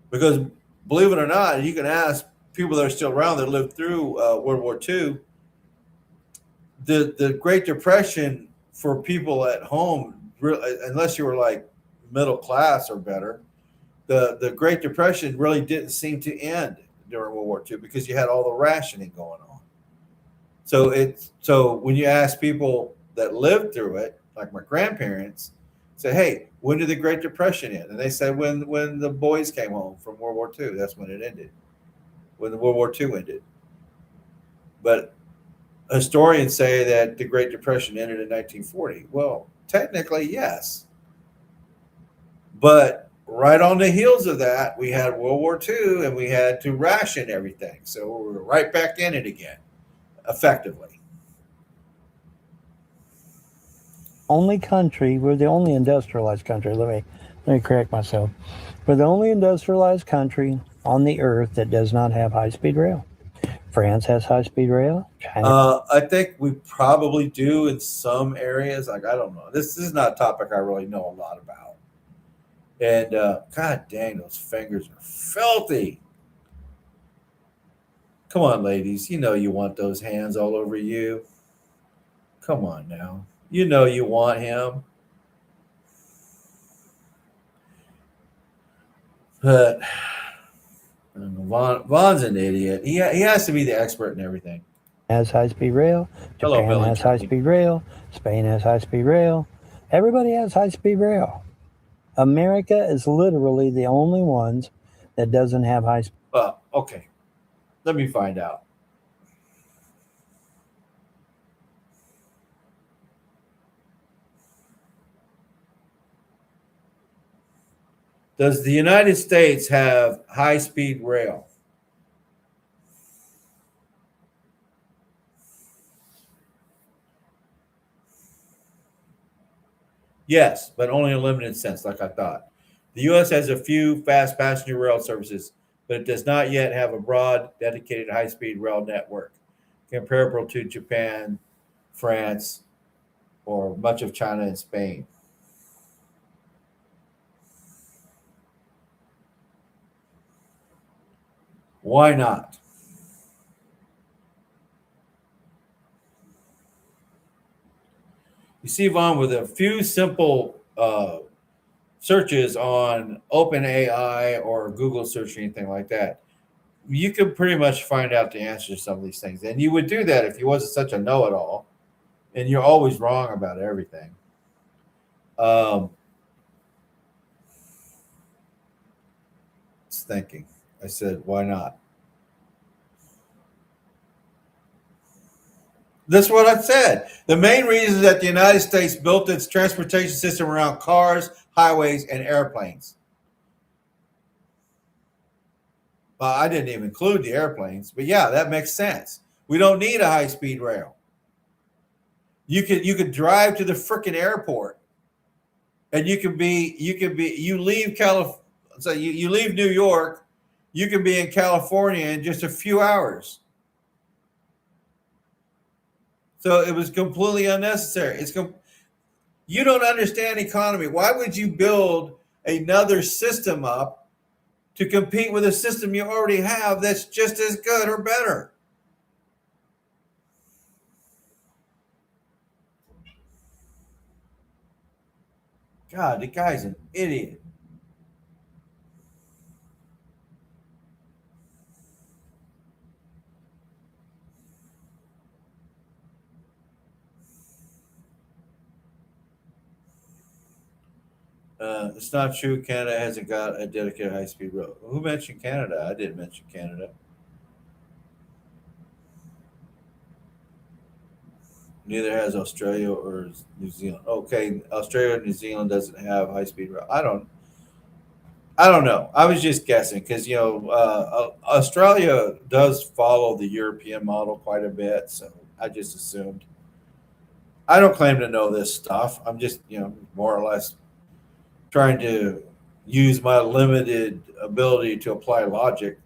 Because believe it or not, you can ask people that are still around that lived through World War II. The Great Depression for people at home, unless you were like middle class or better, the Great Depression really didn't seem to end during World War II because you had all the rationing going on. So when you ask people that lived through it, like my grandparents, say, "Hey, when did the Great Depression end?" And they said, "When the boys came home from World War II, that's when it ended. When the World War II ended." But historians say that the Great Depression ended in 1940. Well, technically, yes. But right on the heels of that, we had World War II and we had to ration everything. So we were right back in it again, effectively. We're the only industrialized country. Let me correct myself. We're the only industrialized country on the earth that does not have high-speed rail. France has high-speed rail. China. I think we probably do in some areas. Like, I don't know. This is not a topic I really know a lot about. And God dang, those fingers are filthy. Come on, ladies. You want those hands all over you. Come on now. You want him. But Vaughn's an idiot. He has to be the expert in everything. Has high-speed rail. Japan has high-speed rail. Spain has high-speed rail. Everybody has high-speed rail. America is literally the only ones that doesn't have high-speed. Well, okay. Let me find out. Does the United States have high-speed rail? Yes, but only in a limited sense, like I thought. The U.S. has a few fast passenger rail services, but it does not yet have a broad, dedicated high-speed rail network. comparable to Japan, France, or much of China and Spain. Why not? You see, Vaughn, with a few simple searches on OpenAI or Google search or anything like that, you could pretty much find out the answer to some of these things. And you would do that if you wasn't such a know-it-all, and you're always wrong about everything. It's thinking. I said, why not? That's what I said. The main reason that the United States built its transportation system around cars, highways, and airplanes. Well, I didn't even include the airplanes, but yeah, that makes sense. We don't need a high-speed rail. You could drive to the freaking airport, and you leave California. So you leave New York, you can be in California in just a few hours. So it was completely unnecessary. You don't understand economy. Why would you build another system up to compete with a system you already have that's just as good or better? God, the guy's an idiot. It's not true. Canada hasn't got a dedicated high-speed road. Who mentioned Canada? I didn't mention Canada. Neither has Australia or New Zealand. Okay, Australia and New Zealand doesn't have high-speed road. I don't know. I was just guessing because Australia does follow the European model quite a bit, so I just assumed. I don't claim to know this stuff. I'm just more or less trying to use my limited ability to apply logic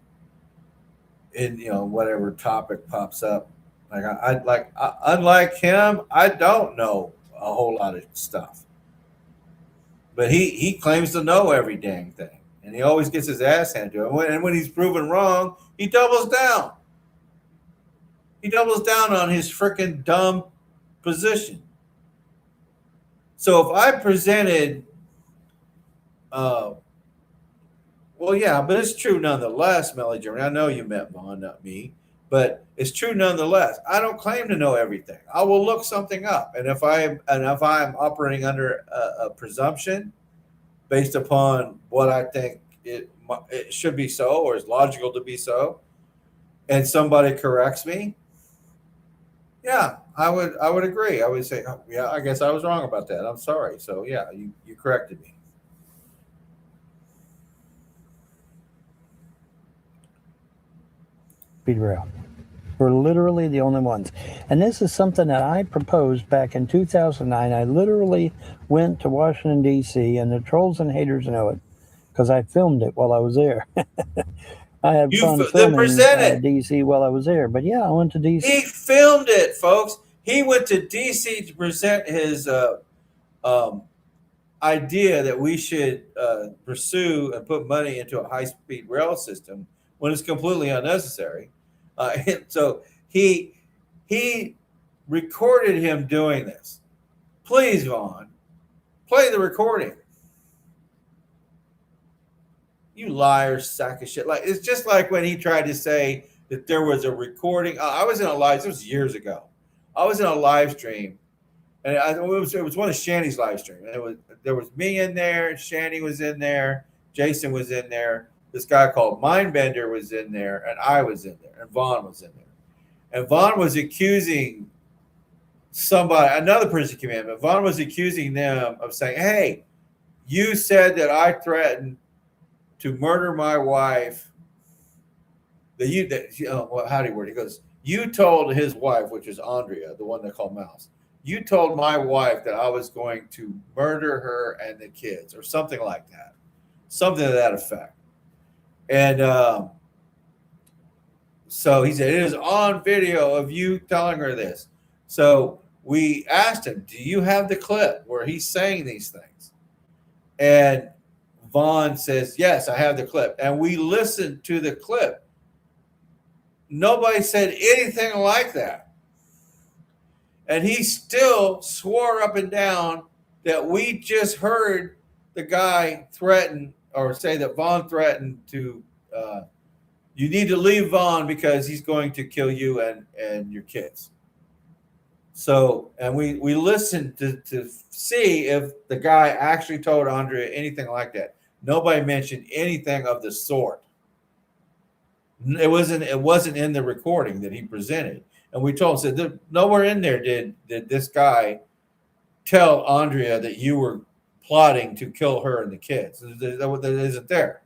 in whatever topic pops up. Unlike him, I don't know a whole lot of stuff, but he claims to know every dang thing, and he always gets his ass handed to him. And when he's proven wrong, he doubles down. He doubles down on his freaking dumb position. So if I presented well, yeah, but it's true nonetheless, Melly German. I know you meant Vaughn, not me, but it's true nonetheless. I don't claim to know everything. I will look something up, and if I'm operating under a presumption based upon what I think it should be so or is logical to be so, and somebody corrects me, yeah, I would agree. I would say, oh, yeah, I guess I was wrong about that. I'm sorry. So yeah, you corrected me. Speed rail. We're literally the only ones. And this is something that I proposed back in 2009. I literally went to Washington, D.C., and the trolls and haters know it because I filmed it while I was there. I had fun filming D.C. while I was there. But yeah, I went to D.C. He filmed it, folks. He went to D.C. to present his idea that we should pursue and put money into a high-speed rail system when it's completely unnecessary. So he recorded him doing this. Please, Vaughn, play the recording. You liar, sack of shit! Like it's just like when he tried to say that there was a recording. I was in a live. This was years ago. I was in a live stream, and it was one of Shanny's live streams. And there was me in there, Shanny was in there, Jason was in there. This guy called Mindbender was in there, and I was in there, and Vaughn was in there. And Vaughn was accusing another person came in, but Vaughn was accusing them of saying, hey, you said that I threatened to murder my wife. How do you word it? He goes, you told his wife, which is Andrea, the one they call Mouse, you told my wife that I was going to murder her and the kids, or something like that. Something to that effect. And So he said, it is on video of you telling her this. So we asked him, do you have the clip where he's saying these things? And Vaughn says, yes, I have the clip. And we listened to the clip. Nobody said anything like that. And he still swore up and down that we just heard the guy threaten or say that Vaughn threatened to, you need to leave Vaughn because he's going to kill you and your kids. So, and we listened to see if the guy actually told Andrea anything like that. Nobody mentioned anything of the sort. It wasn't in the recording that he presented. And we told him, said, nowhere in there did this guy tell Andrea that you were plotting to kill her and the kids. That isn't there.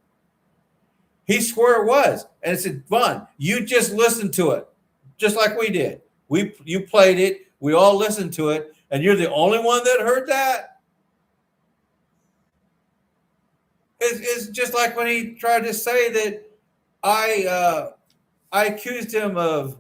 He swore it was. And I said, Vaughn, you just listened to it, just like we did. You played it. We all listened to it. And you're the only one that heard that? It's just like when he tried to say that I accused him of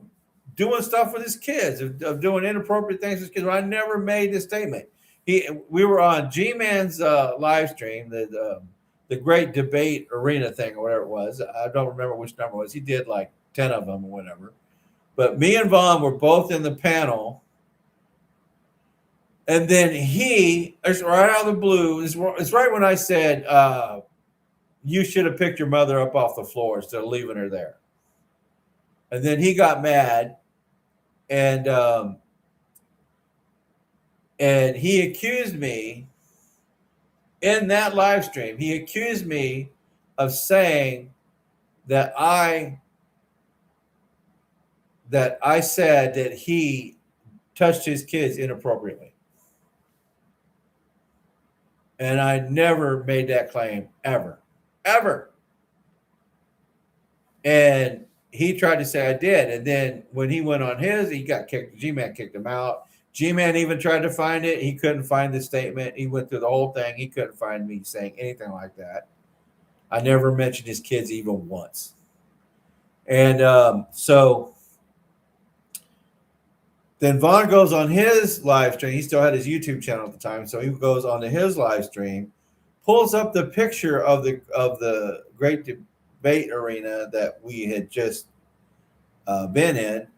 doing stuff with his kids, of doing inappropriate things with his kids. I never made this statement. We were on G-Man's live stream, the great debate arena thing or whatever it was. I don't remember which number it was. He did like 10 of them or whatever. But me and Vaughn were both in the panel. And then it's right out of the blue. It's right when I said, you should have picked your mother up off the floor instead of leaving her there. And then he got mad, and he accused me in that live stream. He accused me of saying that I said that he touched his kids inappropriately. And I never made that claim ever. And he tried to say I did. And then when he went on his, he got kicked. G-Man kicked him out. G-Man even tried to find it. He couldn't find the statement. He went through the whole thing. He couldn't find me saying anything like that. I never mentioned his kids even once. And so then Vaughn goes on his live stream. He still had his YouTube channel at the time. So he goes on to his live stream, pulls up the picture of the great debate arena that we had just been in.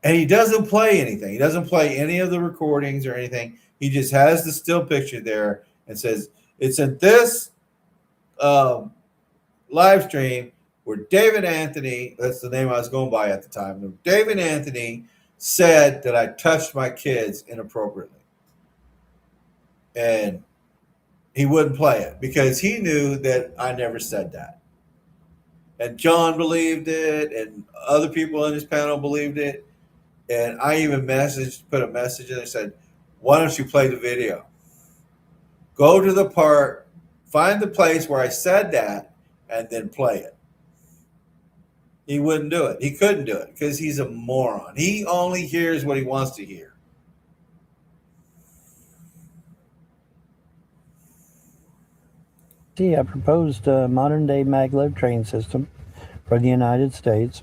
And he doesn't play anything. He doesn't play any of the recordings or anything. He just has the still picture there and says, it's in this live stream where David Anthony, that's the name I was going by at the time, David Anthony said that I touched my kids inappropriately. And he wouldn't play it because he knew that I never said that. And John believed it, and other people in his panel believed it. And I even put a message in and said, why don't you play the video? Go to the part, find the place where I said that, and then play it. He wouldn't do it. He couldn't do it because he's a moron. He only hears what he wants to hear. See, I proposed a modern-day maglev train system for the United States.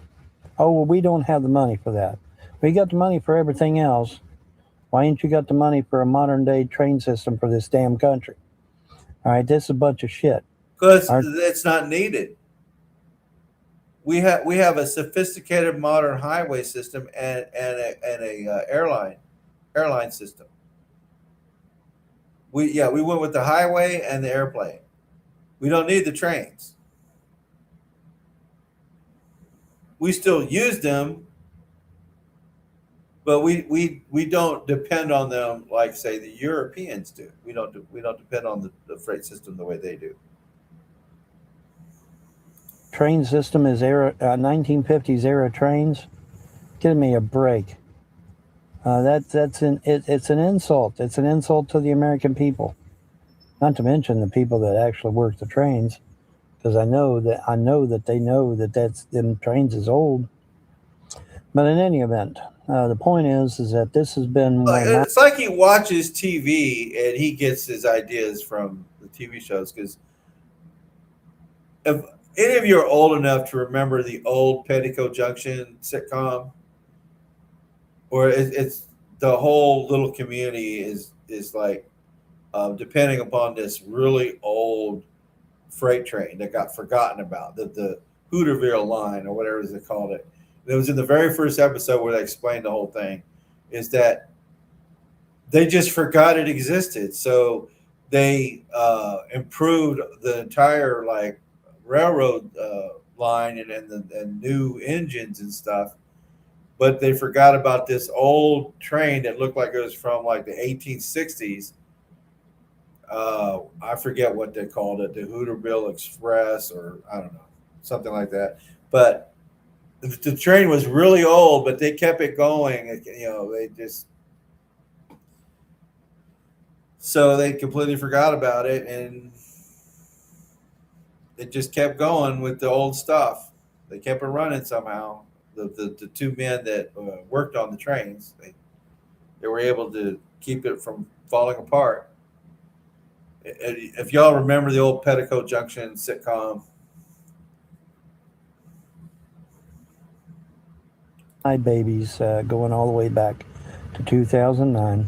Oh, well, we don't have the money for that. We got the money for everything else. Why ain't you got the money for a modern-day train system for this damn country? All right, this is a bunch of shit. Because it's not needed. We have a sophisticated modern highway system and a airline system. We went with the highway and the airplane. We don't need the trains. We still use them, but we don't depend on them like, say, the Europeans do. We don't depend on the freight system the way they do. Train system is 1950s era trains. Give me a break. It's an insult. It's an insult to the American people. Not to mention the people that actually work the trains, because I know that they know that them trains is old. But in any event, the point is that this has been. It's like he watches TV and he gets his ideas from the TV shows. Because Any of you are old enough to remember the old Petticoat Junction sitcom, or it's the whole little community is like depending upon this really old freight train that got forgotten about, the Hooterville line or whatever they called it. It was in the very first episode where they explained the whole thing. Is that they just forgot it existed, so they improved the entire like railroad line and new engines and stuff, but they forgot about this old train that looked like it was from like the 1860s. I forget what they called it, the Hooterville Express, or I don't know, something like that. But the train was really old, but they kept it going. They just so they completely forgot about it, and it just kept going with the old stuff. They kept it running somehow. The two men that worked on the trains, they were able to keep it from falling apart. If y'all remember the old Petticoat Junction sitcom, My babies going all the way back to 2009.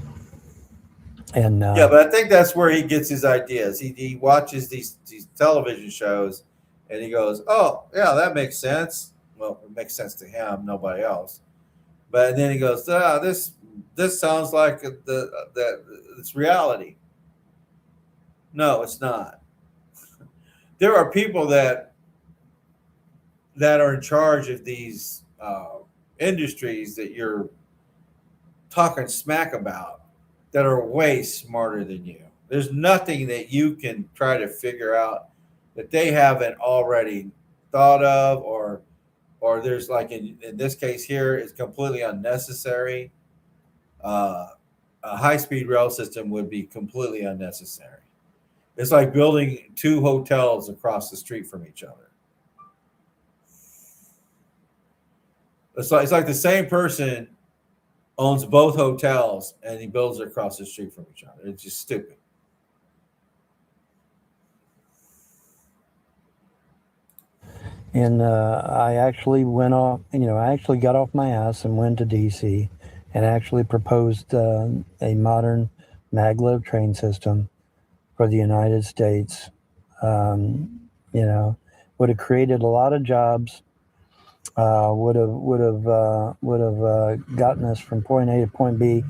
And yeah, but I think that's where he gets his ideas. He watches these television shows, and he goes, "Oh, yeah, that makes sense." Well, it makes sense to him, nobody else. But then he goes, this sounds like that it's reality. No, it's not. There are people that are in charge of these industries that you're talking smack about that are way smarter than you. There's nothing that you can try to figure out that they haven't already thought of, or there's like in this case here, it's completely unnecessary. Uh, a high-speed rail system would be completely unnecessary. It's like building two hotels across the street from each other. It's like the same person owns both hotels and he builds it across the street from each other. It's just stupid. I actually went off, I actually got off my ass and went to DC and actually proposed a modern maglev train system for the United States. Would have created a lot of jobs. Would have gotten us from point A to point B.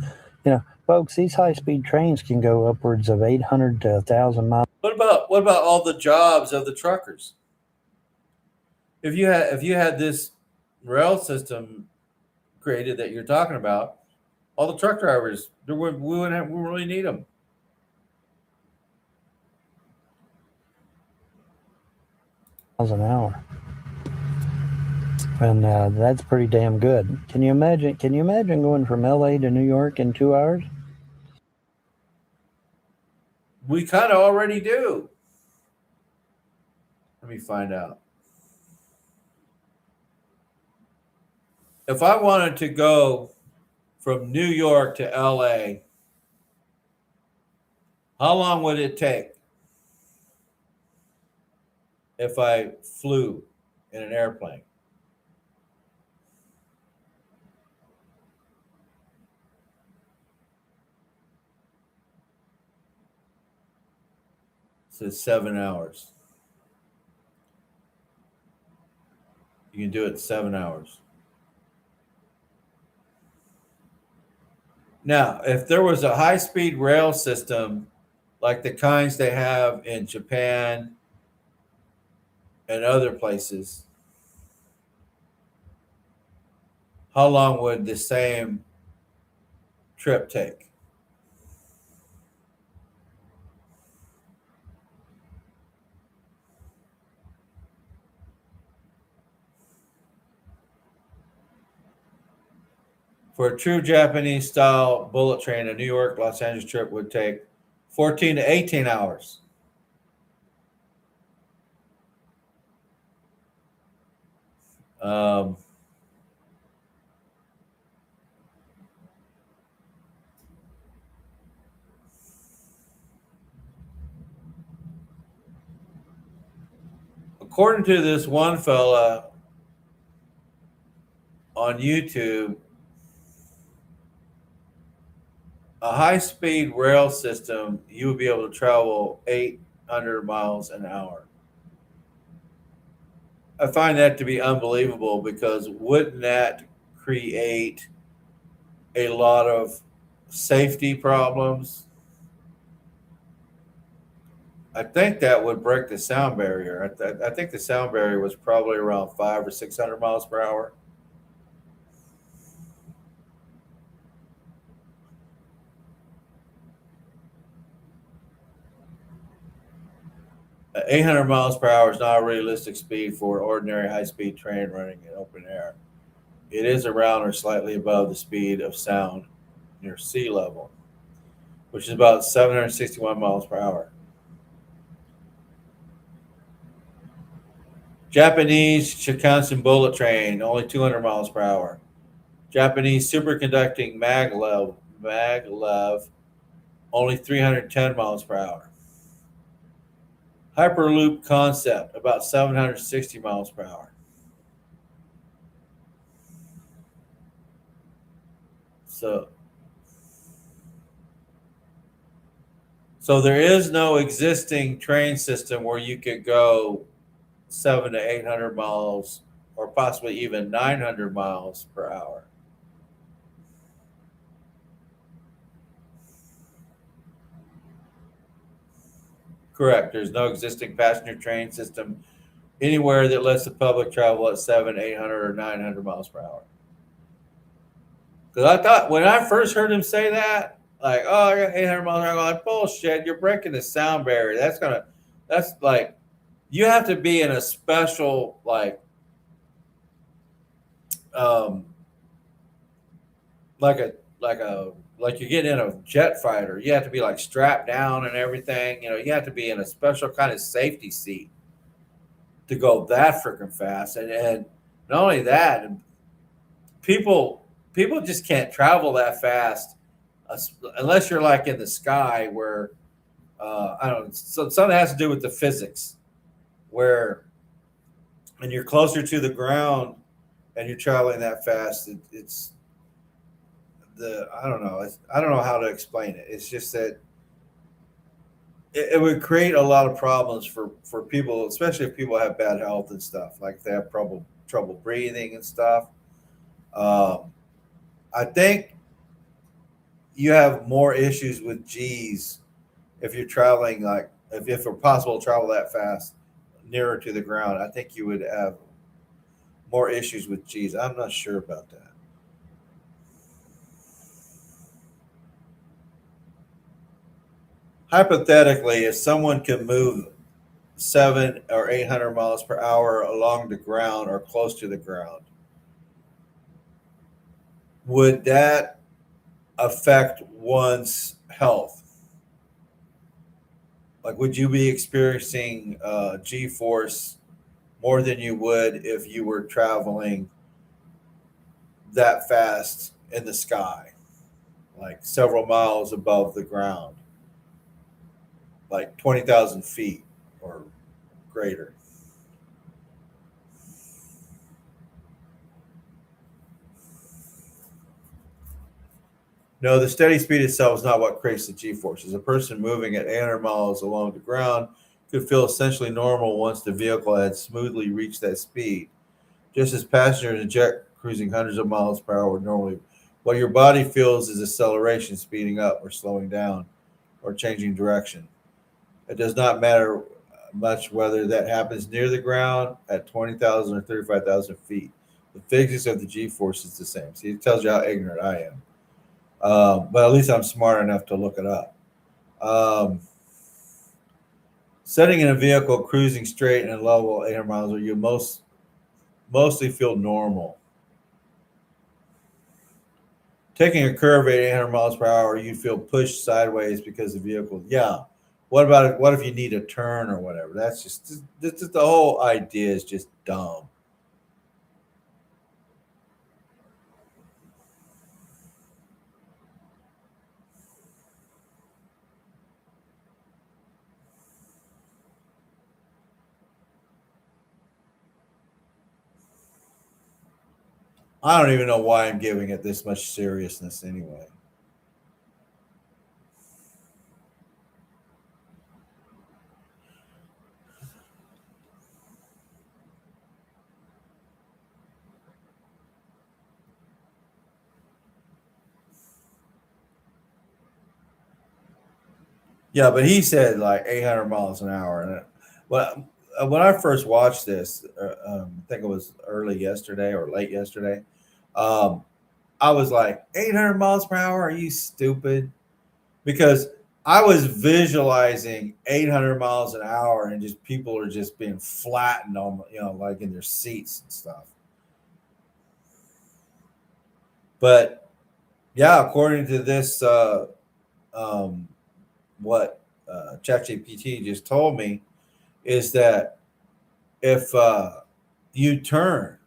Folks, these high speed trains can go upwards of 800 to 1,000 miles. What about all the jobs of the truckers? If you had this rail system created that you're talking about, all the truck drivers, we wouldn't really need them. An hour, and that's pretty damn good. Can you imagine? Can you imagine going from LA to New York in 2 hours? We kind of already do. Let me find out. If I wanted to go from New York to LA, how long would it take if I flew in an airplane? It says 7 hours. You can do it in 7 hours. Now, if there was a high-speed rail system like the kinds they have in Japan and other places, how long would the same trip take? For a true Japanese style bullet train, a New York Los Angeles trip would take 14 to 18 hours. Um, according to this one fella on YouTube, a high-speed rail system, you would be able to travel 800 miles an hour. I find that to be unbelievable because wouldn't that create a lot of safety problems? I think that would break the sound barrier. I think the sound barrier was probably around 500 or 600 miles per hour. 800 miles per hour is not a realistic speed for an ordinary high-speed train running in open air. It is around or slightly above the speed of sound near sea level, which is about 761 miles per hour. Japanese Shinkansen bullet train, only 200 miles per hour. Japanese superconducting maglev, only 310 miles per hour. Hyperloop concept, about 760 miles per hour. So there is no existing train system where you could go 700 to 800 miles or possibly even 900 miles per hour. Correct. There's no existing passenger train system anywhere that lets the public travel at 700, 800, or 900 miles per hour. Because I thought when I first heard him say that, like, oh, I got 800 miles per hour, I'm like, bullshit, you're breaking the sound barrier. That's like, you have to be in a special, um, like you get in a jet fighter. You have to be like strapped down and everything. You know, you have to be in a special kind of safety seat to go that freaking fast. And not only that, people just can't travel that fast unless you're like in the sky where I don't know. So something has to do with the physics where when you're closer to the ground and you're traveling that fast, it's I don't know. I don't know how to explain it. It's just that it would create a lot of problems for people, especially if people have bad health and stuff, like if they have trouble breathing and stuff. I think you have more issues with G's if you're traveling if it's possible to travel that fast nearer to the ground. I think you would have more issues with G's. I'm not sure about that. Hypothetically, if someone can move 700 or 800 miles per hour along the ground or close to the ground, would that affect one's health? Like, would you be experiencing G-force more than you would if you were traveling that fast in the sky, like several miles above the ground, like 20,000 feet or greater? No, the steady speed itself is not what creates the G-forces. A person moving at 800 miles along the ground could feel essentially normal once the vehicle had smoothly reached that speed, just as passengers in jet cruising hundreds of miles per hour normally. What your body feels is acceleration, speeding up or slowing down or changing direction. It does not matter much whether that happens near the ground at 20,000 or 35,000 feet. The physics of the G-force is the same. See, it tells you how ignorant I am. But at least I'm smart enough to look it up. Setting in a vehicle cruising straight and level 800 miles where you mostly feel normal. Taking a curve at 800 miles per hour, you feel pushed sideways because the vehicle. Yeah. What about it? What if you need a turn or whatever? That's just the whole idea is just dumb. I don't even know why I'm giving it this much seriousness anyway. Yeah, but he said like 800 miles an hour. And when I first watched this, I think it was early yesterday or late yesterday, um, I was like, 800 miles per hour? Are you stupid? Because I was visualizing 800 miles an hour and just people are just being flattened on, like in their seats and stuff. But yeah, according to this, what ChatGPT just told me is that if you turn,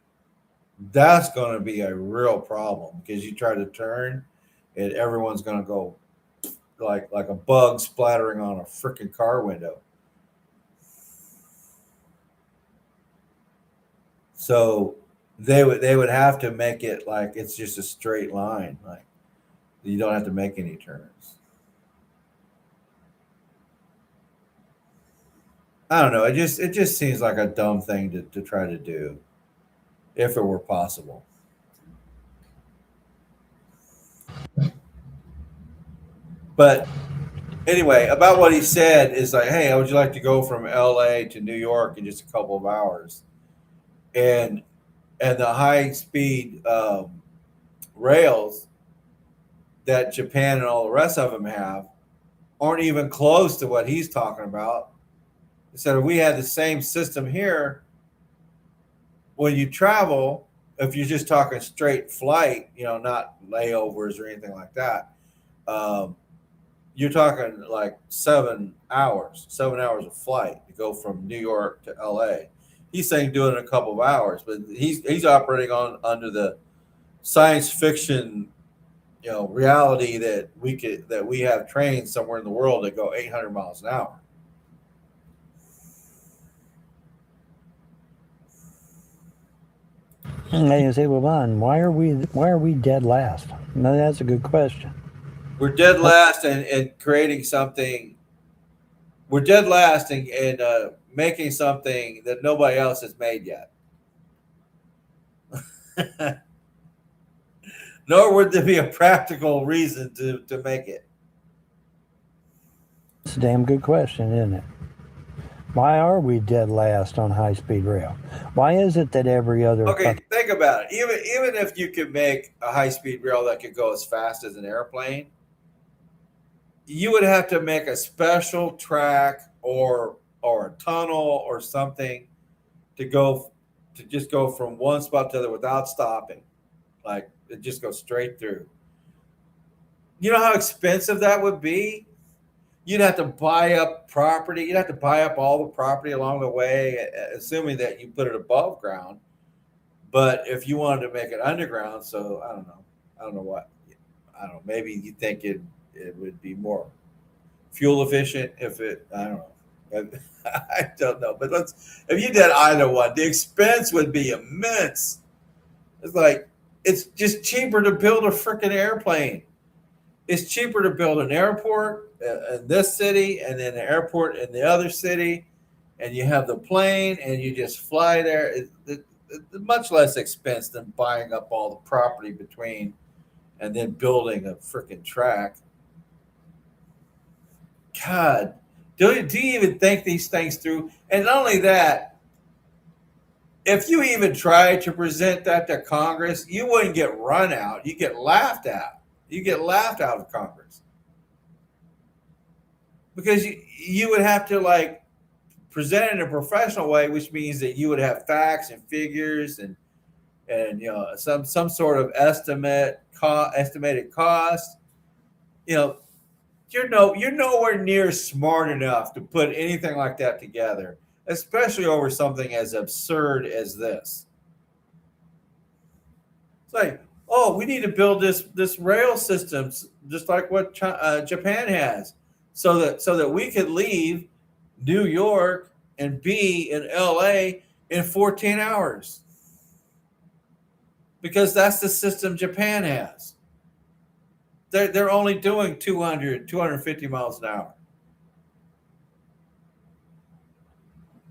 that's going to be a real problem because you try to turn and everyone's going to go like a bug splattering on a freaking car window. So they would have to make it like it's just a straight line, like you don't have to make any turns. I don't know. It just seems like a dumb thing to try to do, if it were possible. But anyway, about what he said is like, hey, how would you like to go from LA to New York in just a couple of hours? And the high speed rails that Japan and all the rest of them have aren't even close to what he's talking about. He said if we had the same system here, when you travel, if you're just talking straight flight, not layovers or anything like that, you're talking like 7 hours of flight to go from New York to LA. He's saying do it in a couple of hours, but he's operating under the science fiction, reality that we have trains somewhere in the world that go 800 miles an hour. And you say, well, Vaughn, why are we dead last? No, that's a good question. We're dead last in creating something. We're dead last in making something that nobody else has made yet. Nor would there be a practical reason to make it. It's a damn good question, isn't it? Why are we dead last on high-speed rail? Why is it that every other... Okay, think about it. Even if you could make a high-speed rail that could go as fast as an airplane, you would have to make a special track or a tunnel or something to just go from one spot to the other without stopping. Like it just goes straight through. You know how expensive that would be? You'd have to buy up property. You'd have to buy up all the property along the way, assuming that you put it above ground. But if you wanted to make it underground, so I don't know what. I don't know. Maybe you think it would be more fuel efficient if it. I don't know. I don't know. But if you did either one, the expense would be immense. It's like it's just cheaper to build a freaking airplane. It's cheaper to build an airport in this city and then an airport in the other city, and you have the plane and you just fly there. It's much less expense than buying up all the property between and then building a freaking track. God, do you even think these things through? And not only that, if you even tried to present that to Congress, you wouldn't get run out. You get laughed at. You get laughed out of Congress because you would have to like present it in a professional way, which means that you would have facts and figures and some sort of estimated cost. You're nowhere near smart enough to put anything like that together, especially over something as absurd as this. It's like, oh, we need to build this rail system just like what Japan has, so that we could leave New York and be in LA in 14 hours. because that's the system Japan has. They're only doing 200, 250 miles an hour.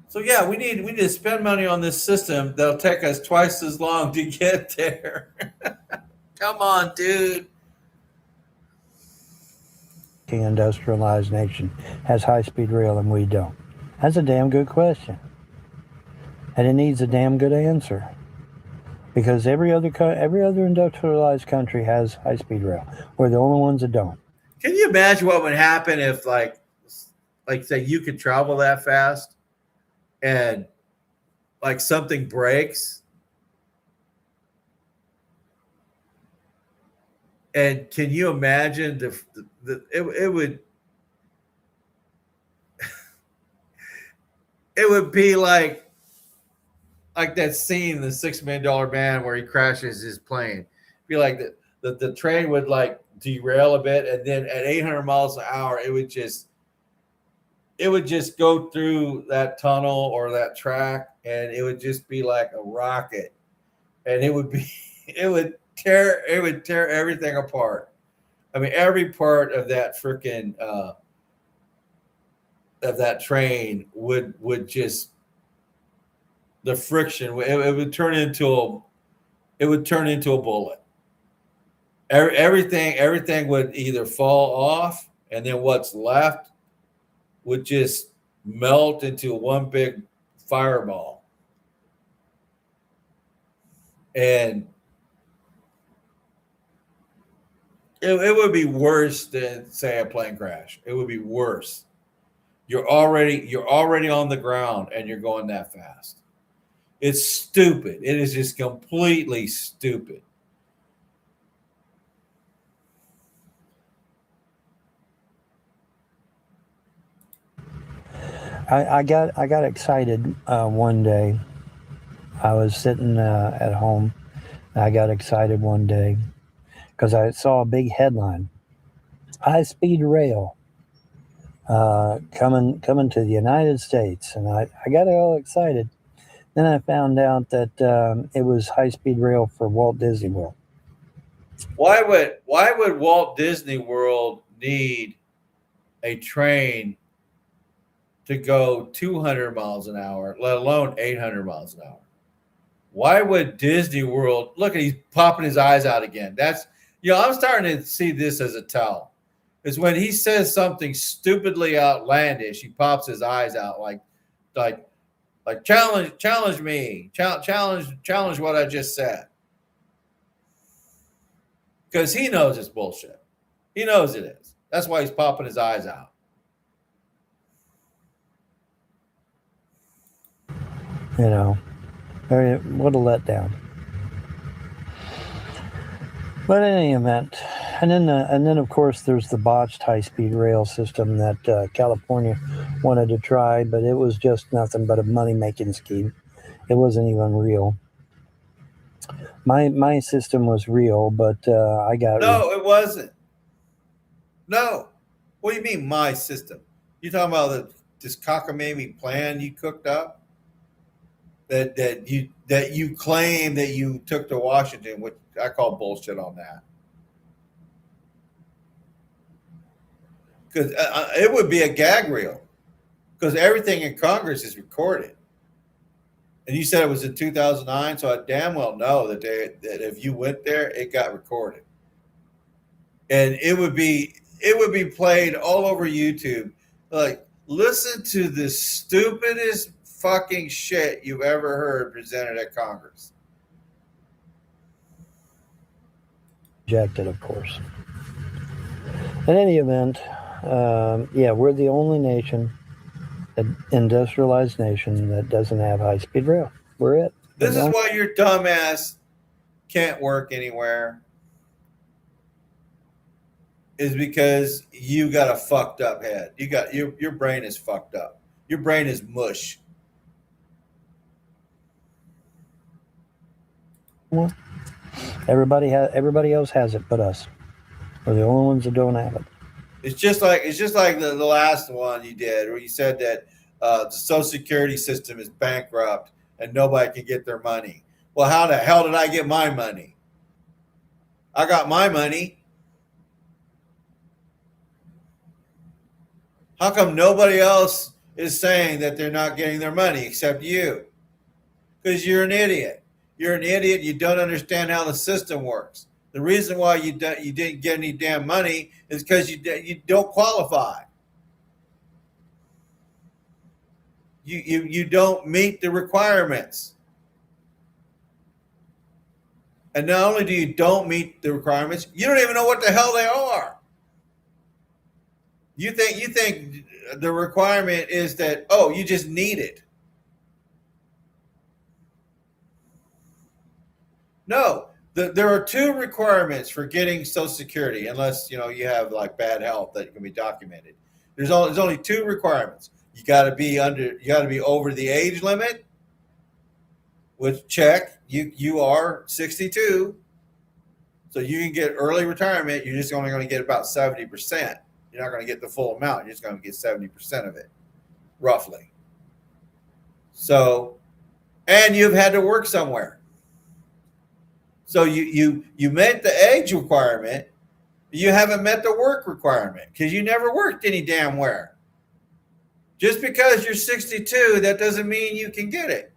So yeah, we need to spend money on this system that'll take us twice as long to get there. Come on, dude. Industrialized nation has high-speed rail and we don't? That's a damn good question. And it needs a damn good answer. Because every other industrialized country has high-speed rail. We're the only ones that don't. Can you imagine what would happen if like say you could travel that fast and like something breaks? And can you imagine it would it would be like that scene in the $6 Million Man where he crashes his plane. It'd be like the train would like derail a bit, and then at 800 miles an hour, it would just go through that tunnel or that track, and it would just be like a rocket, and it would tear everything apart. I mean, every part of that freaking of that train would just, the friction, it would turn into a bullet. Everything would either fall off, and then what's left would just melt into one big fireball. And it would be worse than, say, a plane crash. It would be worse. You're already on the ground and you're going that fast. It's stupid. It is just completely stupid. I got excited one day. I was sitting at home. I got excited one day because I saw a big headline: high-speed rail coming to the United States, and I got all excited. Then I found out that it was high-speed rail for Walt Disney World. Why would Walt Disney World need a train to go 200 miles an hour, let alone 800 miles an hour? Why would Disney World, look at, he's popping his eyes out again. That's, I'm starting to see this as a tell. Is when he says something stupidly outlandish, he pops his eyes out like challenge me, challenge what I just said. Because he knows it's bullshit. He knows it is. That's why he's popping his eyes out. What a letdown. But in any event, and then of course there's the botched high-speed rail system that California wanted to try, but it was just nothing but a money-making scheme. It wasn't even real. My system was real, but I got it wasn't. No, what do you mean my system? You talking about this cockamamie plan you cooked up? That you claim that you took to Washington, which I call bullshit on that. Because it would be a gag reel, because everything in Congress is recorded. And you said it was in 2009, so I damn well know that if you went there, it got recorded, and it would be played all over YouTube. Like, listen to the stupidest fucking shit you've ever heard presented at Congress. Rejected, of course. In any event, we're the only nation, industrialized nation, that doesn't have high-speed rail. We're it. This is why your dumbass can't work anywhere. Is because you got a fucked up head. You got your brain is fucked up. Your brain is mush. Well, everybody else has it but us. We're the only ones that don't have it. It's just like the last one you did, where you said that the Social Security system is bankrupt and nobody can get their money. Well, how the hell did I get my money? I got my money. How come nobody else is saying that they're not getting their money except you? Because you're an idiot. You're an idiot. You don't understand how the system works. The reason why you didn't get any damn money is because you don't qualify. You don't meet the requirements. And not only do you don't meet the requirements, you don't even know what the hell they are. You think the requirement is that, oh, you just need it. No, there are two requirements for getting Social Security, unless you have like bad health that can be documented. There's only two requirements. You got to be over the age limit, which check you are 62, so you can get early retirement. You're just only going to get about 70%. You're not going to get the full amount. You're just going to get 70% of it, roughly. So, and you've had to work somewhere. So you met the age requirement. You haven't met the work requirement because you never worked any damn where. Just because you're 62, that doesn't mean you can get it.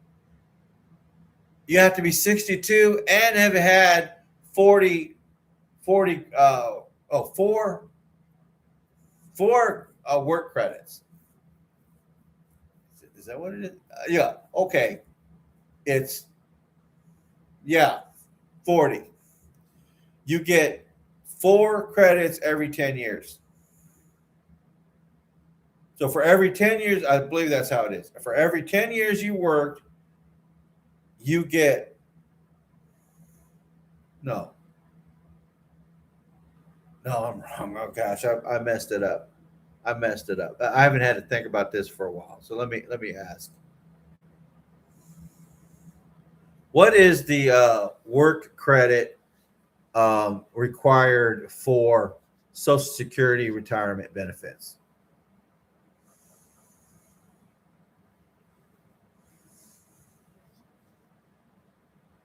You have to be 62 and have had 4 work credits. Is that what it is? Yeah. Okay. It's 40. You get 4 credits every 10 years. So for every 10 years, I believe that's how it is. For every 10 years you worked, you get no, I'm wrong. Oh gosh, I messed it up. I haven't had to think about this for a while. So let me ask. What is the work credit required for Social Security retirement benefits?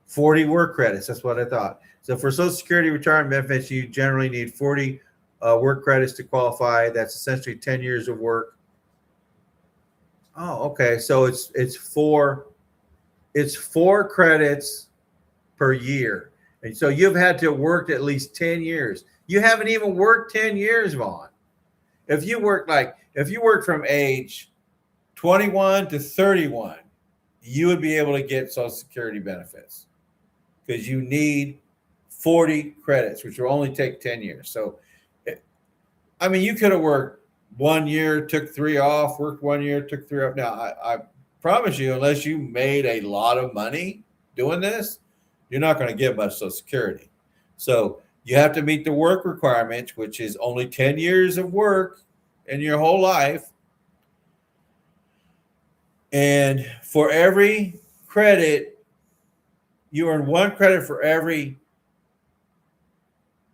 $40 work credits. That's what I thought. So for Social Security retirement benefits, you generally need 40 work credits to qualify. That's essentially 10 years of work. Oh, okay. So it's 4 credits per year. And so you've had to work at least 10 years. You haven't even worked 10 years, Vaughn. If you work from age 21 to 31, you would be able to get Social Security benefits because you need 40 credits, which will only take 10 years. So, I mean, you could have worked 1 year, took 3 off, worked 1 year, took 3 off. Now, I promise you, unless you made a lot of money doing this, you're not going to get much Social Security. So you have to meet the work requirements, which is only 10 years of work in your whole life. And for every credit, you earn 1 credit for every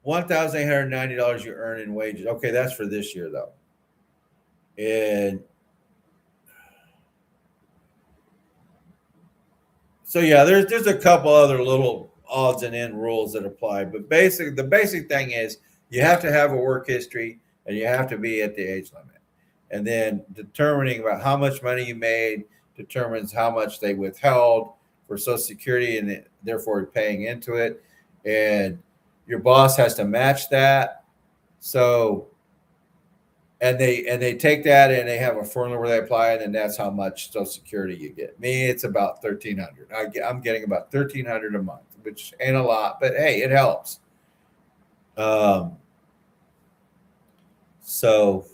$1,890 you earn in wages. Okay, that's for this year, though. And so, yeah, there's a couple other little odds and end rules that apply. But the basic thing is you have to have a work history and you have to be at the age limit. And then determining about how much money you made determines how much they withheld for Social Security and therefore paying into it. And your boss has to match that. So, and they take that and they have a formula where they apply it, and that's how much Social Security you get. Me, it's about $1,300. I'm getting about $1,300 a month, which ain't a lot, but hey, it helps. So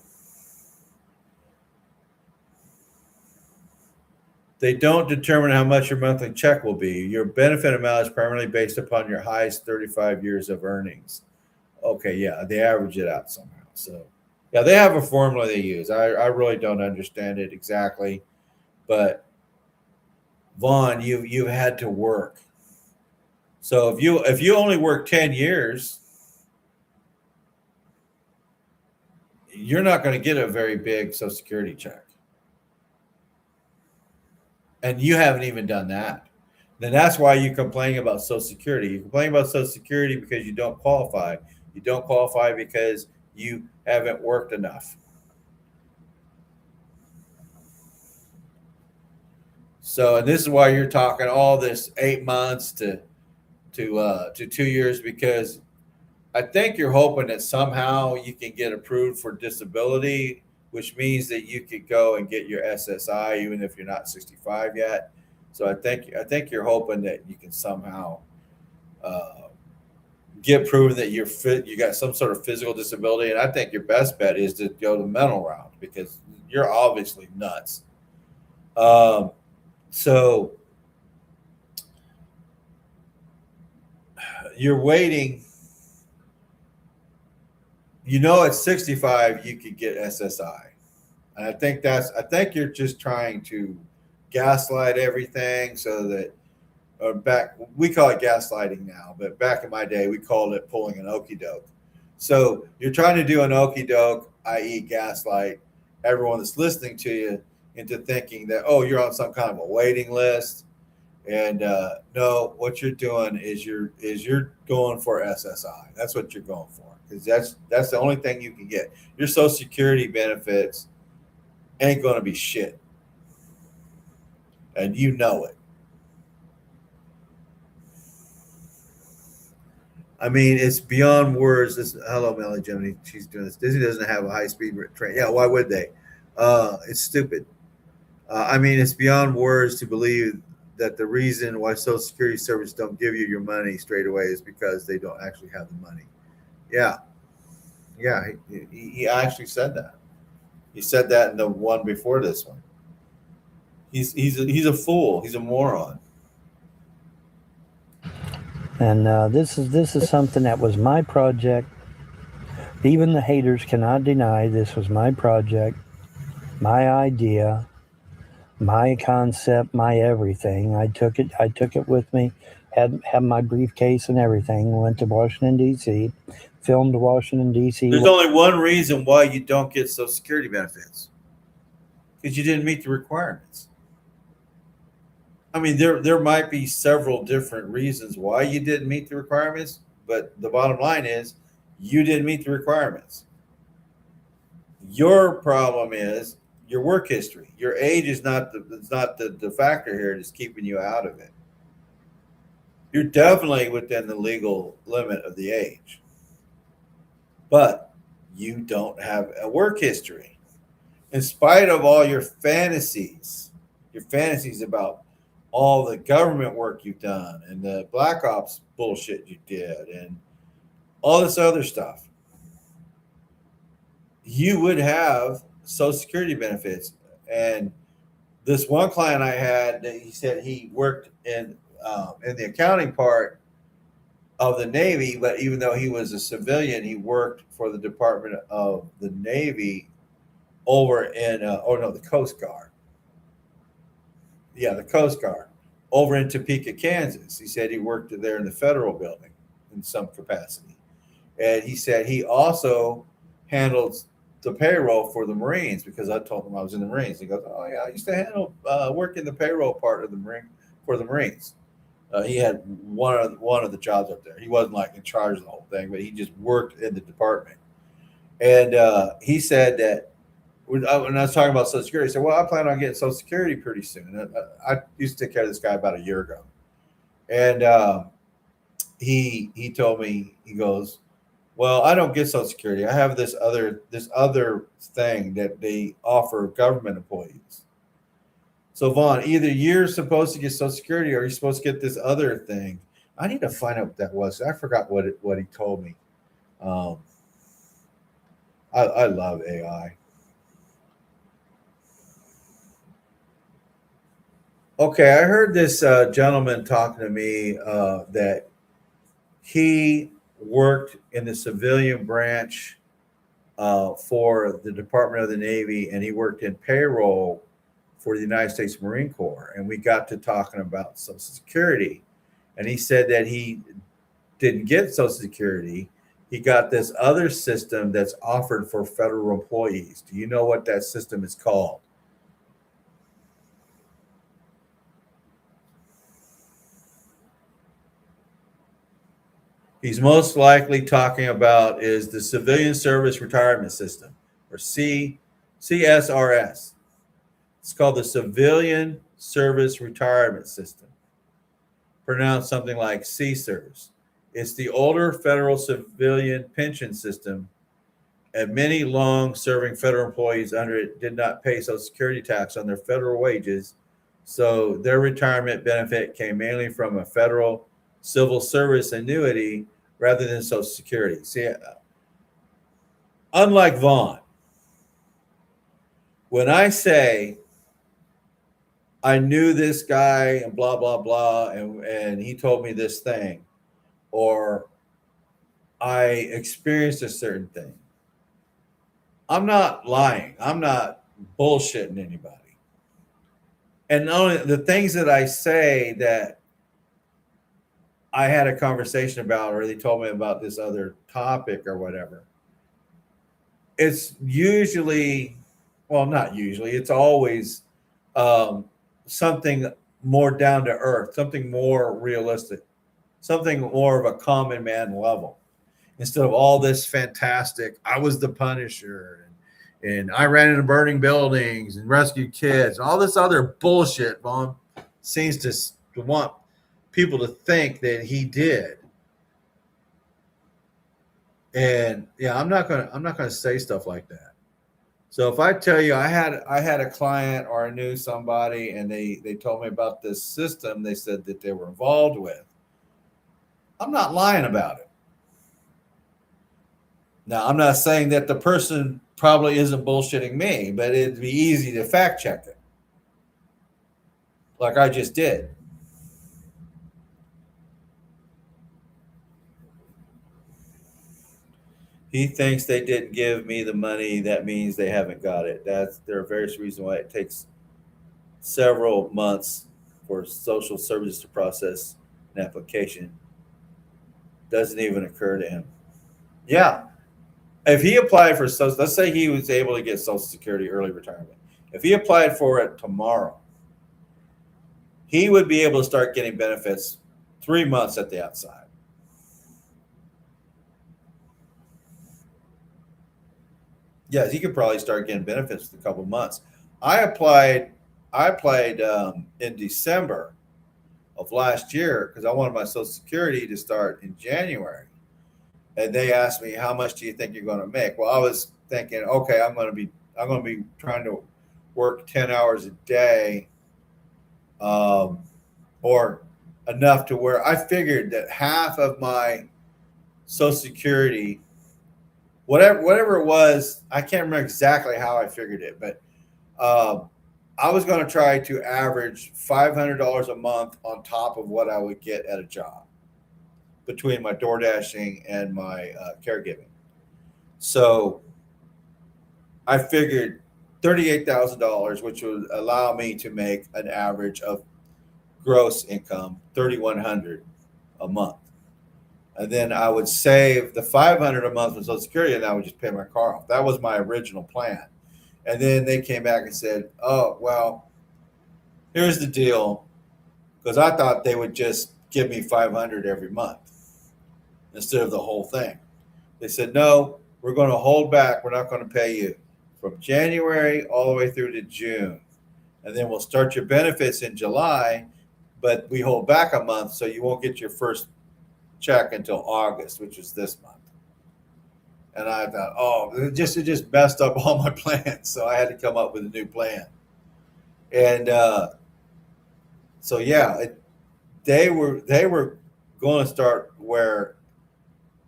they don't determine how much your monthly check will be. Your benefit amount is primarily based upon your highest 35 years of earnings. Okay, yeah, they average it out somehow. So, yeah, they have a formula they use. I really don't understand it exactly, but Vaughn, you've had to work. So if you only work 10 years, you're not going to get a very big Social Security check. And you haven't even done that. then that's why you complain about Social Security. You complain about Social Security because you don't qualify. You don't qualify because you haven't worked enough. So, and this is why you're talking all this 8 months to 2 years, because I think you're hoping that somehow you can get approved for disability, which means that you could go and get your SSI even if you're not 65 yet. So I think you're hoping that you can somehow get proven that you're fit, you got some sort of physical disability, and I think your best bet is to go the mental route because you're obviously nuts. So you're waiting. You know, at 65 you could get SSI, and I think you're just trying to gaslight everything so that. Or back, we call it gaslighting now, but back in my day, we called it pulling an okie doke. So you're trying to do an okie doke, i.e., gaslight everyone that's listening to you into thinking that, oh, you're on some kind of a waiting list. And no, what you're doing is you're going for SSI. That's what you're going for, because that's the only thing you can get. Your Social Security benefits ain't going to be shit, and you know it. I mean, it's beyond words. Hello, Melly Jiminy. She's doing this. Disney doesn't have a high-speed train. Yeah, why would they? It's stupid. I mean, it's beyond words to believe that the reason why Social Security service don't give you your money straight away is because they don't actually have the money. Yeah, he actually said that. He said that in the one before this one. He's a fool. He's a moron. And this is something that was my project. Even the haters cannot deny this was my project, my idea, my concept, my everything. I took it with me, had my briefcase and everything. Went to Washington D.C., filmed Washington D.C. There's only one reason why you don't get Social Security benefits, because you didn't meet the requirements. I mean, there might be several different reasons why you didn't meet the requirements, but the bottom line is you didn't meet the requirements. Your problem is your work history. Your age is not the factor here that's keeping you out of it. You're definitely within the legal limit of the age, but you don't have a work history. In spite of all your fantasies about all the government work you've done and the Black Ops bullshit you did and all this other stuff, you would have Social Security benefits. And this one client I had, he said he worked in the accounting part of the Navy, but even though he was a civilian, he worked for the Department of the Navy over in the Coast Guard. Yeah, the Coast Guard over in Topeka, Kansas. He said he worked there in the federal building in some capacity. And he said he also handled the payroll for the Marines, because I told him I was in the Marines. He goes, "Oh yeah, I used to handle work in the payroll part of the Marines." He had one of the jobs up there. He wasn't like in charge of the whole thing, but he just worked in the department. And he said that when I was talking about Social Security, he said, "Well, I plan on getting Social Security pretty soon." I used to take care of this guy about a year ago, and he told me, he goes, "Well, I don't get Social Security. I have this other thing that they offer government employees." So Vaughn, either you're supposed to get Social Security or you're supposed to get this other thing. I need to find out what that was. I forgot what he told me. I love AI. Okay, I heard this gentleman talking to me that he worked in the civilian branch for the Department of the Navy, and he worked in payroll for the United States Marine Corps. And we got to talking about Social Security, and he said that he didn't get Social Security. He got this other system that's offered for federal employees. Do you know what that system is called? he's most likely talking about is the Civilian Service Retirement System, or CSRS. It's called the Civilian Service Retirement System, pronounced something like CSERS. It's the older federal civilian pension system, and many long-serving federal employees under it did not pay Social Security tax on their federal wages, so their retirement benefit came mainly from a federal civil service annuity rather than Social Security. See, unlike Vaughn, when I say I knew this guy and blah blah blah, and he told me this thing, or I experienced a certain thing, I'm not lying. I'm not bullshitting anybody. And not only the things that I say that I had a conversation about, or they told me about this other topic or whatever, it's usually, well, not usually, it's always something more down to earth, something more realistic, something more of a common man level, instead of all this fantastic, I was the Punisher and I ran into burning buildings and rescued kids, all this other bullshit Vaughn seems to want people to think that he did. And yeah, I'm not gonna say stuff like that. So if I tell you I had a client or I knew somebody and they told me about this system they said that they were involved with, I'm not lying about it. Now, I'm not saying that the person probably isn't bullshitting me, but it'd be easy to fact check it, like I just did. He thinks they didn't give me the money. That means they haven't got it. There are various reasons why it takes several months for social services to process an application. Doesn't even occur to him. Yeah. If he applied for social, let's say he was able to get Social Security early retirement. If he applied for it tomorrow, he would be able to start getting benefits 3 months at the outside. Yes, he could probably start getting benefits in a couple of months. I applied in December of last year because I wanted my Social Security to start in January. And they asked me, how much do you think you're going to make? Well, I was thinking, okay, I'm going to be trying to work 10 hours a day, or enough to where I figured that half of my Social Security, whatever it was, I can't remember exactly how I figured it, but I was going to try to average $500 a month on top of what I would get at a job between my door dashing and my caregiving. So I figured $38,000, which would allow me to make an average of gross income $3,100 a month. And then I would save the $500 a month from Social Security, and I would just pay my car off. That was my original plan. And then they came back and said, oh, well, here's the deal. Because I thought they would just give me $500 every month instead of the whole thing. They said, no, we're going to hold back. We're not going to pay you from January all the way through to June. And then we'll start your benefits in July, but we hold back a month, so you won't get your first check until August, which is this month. And I thought, oh, it just messed up all my plans. So I had to come up with a new plan. And so, yeah, they were going to start where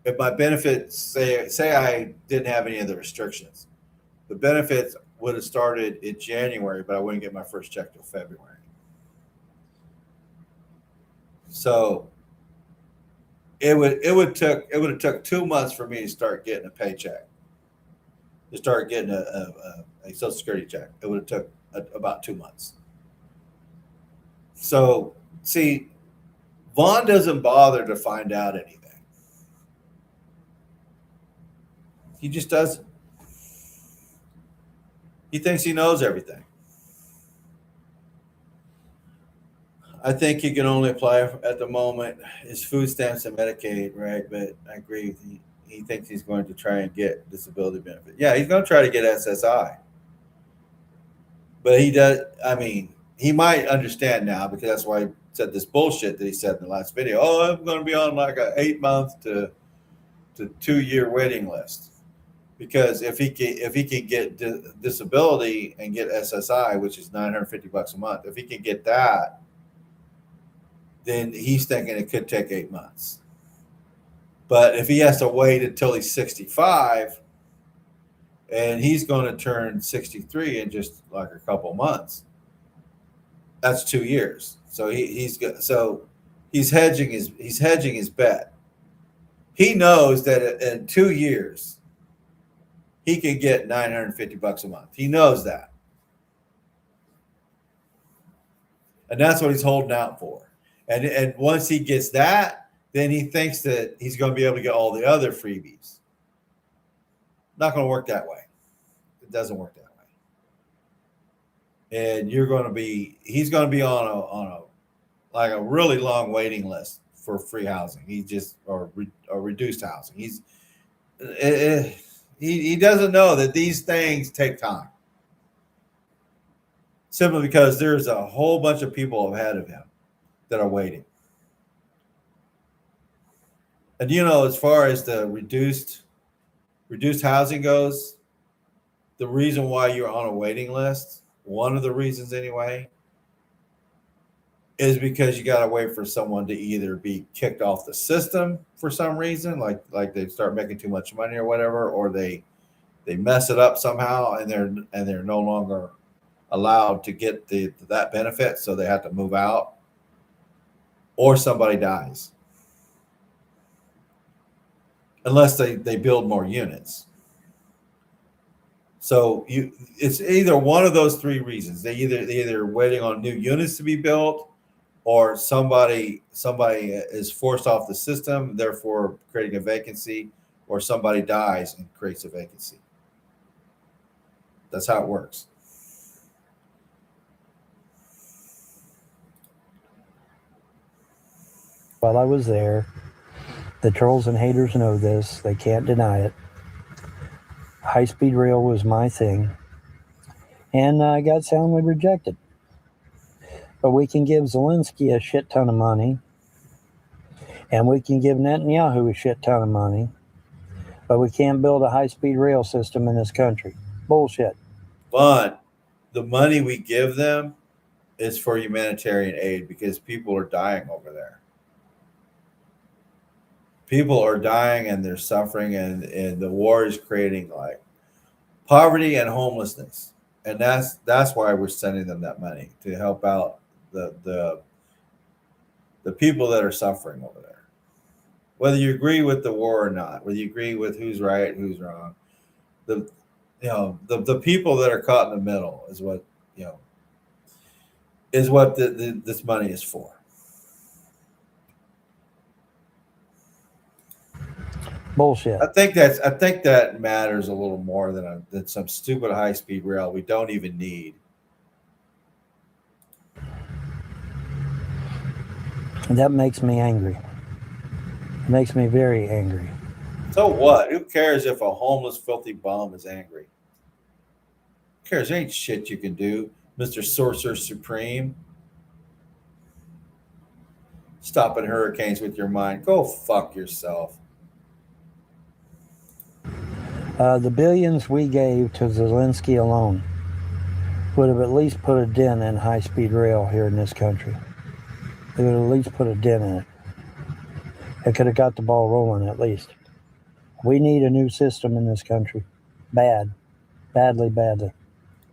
if my benefits, say I didn't have any of the restrictions, the benefits would have started in January, but I wouldn't get my first check till February. So it would have took 2 months for me to start getting a paycheck, to start getting a Social Security check. It would have took about 2 months. So see, Vaughn doesn't bother to find out anything. He just doesn't. He thinks he knows everything. I think he can only apply at the moment is food stamps and Medicaid, right? But I agree with you. He thinks he's going to try and get disability benefit. Yeah, he's going to try to get SSI. But he does, I mean, he might understand now because that's why he said this bullshit that he said in the last video. Oh, I'm going to be on like a 8-month to 2-year waiting list. Because if he can get disability and get SSI, which is $950 a month, if he can get that, then he's thinking it could take 8 months. But if he has to wait until he's 65, and he's going to turn 63 in just like a couple months, that's 2 years. So he's hedging his bet. He knows that in 2 years he can get $950 a month. He knows that, and that's what he's holding out for. And once he gets that, then he thinks that he's going to be able to get all the other freebies. Not going to work that way. It doesn't work that way. And he's going to be on a really long waiting list for free housing. Or reduced housing. He doesn't know that these things take time. Simply because there's a whole bunch of people ahead of him that are waiting. And as far as the reduced housing goes, the reason why you're on a waiting list, one of the reasons anyway, is because you got to wait for someone to either be kicked off the system for some reason, like they start making too much money or whatever, or they mess it up somehow and they're no longer allowed to get that benefit, so they have to move out, or somebody dies. Unless they build more units. So it's either one of those three reasons. They either waiting on new units to be built, or somebody is forced off the system, therefore creating a vacancy, or somebody dies and creates a vacancy. That's how it works. While I was there, the trolls and haters know this. They can't deny it. High-speed rail was my thing. And I got soundly rejected. But we can give Zelensky a shit ton of money. And we can give Netanyahu a shit ton of money. But we can't build a high-speed rail system in this country. Bullshit. But the money we give them is for humanitarian aid because people are dying over there. People are dying and they're suffering, and the war is creating like poverty and homelessness. And that's why we're sending them that money, to help out the people that are suffering over there. Whether you agree with the war or not, whether you agree with who's right, who's wrong, the people that are caught in the middle is what this money is for. Bullshit. I think that matters a little more than some stupid high-speed rail we don't even need. That makes me angry. It makes me very angry. So what? Who cares if a homeless, filthy bum is angry? Who cares? There ain't shit you can do, Mr. Sorcerer Supreme. Stopping hurricanes with your mind. Go fuck yourself. The billions we gave to Zelensky alone would have at least put a dent in high-speed rail here in this country. It would at least put a dent in it. It could have got the ball rolling at least. We need a new system in this country. Badly.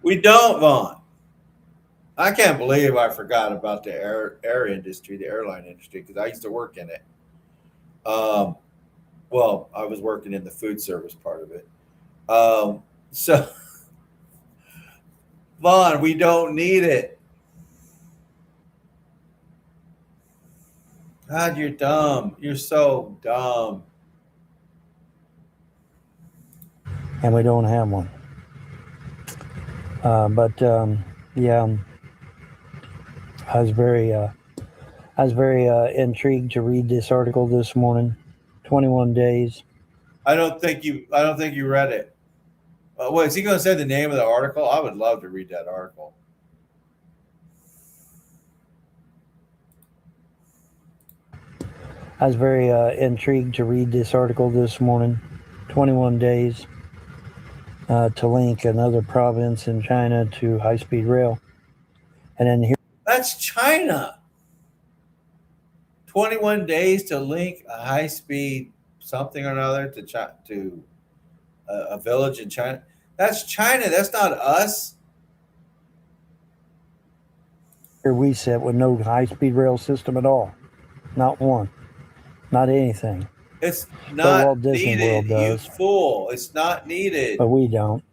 We don't, Vaughn. I can't believe I forgot about the air industry, the airline industry, because I used to work in it. Well, I was working in the food service part of it. So, Vaughn, we don't need it. God, you're dumb. You're so dumb. And we don't have one. Yeah, I was very I was very intrigued to read this article this morning. 21 days. I don't think you read it. What is he going to say? The name of the article? I would love to read that article. I was very intrigued to read this article this morning. 21 days to link another province in China to high-speed rail. And then here. That's China. 21 days to link a high-speed something or another to a village in China. That's China. That's not us. Here we sit with no high-speed rail system at all. Not one. Not anything. It's But not Walt Disney World needed, you does. fool. It's not needed. But we don't.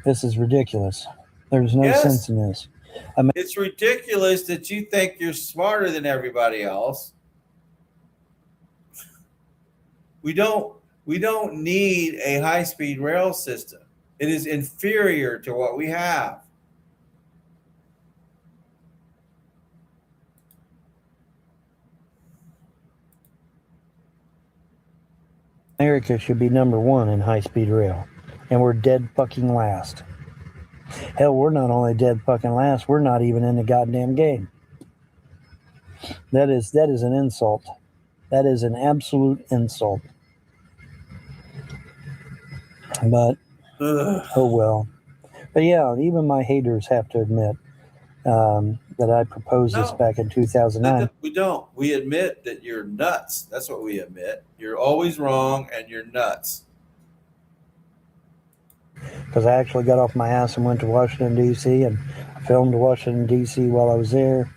This is ridiculous. There's no Yes. sense in this. It's ridiculous that you think you're smarter than everybody else. We don't need a high-speed rail system. It is inferior to what we have. America should be number one in high-speed rail. And we're dead fucking last. Hell, we're not only dead fucking last, we're not even in the goddamn game. That is an insult. That is an absolute insult. But, oh well. But yeah, even my haters have to admit that I proposed this back in 2009. We don't. We admit that you're nuts. That's what we admit. You're always wrong and you're nuts. Because I actually got off my ass and went to Washington, D.C. and filmed Washington, D.C. while I was there.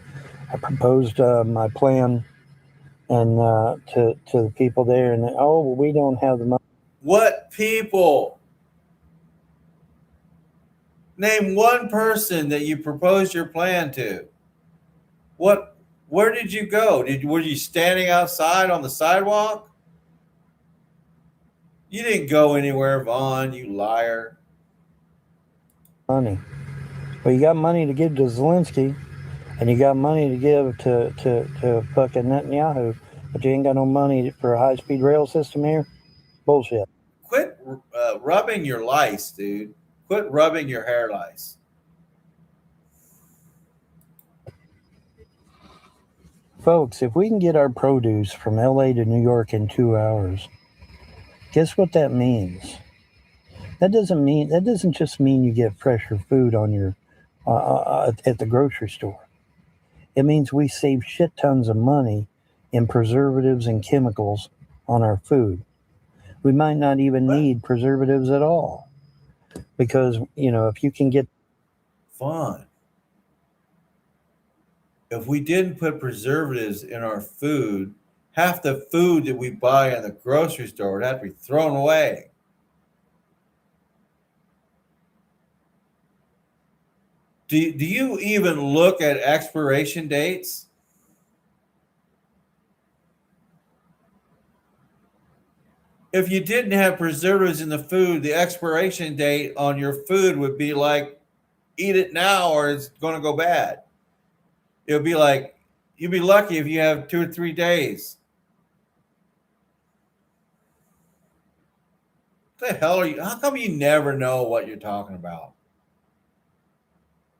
I proposed my plan and to the people there, and we don't have the money. What people? Name one person that you proposed your plan to. Where did you go? Were you standing outside on the sidewalk? You didn't go anywhere, Vaughn, you liar. Money. Well, you got money to give to Zelensky, and you got money to give to fucking Netanyahu, but you ain't got no money for a high-speed rail system here? Bullshit. Quit rubbing your lice, dude. Quit rubbing your hair lice. Folks, if we can get our produce from LA to New York in 2 hours, guess what that means? That doesn't just mean you get fresher food on your at the grocery store. It means we save shit tons of money in preservatives and chemicals on our food. We might not even need preservatives at all, because if you can get fun. If we didn't put preservatives in our food, half the food that we buy in the grocery store would have to be thrown away. Do you even look at expiration dates? If you didn't have preservatives in the food, the expiration date on your food would be like, eat it now or it's going to go bad. It would be like, you'd be lucky if you have 2 or 3 days. What the hell are you? How come you never know what you're talking about?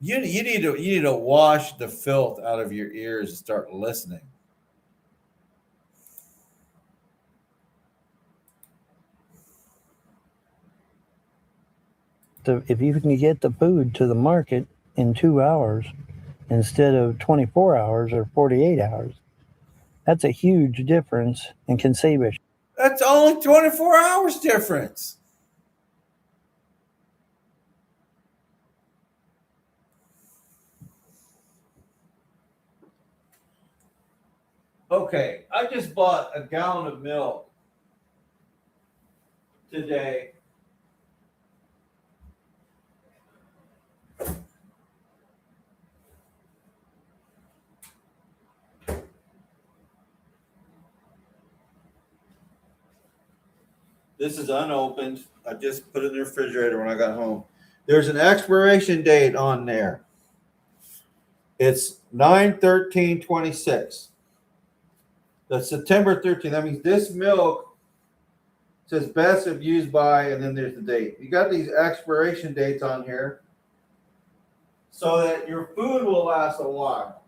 You need to wash the filth out of your ears and start listening. If you can get the food to the market in 2 hours instead of 24 hours or 48 hours, that's a huge difference and can save us. That's only 24 hours difference. Okay, I just bought a gallon of milk today. This is unopened. I just put it in the refrigerator when I got home. There's an expiration date on there. It's 9/13/26. That's September 13th. That means this milk says best if used by, and then there's the date. You got these expiration dates on here so that your food will last a while.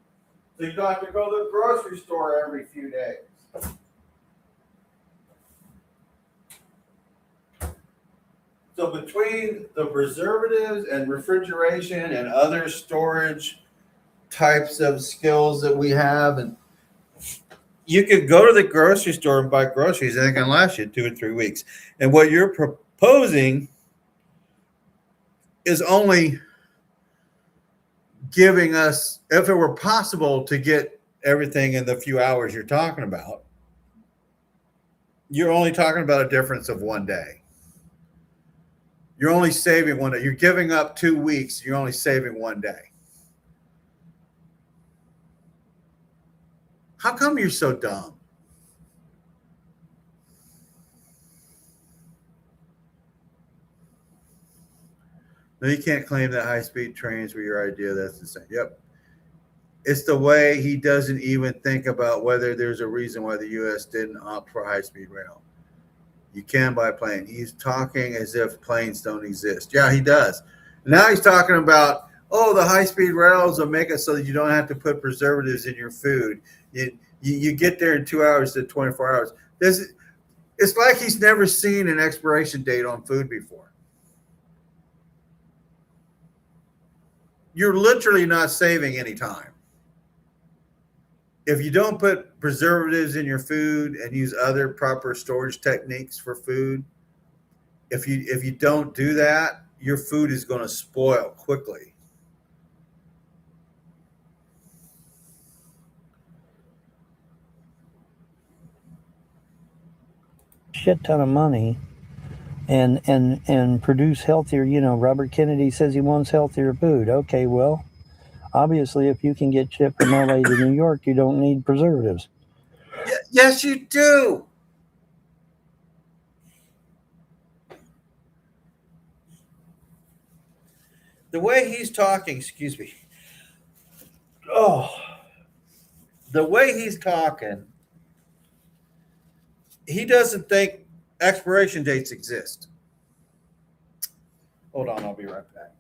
So you don't have to go to the grocery store every few days. So between the preservatives and refrigeration and other storage types of skills that we have, and you could go to the grocery store and buy groceries and it can last you 2 or 3 weeks. And what you're proposing is only giving us, if it were possible to get everything in the few hours you're talking about, you're only talking about a difference of 1 day. You're only saving 1 day. You're giving up 2 weeks. You're only saving 1 day. How come you're so dumb? No, you can't claim that high-speed trains were your idea. That's insane. Yep. It's the way he doesn't even think about whether there's a reason why the U.S. didn't opt for high-speed rail. You can buy plane. He's talking as if planes don't exist. Yeah, he does. Now he's talking about, oh, the high-speed rails will make it so that you don't have to put preservatives in your food. You get there in 2 hours to 24 hours. It's like he's never seen an expiration date on food before. You're literally not saving any time. If you don't put preservatives in your food and use other proper storage techniques for food, if you don't do that, your food is going to spoil quickly. Shit ton of money and produce healthier. Robert Kennedy says he wants healthier food. Okay, well, obviously, if you can get shit from LA to New York, you don't need preservatives. Yes, you do. The way he's talking, excuse me. Oh, the way he's talking, he doesn't think expiration dates exist. Hold on, I'll be right back.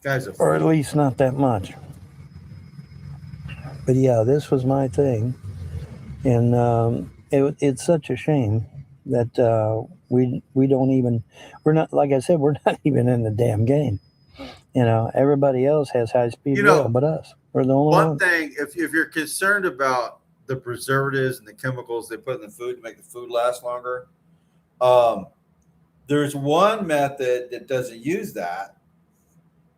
Guys, or at least not that much. But yeah, this was my thing, and it's such a shame that we don't even, we're not, like I said, we're not even in the damn game. Everybody else has high speed rail, but us. We're the only one thing. If you're concerned about the preservatives and the chemicals they put in the food to make the food last longer, there's one method that doesn't use that,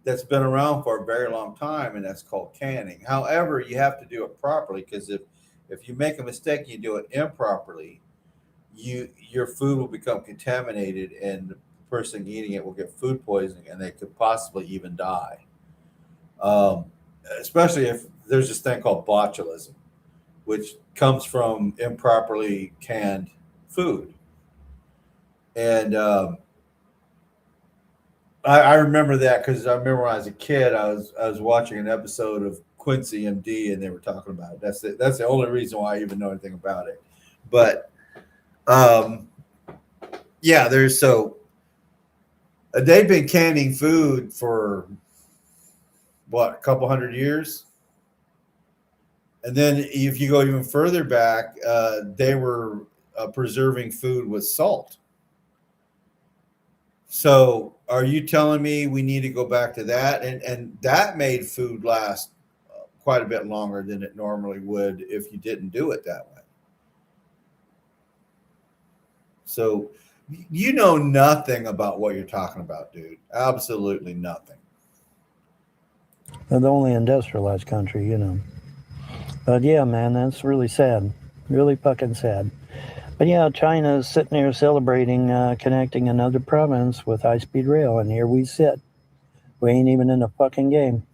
that's been around for a very long time, and that's called canning. However, you have to do it properly, because if you make a mistake and you do it improperly, your food will become contaminated, and the person eating it will get food poisoning, and they could possibly even die. Especially if there's this thing called botulism, which comes from improperly canned food. And I remember that because I remember when I was a kid, I was watching an episode of Quincy MD, and they were talking about it. That's the only reason why I even know anything about it. But yeah, they've been canning food for what, a couple hundred years. And then if you go even further back, they were preserving food with salt. So are you telling me we need to go back to that? And that made food last quite a bit longer than it normally would if you didn't do it that way. So you know nothing about what you're talking about, dude. Absolutely nothing. They're the only industrialized country, you know. But yeah, man, that's really sad. Really fucking sad. But yeah, China's sitting there celebrating connecting another province with high-speed rail, and here we sit. We ain't even in the fucking game.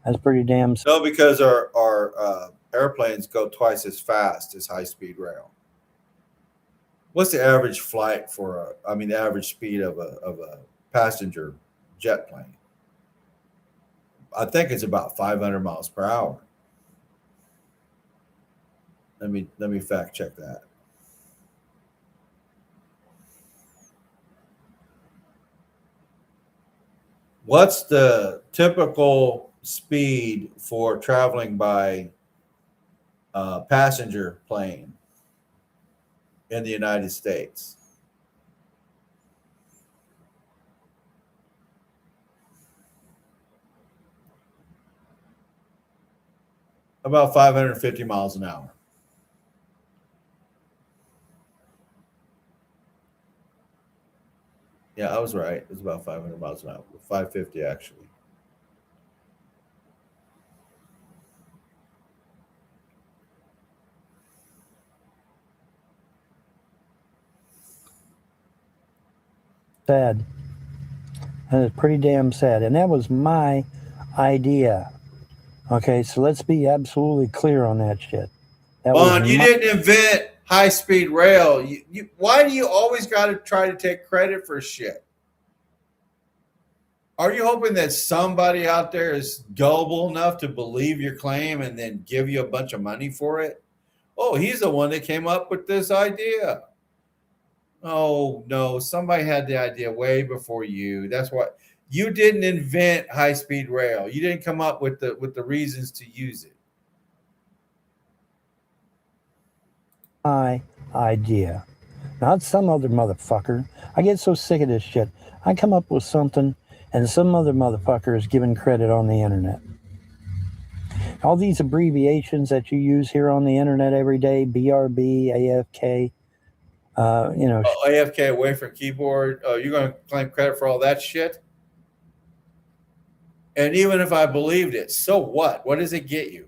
That's pretty damn. No, because our airplanes go twice as fast as high-speed rail. What's the average flight the average speed of a passenger jet plane? I think it's about 500 miles per hour. Let me fact check that. What's the typical speed for traveling by passenger plane in the United States? About 550 miles an hour. Yeah, I was right. It's about 500 miles an hour. 550 actually. Sad. And it's pretty damn sad. And that was my idea. Okay, so let's be absolutely clear on that shit. Moan, you didn't invent high-speed rail. Why do you always got to try to take credit for shit? Are you hoping that somebody out there is gullible enough to believe your claim and then give you a bunch of money for it? Oh, he's the one that came up with this idea. Oh, no, somebody had the idea way before you. That's what you didn't invent high-speed rail. You didn't come up with the reasons to use it. My idea, not some other motherfucker. I get so sick of this shit. I come up with something and some other motherfucker is giving credit on the internet. All these abbreviations that you use here on the internet every day, BRB, AFK, AFK away from keyboard. Oh, you're going to claim credit for all that shit? And even if I believed it, so what? What does it get you?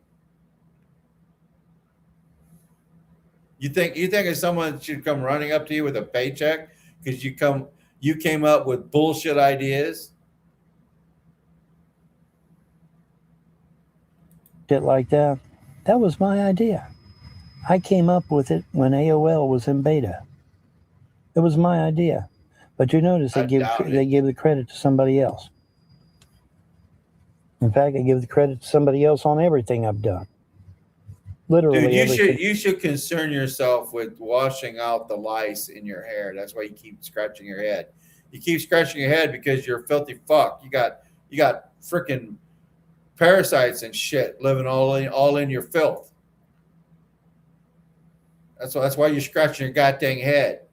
You think if someone should come running up to you with a paycheck because you came up with bullshit ideas? Shit like that. That was my idea. I came up with it when AOL was in beta. It was my idea. But you notice they give the credit to somebody else. In fact, I give the credit to somebody else on everything I've done. Literally, dude, you should concern yourself with washing out the lice in your hair. That's why you keep scratching your head. You keep scratching your head because you're a filthy fuck. You got freaking parasites and shit living all in your filth. That's why you're scratching your goddamn head.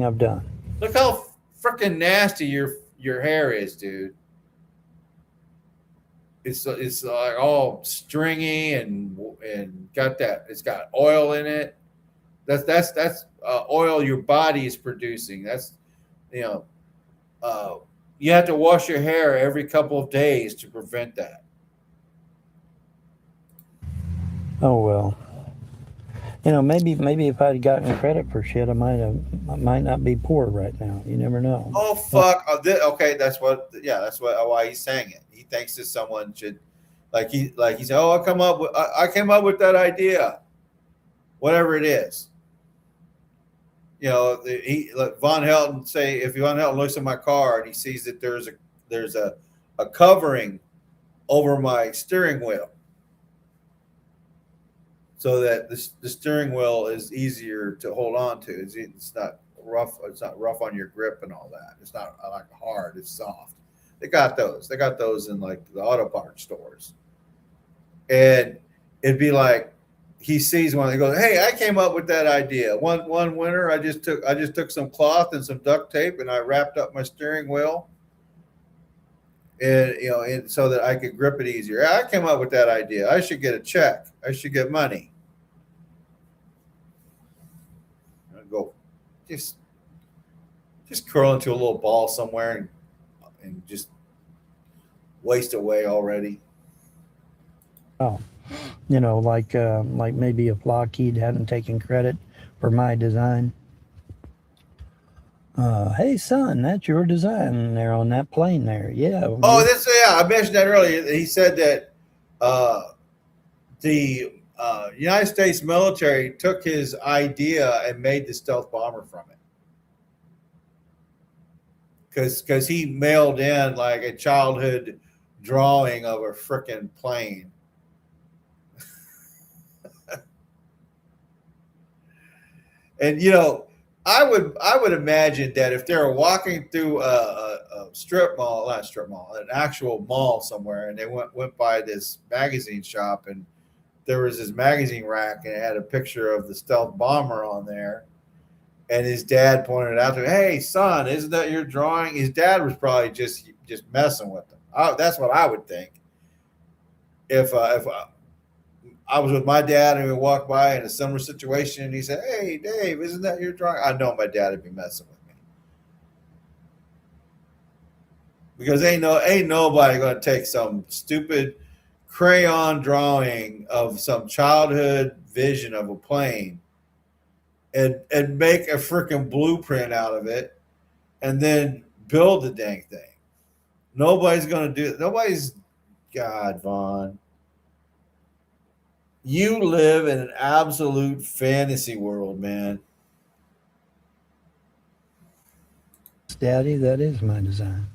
I've done. Look how freaking nasty your hair is, dude. It's like all stringy and got that. It's got oil in it. That's oil your body is producing. That's you have to wash your hair every couple of days to prevent that. Oh well. Maybe if I'd gotten credit for shit, I might not be poor right now. You never know. Oh fuck! Okay, that's why he's saying it. He thinks that someone should, he said, "Oh, I came up with that idea, whatever it is." Von Helton say if Von Helton looks at my car and he sees that there's a covering over my steering wheel. so that the steering wheel is easier to hold on to. It's not rough. It's not rough on your grip and all that. It's not like hard. It's soft. They got those. They got those in like the auto parts stores. And it'd be like he sees one. He goes, "Hey, I came up with that idea. One winter, I just took some cloth and some duct tape and I wrapped up my steering wheel, and and so that I could grip it easier. I came up with that idea. I should get a check. I should get money. I go, just curl into a little ball somewhere and just waste away already." Oh, like maybe if Lockheed hadn't taken credit for my design. Hey son, that's your design there on that plane there. Yeah. Oh, I mentioned that earlier. He said that the United States military took his idea and made the stealth bomber from it. Because he mailed in like a childhood drawing of a frickin' plane. And I would imagine that if they were walking through a strip mall, not a strip mall, an actual mall somewhere, and they went by this magazine shop, and there was this magazine rack, and it had a picture of the stealth bomber on there, and his dad pointed out to him, "Hey, son, isn't that your drawing?" His dad was probably just messing with him. That's what I would think. If I was with my dad and we walked by in a similar situation and he said, "Hey, Dave, isn't that your drawing?" I know my dad would be messing with me. Because ain't nobody going to take some stupid crayon drawing of some childhood vision of a plane and make a freaking blueprint out of it and then build the dang thing. Nobody's going to do it. God, Vaughn. You live in an absolute fantasy world, man. Daddy, that is my design.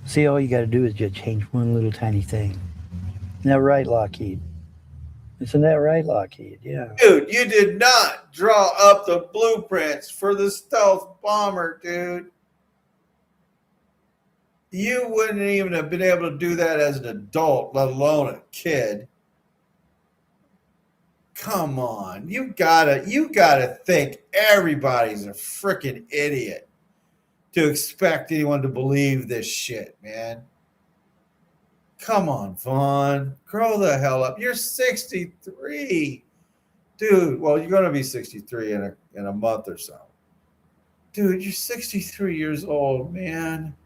See, all you got to do is just change one little tiny thing. Isn't that right, Lockheed? Isn't that right, Lockheed? Yeah. Dude, you did not draw up the blueprints for the stealth bomber, dude. You wouldn't even have been able to do that as an adult, let alone a kid. Come on. You gotta think everybody's a freaking idiot to expect anyone to believe this shit, man. Come on, Vaughn. Grow the hell up. You're 63. Dude, well, you're gonna be 63 in a month or so. Dude, you're 63 years old, man.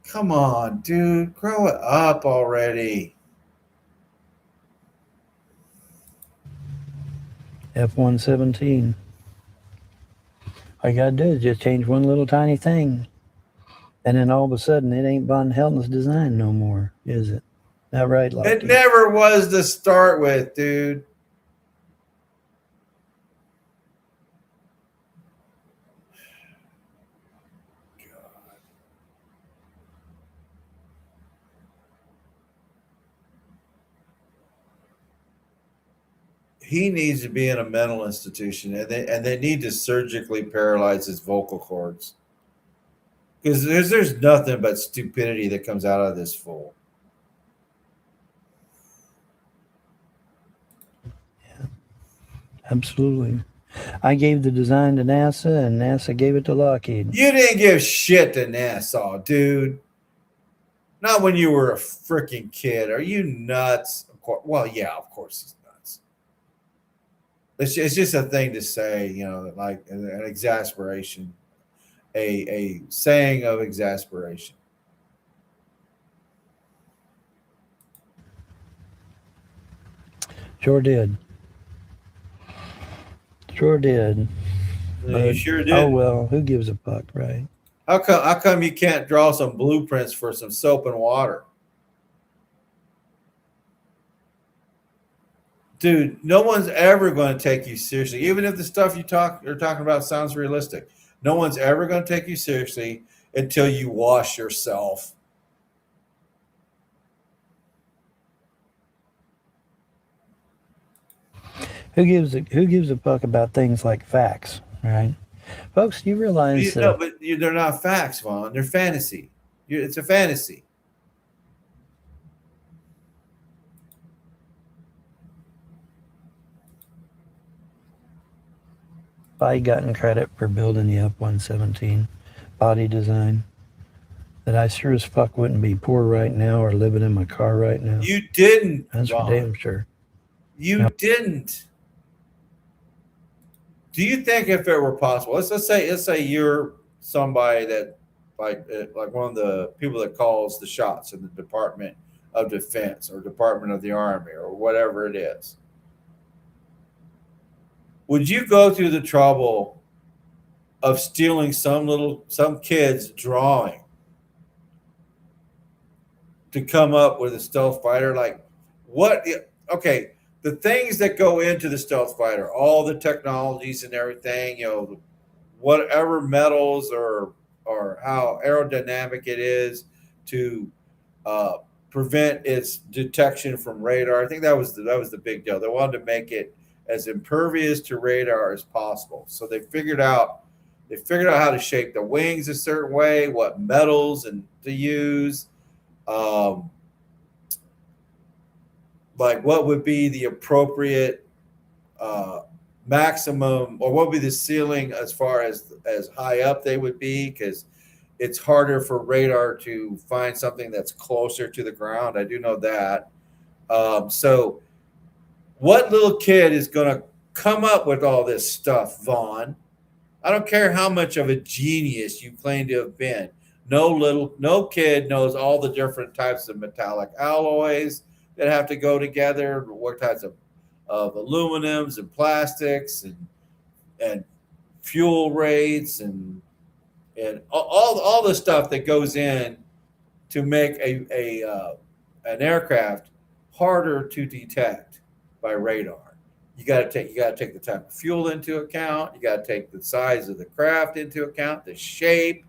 Come on, dude. Grow it up already. F-117. All you got to do is just change one little tiny thing. And then all of a sudden, it ain't Von Helton's design no more, is it? Not right, Lockheed? It never was to start with, dude. He needs to be in a mental institution, and they need to surgically paralyze his vocal cords, because there's nothing but stupidity that comes out of this fool. Yeah, absolutely. I gave the design to NASA, and NASA gave it to Lockheed. You didn't give shit to NASA, dude. Not when you were a freaking kid. Are you nuts? Of course. Well, yeah, of course he's nuts. It's just a thing to say, like an exasperation, a saying of exasperation. Sure did. Sure did. You sure did. Oh, well, who gives a fuck, right? How come you can't draw some blueprints for some soap and water? Dude, no one's ever going to take you seriously. Even if the stuff you're talking about sounds realistic. No one's ever going to take you seriously until you wash yourself. Who gives a fuck about things like facts, right? Folks, do you realize No, but they're not facts, Vaughn. They're fantasy. It's a fantasy. if I gotten credit for building the F-117 body design, that I sure as fuck wouldn't be poor right now or living in my car right now? You didn't, That's for Vaughn. damn sure. You didn't. Do you think if it were possible, let's say you're somebody that like one of the people that calls the shots in the Department of Defense or Department of the Army or whatever it is. Would you go through the trouble of stealing some kid's drawing to come up with a stealth fighter? Like what? Okay, the things that go into the stealth fighter, all the technologies and everything, whatever metals or how aerodynamic it is to prevent its detection from radar. I think that was the big deal. They wanted to make it as impervious to radar as possible. So they figured out how to shape the wings a certain way, what metals and to use. Like what would be the appropriate maximum, or what would be the ceiling as far as high up they would be, because it's harder for radar to find something that's closer to the ground. I do know that. So what little kid is going to come up with all this stuff, Vaughn? I don't care how much of a genius you claim to have been. No kid knows all the different types of metallic alloys that have to go together, what types of aluminums and plastics and fuel rates and all the stuff that goes in to make an aircraft harder to detect by radar. You got to take the type of fuel into account. You got to take the size of the craft into account, the shape,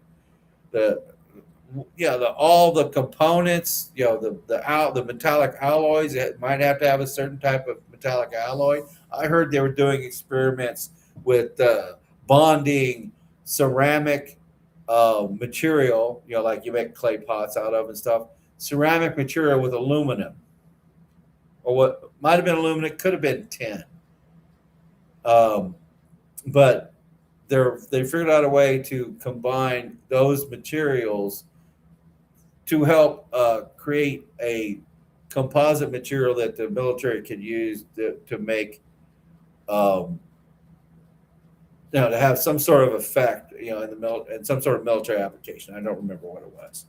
all the components, the metallic alloys. It might have to have a certain type of metallic alloy. I heard they were doing experiments with bonding ceramic material, like you make clay pots out of and stuff, ceramic material with aluminum, or what might have been aluminum, could have been tin. But they figured out a way to combine those materials to help create a composite material that the military could use to make, to have some sort of effect, in some sort of military application. I don't remember what it was,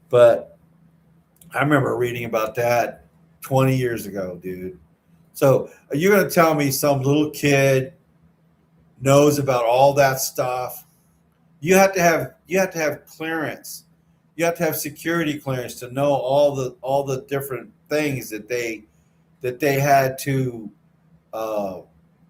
but I remember reading about that 20 years ago, dude. So are you going to tell me some little kid knows about all that stuff? You have to have clearance. You have to have security clearance to know all the different things that they had to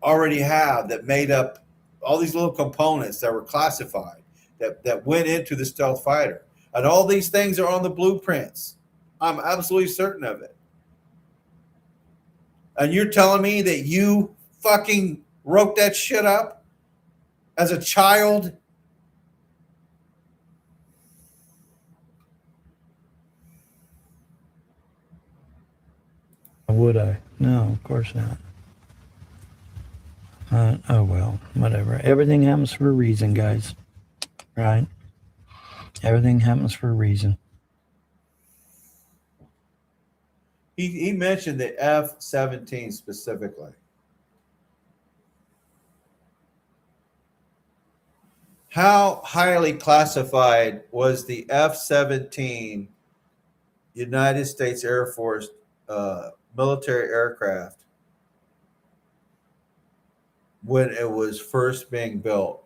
already have, that made up all these little components that were classified, that went into the stealth fighter. And all these things are on the blueprints. I'm absolutely certain of it. And you're telling me that you fucking wrote that shit up as a child? Would I? No, of course not. Oh well, whatever. Everything happens for a reason, guys. Right? Everything happens for a reason. He mentioned the F-17 specifically. How highly classified was the F-17 United States Air Force military aircraft when it was first being built?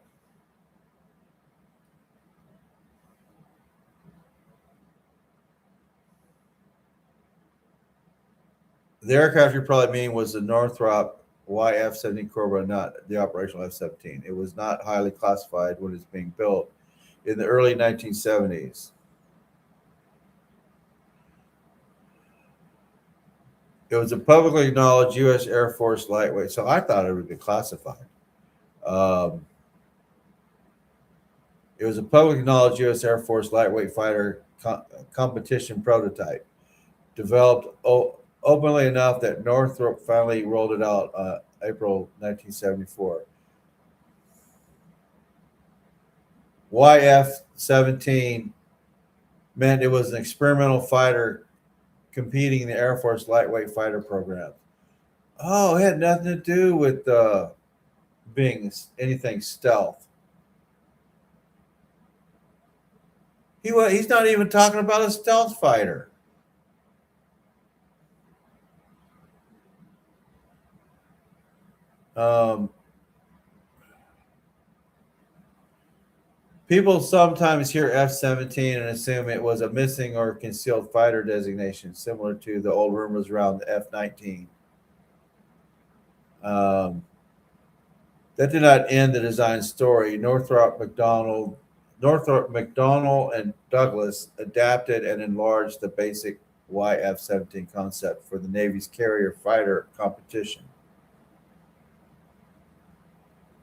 The aircraft you probably mean was the Northrop YF-17 Cobra, not the operational F-17. It was not highly classified when it's being built in the early 1970s. It was a publicly acknowledged U.S. Air Force lightweight. So I thought it would be classified. It was a publicly acknowledged U.S. Air Force lightweight fighter competition prototype, developed openly enough that Northrop finally rolled it out April 1974. YF-17 meant it was an experimental fighter competing in the Air Force lightweight fighter program. Oh, it had nothing to do with being anything stealth. He's not even talking about a stealth fighter. People sometimes hear F-17 and assume it was a missing or concealed fighter designation, similar to the old rumors around the F-19. That did not end the design story. Northrop McDonnell and Douglas adapted and enlarged the basic YF-17 concept for the Navy's carrier fighter competition.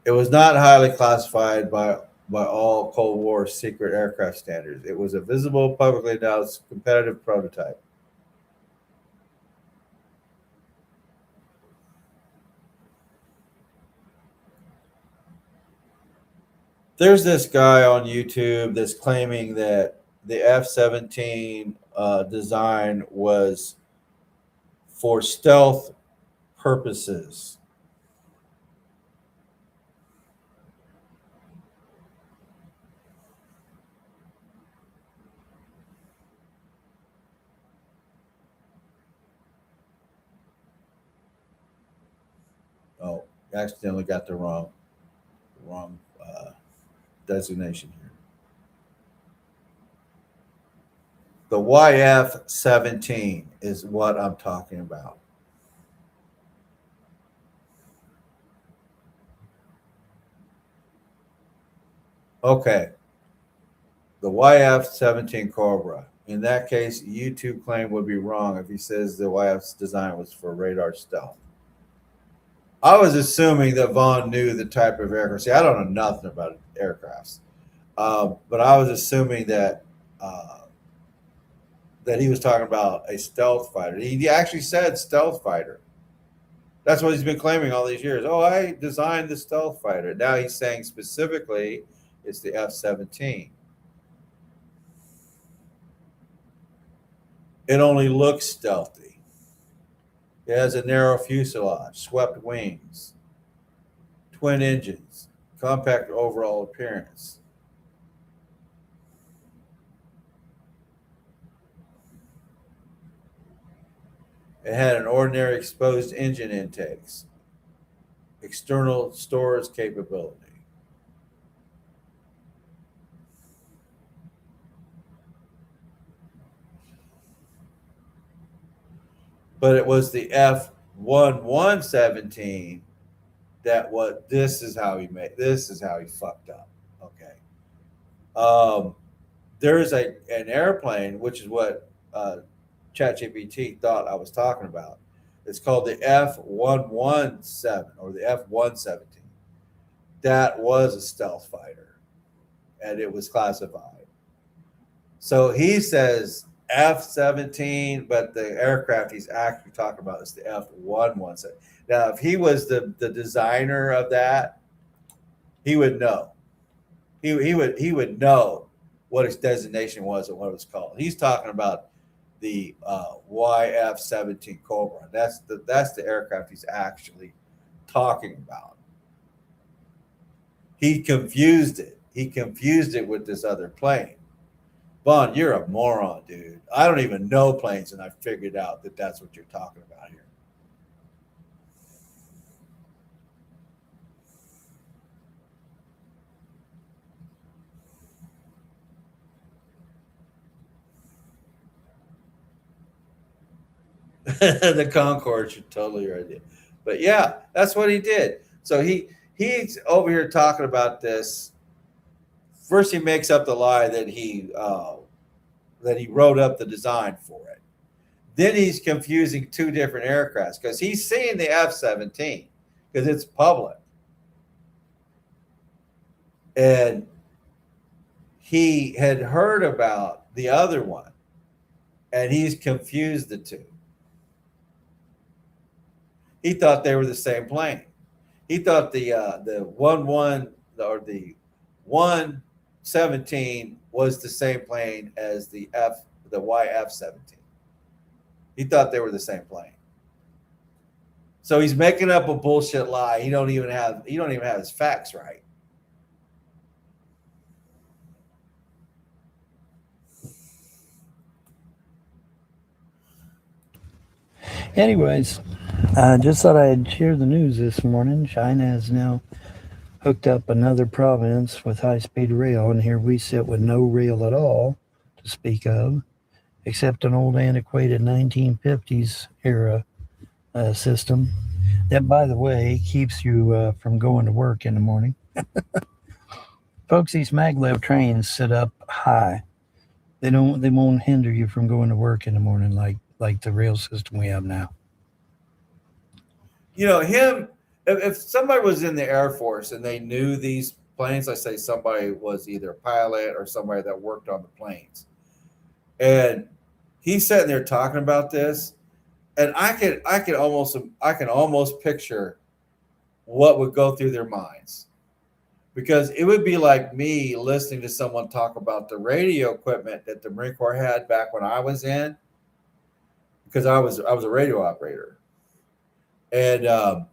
It was not highly classified by all Cold War secret aircraft standards. It was a visible, publicly announced competitive prototype. There's this guy on YouTube that's claiming that the F-17 design was for stealth purposes. Oh, accidentally got the wrong designation here. The YF-17 is what I'm talking about. Okay. The YF-17 Cobra. In that case, YouTube claim would be wrong if he says the YF's design was for radar stealth. I was assuming that Vaughn knew the type of aircraft. See, I don't know nothing about aircrafts, but I was assuming that that he was talking about a stealth fighter. He actually said stealth fighter. That's what he's been claiming all these years. Oh, I designed the stealth fighter. Now he's saying specifically it's the F-17. It only looks stealthy. It has a narrow fuselage, swept wings, twin engines, compact overall appearance. It had an ordinary exposed engine intakes, external storage capability. But it was the F-1117 this is how he fucked up. Okay. There is an airplane, which is what ChatGPT thought I was talking about. It's called the F-117 or the F-117. That was a stealth fighter, and it was classified. So he says F-17, but the aircraft he's actually talking about is the F-117. Now, if he was the designer of that, he would know. He would know what his designation was and what it was called. He's talking about the YF-17 Cobra. That's the aircraft he's actually talking about. He confused it. He confused it with this other plane. Vaughn, you're a moron, dude. I don't even know planes, and I figured out that that's what you're talking about here. The Concorde should totally your idea. But yeah, that's what he did. So he's over here talking about this. First, he makes up the lie that he wrote up the design for it. then he's confusing two different aircrafts because he's seeing the F-17 because it's public. And he had heard about the other one, and he's confused the two. He thought they were the same plane. He thought the 117 was the same plane as the YF-17. He thought they were the same plane. So he's making up a bullshit lie. He don't even have his facts right. Anyways, just thought I'd share the news this morning. China has now hooked up another province with high-speed rail, and here we sit with no rail at all to speak of, except an old antiquated 1950s era system that, by the way, keeps you from going to work in the morning. Folks, these maglev trains sit up high. They won't hinder you from going to work in the morning like the rail system we have now. You know, if somebody was in the Air Force and they knew these planes, I say somebody was either a pilot or somebody that worked on the planes, and he's sitting there talking about this, and I can almost picture what would go through their minds, because it would be like me listening to someone talk about the radio equipment that the Marine Corps had back when I was in, because I was a radio operator. And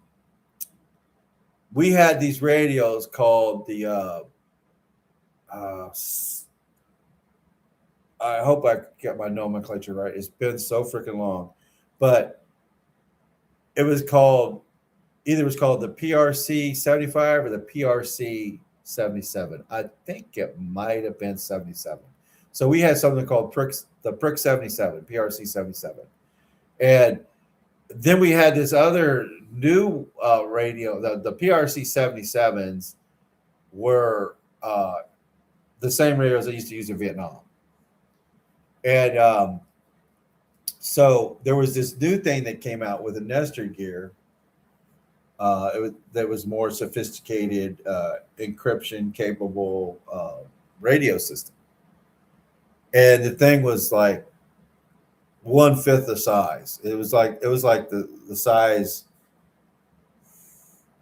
we had these radios called the I hope I get my nomenclature right. It's been so freaking long, but it was called the PRC 75 or the PRC 77. I think it might have been 77. So we had something called the Prick 77, PRC 77, and then we had this other new radio. The PRC 77s were the same radios I used to use in Vietnam. And so there was this new thing that came out with a Nestor gear. That was more sophisticated, encryption capable radio system. And the thing was like 1/5 the size. It was like the size.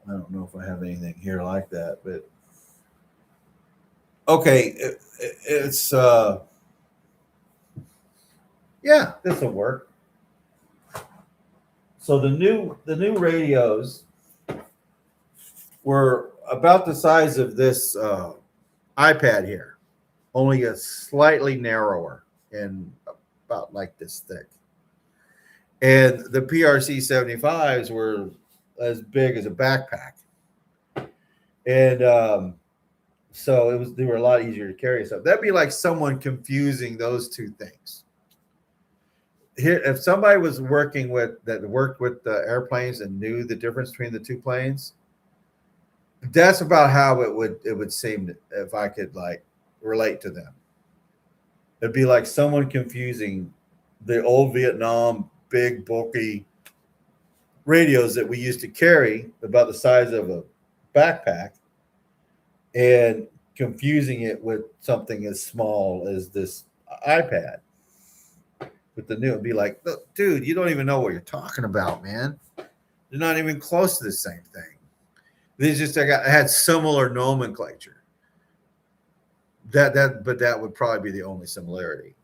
I don't know if I have anything here like that, but okay, it's yeah, this will work. So the new radios were about the size of this iPad here, only a slightly narrower and about like this thick. And the PRC 75s were as big as a backpack. And so they were a lot easier to carry. So that'd be like someone confusing those two things. Here, if somebody was worked with the airplanes and knew the difference between the two planes, that's about how it would seem if I could like relate to them. It'd be like someone confusing the old Vietnam big bulky radios that we used to carry about the size of a backpack and confusing it with something as small as this iPad. With the new, it'd be like, look, dude, you don't even know what you're talking about, man. They're not even close to the same thing. I had similar nomenclature. But that would probably be the only similarity.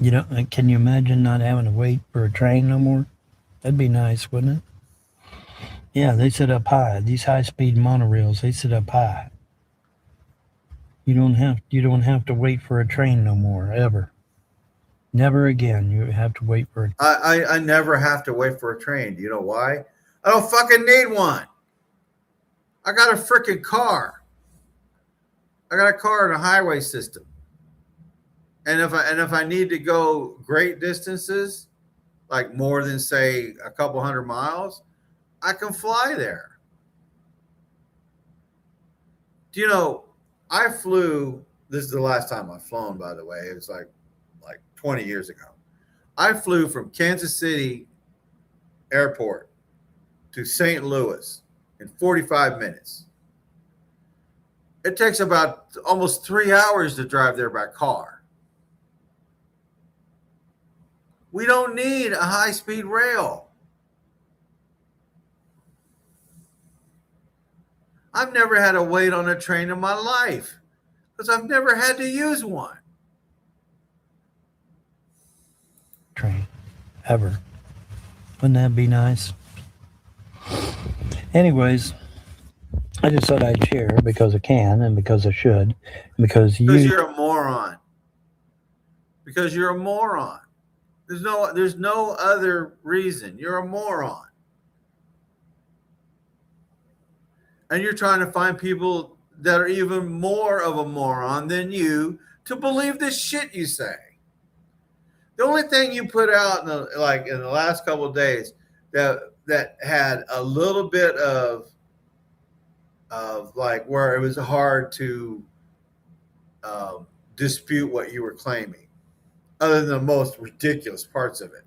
You know, can you imagine not having to wait for a train no more? That'd be nice, wouldn't it? Yeah, they sit up high. These high-speed monorails, they sit up high. You don't have to wait for a train no more, ever. Never again. You have to wait for a I never have to wait for a train. Do you know why? I don't fucking need one. I got a freaking car. I got a car in a highway system. And if I need to go great distances, like more than say a couple hundred miles, I can fly there. Do you know, I flew this is the last time I've flown, by the way. It was like 20 years ago. I flew from Kansas City Airport to St. Louis in 45 minutes. It takes about almost 3 hours to drive there by car. We don't need a high-speed rail. I've never had to wait on a train in my life because I've never had to use one. Train ever. Wouldn't that be nice? Anyways, I just thought I'd share because I can and because I should. And because you're a moron. Because you're a moron. There's no other reason. You're a moron. And you're trying to find people that are even more of a moron than you to believe this shit you say. The only thing you put out in the last couple of days that had a little bit of like where it was hard to dispute what you were claiming, other than the most ridiculous parts of it,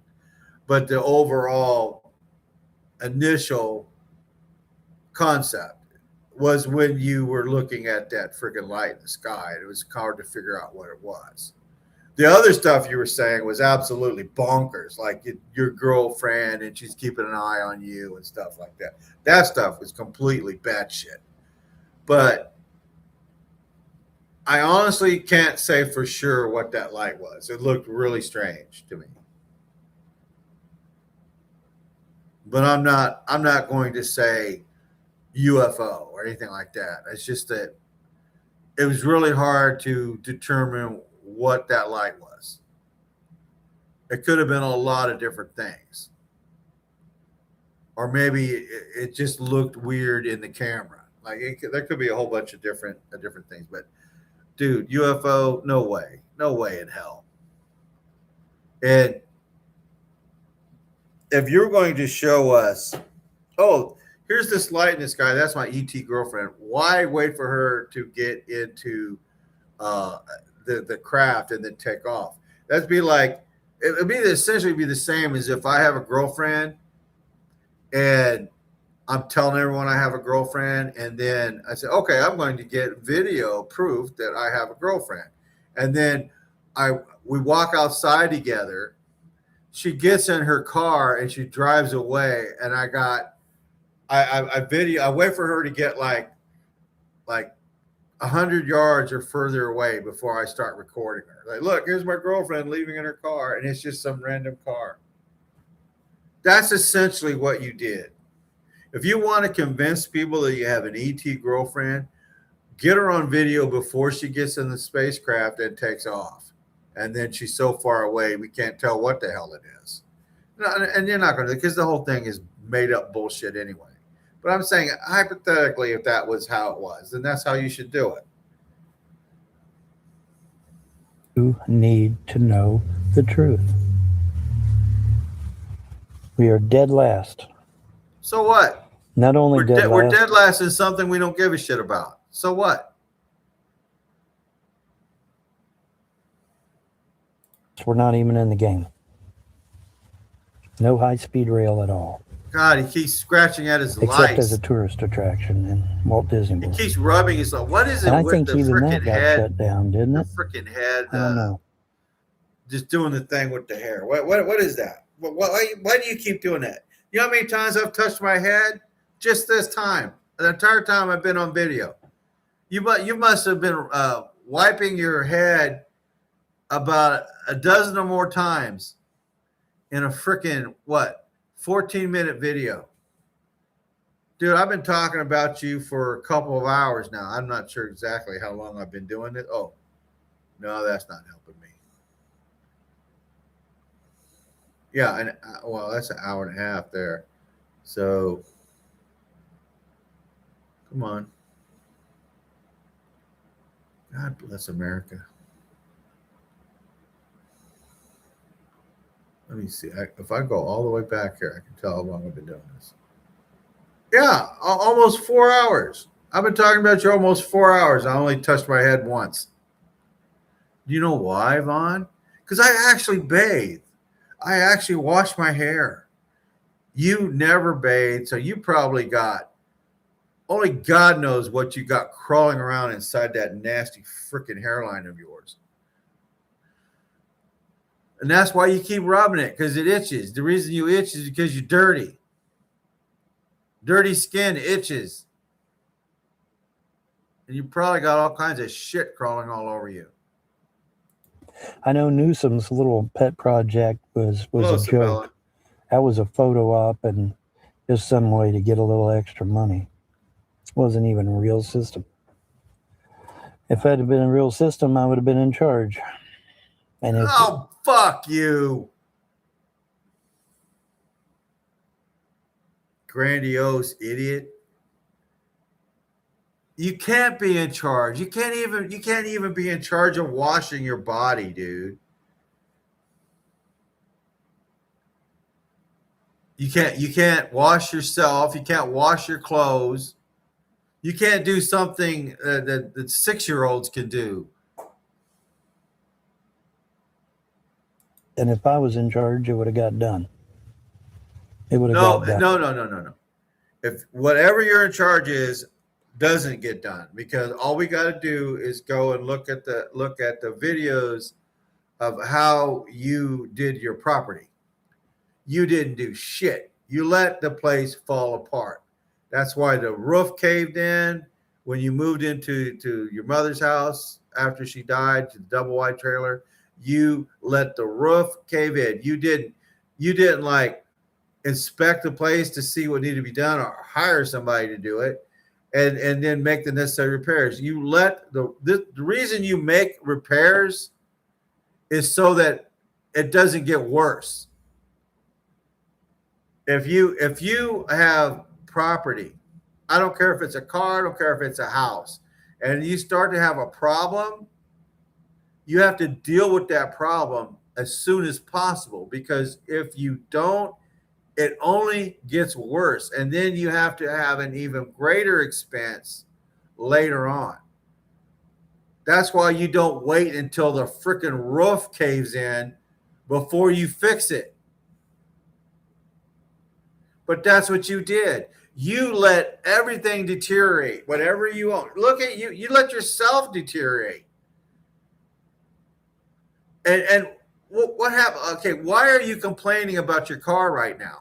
but the overall initial concept was when you were looking at that freaking light in the sky. It was hard to figure out what it was. The other stuff you were saying was absolutely bonkers, like your girlfriend and she's keeping an eye on you and stuff like that. That stuff was completely batshit. But I honestly can't say for sure what that light was. It looked really strange to me. But I'm not going to say UFO or anything like that. It's just that it was really hard to determine what that light was. It could have been a lot of different things. Or maybe it just looked weird in the camera. Like there could be a whole bunch of different things. But dude, UFO, no way in hell. And if you're going to show us, oh, here's this light in the sky, that's my ET girlfriend. Why wait for her to get into the craft and then take off? That'd be like, it would be essentially be the same as if I have a girlfriend and I'm telling everyone I have a girlfriend, and then I say, okay, I'm going to get video proof that I have a girlfriend. And then we walk outside together. She gets in her car and she drives away, and I wait for her to get like 100 yards or further away before I start recording her. Like, look, here's my girlfriend leaving in her car, and it's just some random car. That's essentially what you did. If you want to convince people that you have an ET girlfriend, get her on video before she gets in the spacecraft and takes off. And then she's so far away, we can't tell what the hell it is. And you're not going to, because the whole thing is made up bullshit anyway. But I'm saying, hypothetically, if that was how it was, then that's how you should do it. You need to know the truth. We are dead last. So what? Not only we're dead last in something we don't give a shit about. So what? We're not even in the game. No high-speed rail at all. God, he keeps scratching at his Except lights. as a tourist attraction in Walt Disney World. He keeps rubbing his light. What is it And I with think the even that freaking got head? shut down, didn't The it? freaking head. I don't know. Just doing the thing with the hair. What is that? Why do you keep doing that? You know how many times I've touched my head? Just this time. The entire time I've been on video. You must have been wiping your head about a dozen or more times in a freaking 14-minute video. Dude, I've been talking about you for a couple of hours now. I'm not sure exactly how long I've been doing it. Oh, no, that's not helping me. Yeah, and well, that's an hour and a half there. So, come on. God bless America. Let me see. If I go all the way back here, I can tell how long I've been doing this. Yeah, almost 4 hours. I've been talking about you almost 4 hours. I only touched my head once. Do you know why, Vaughn? Because I actually bathe. I actually wash my hair. You never bathe, so you probably got only God knows what you got crawling around inside that nasty freaking hairline of yours. And that's why you keep rubbing it, because it itches. The reason you itch is because you're dirty. Dirty skin itches. And you probably got all kinds of shit crawling all over you. I know Newsom's little pet project was Hello, a joke. Sabella. That was a photo op and just some way to get a little extra money. It wasn't even a real system. If it had been a real system, I would have been in charge. And if Oh, fuck you. Grandiose idiot. You can't be in charge. You can't even be in charge of washing your body, dude. You can't wash yourself. You can't wash your clothes. You can't do something that 6-year-olds can do. and if I was in charge, it would have got done. It would have No, got done. no. If whatever you're in charge is doesn't get done, because all we got to do is go and look at the videos of how you did your property. You didn't do shit. You let the place fall apart. That's why the roof caved in when you moved into your mother's house after she died, to the double wide trailer. You let the roof cave in. You didn't like inspect the place to see what needed to be done or hire somebody to do it and then make the necessary repairs. You let the reason you make repairs is so that it doesn't get worse. If you have property, I don't care if it's a car, I don't care if it's a house, and you start to have a problem, you have to deal with that problem as soon as possible, because if you don't, it only gets worse. And then you have to have an even greater expense later on. That's why you don't wait until the freaking roof caves in before you fix it. But that's what you did. You let everything deteriorate, whatever you own. Look at you. You let yourself deteriorate. And what happened? Okay, why are you complaining about your car right now?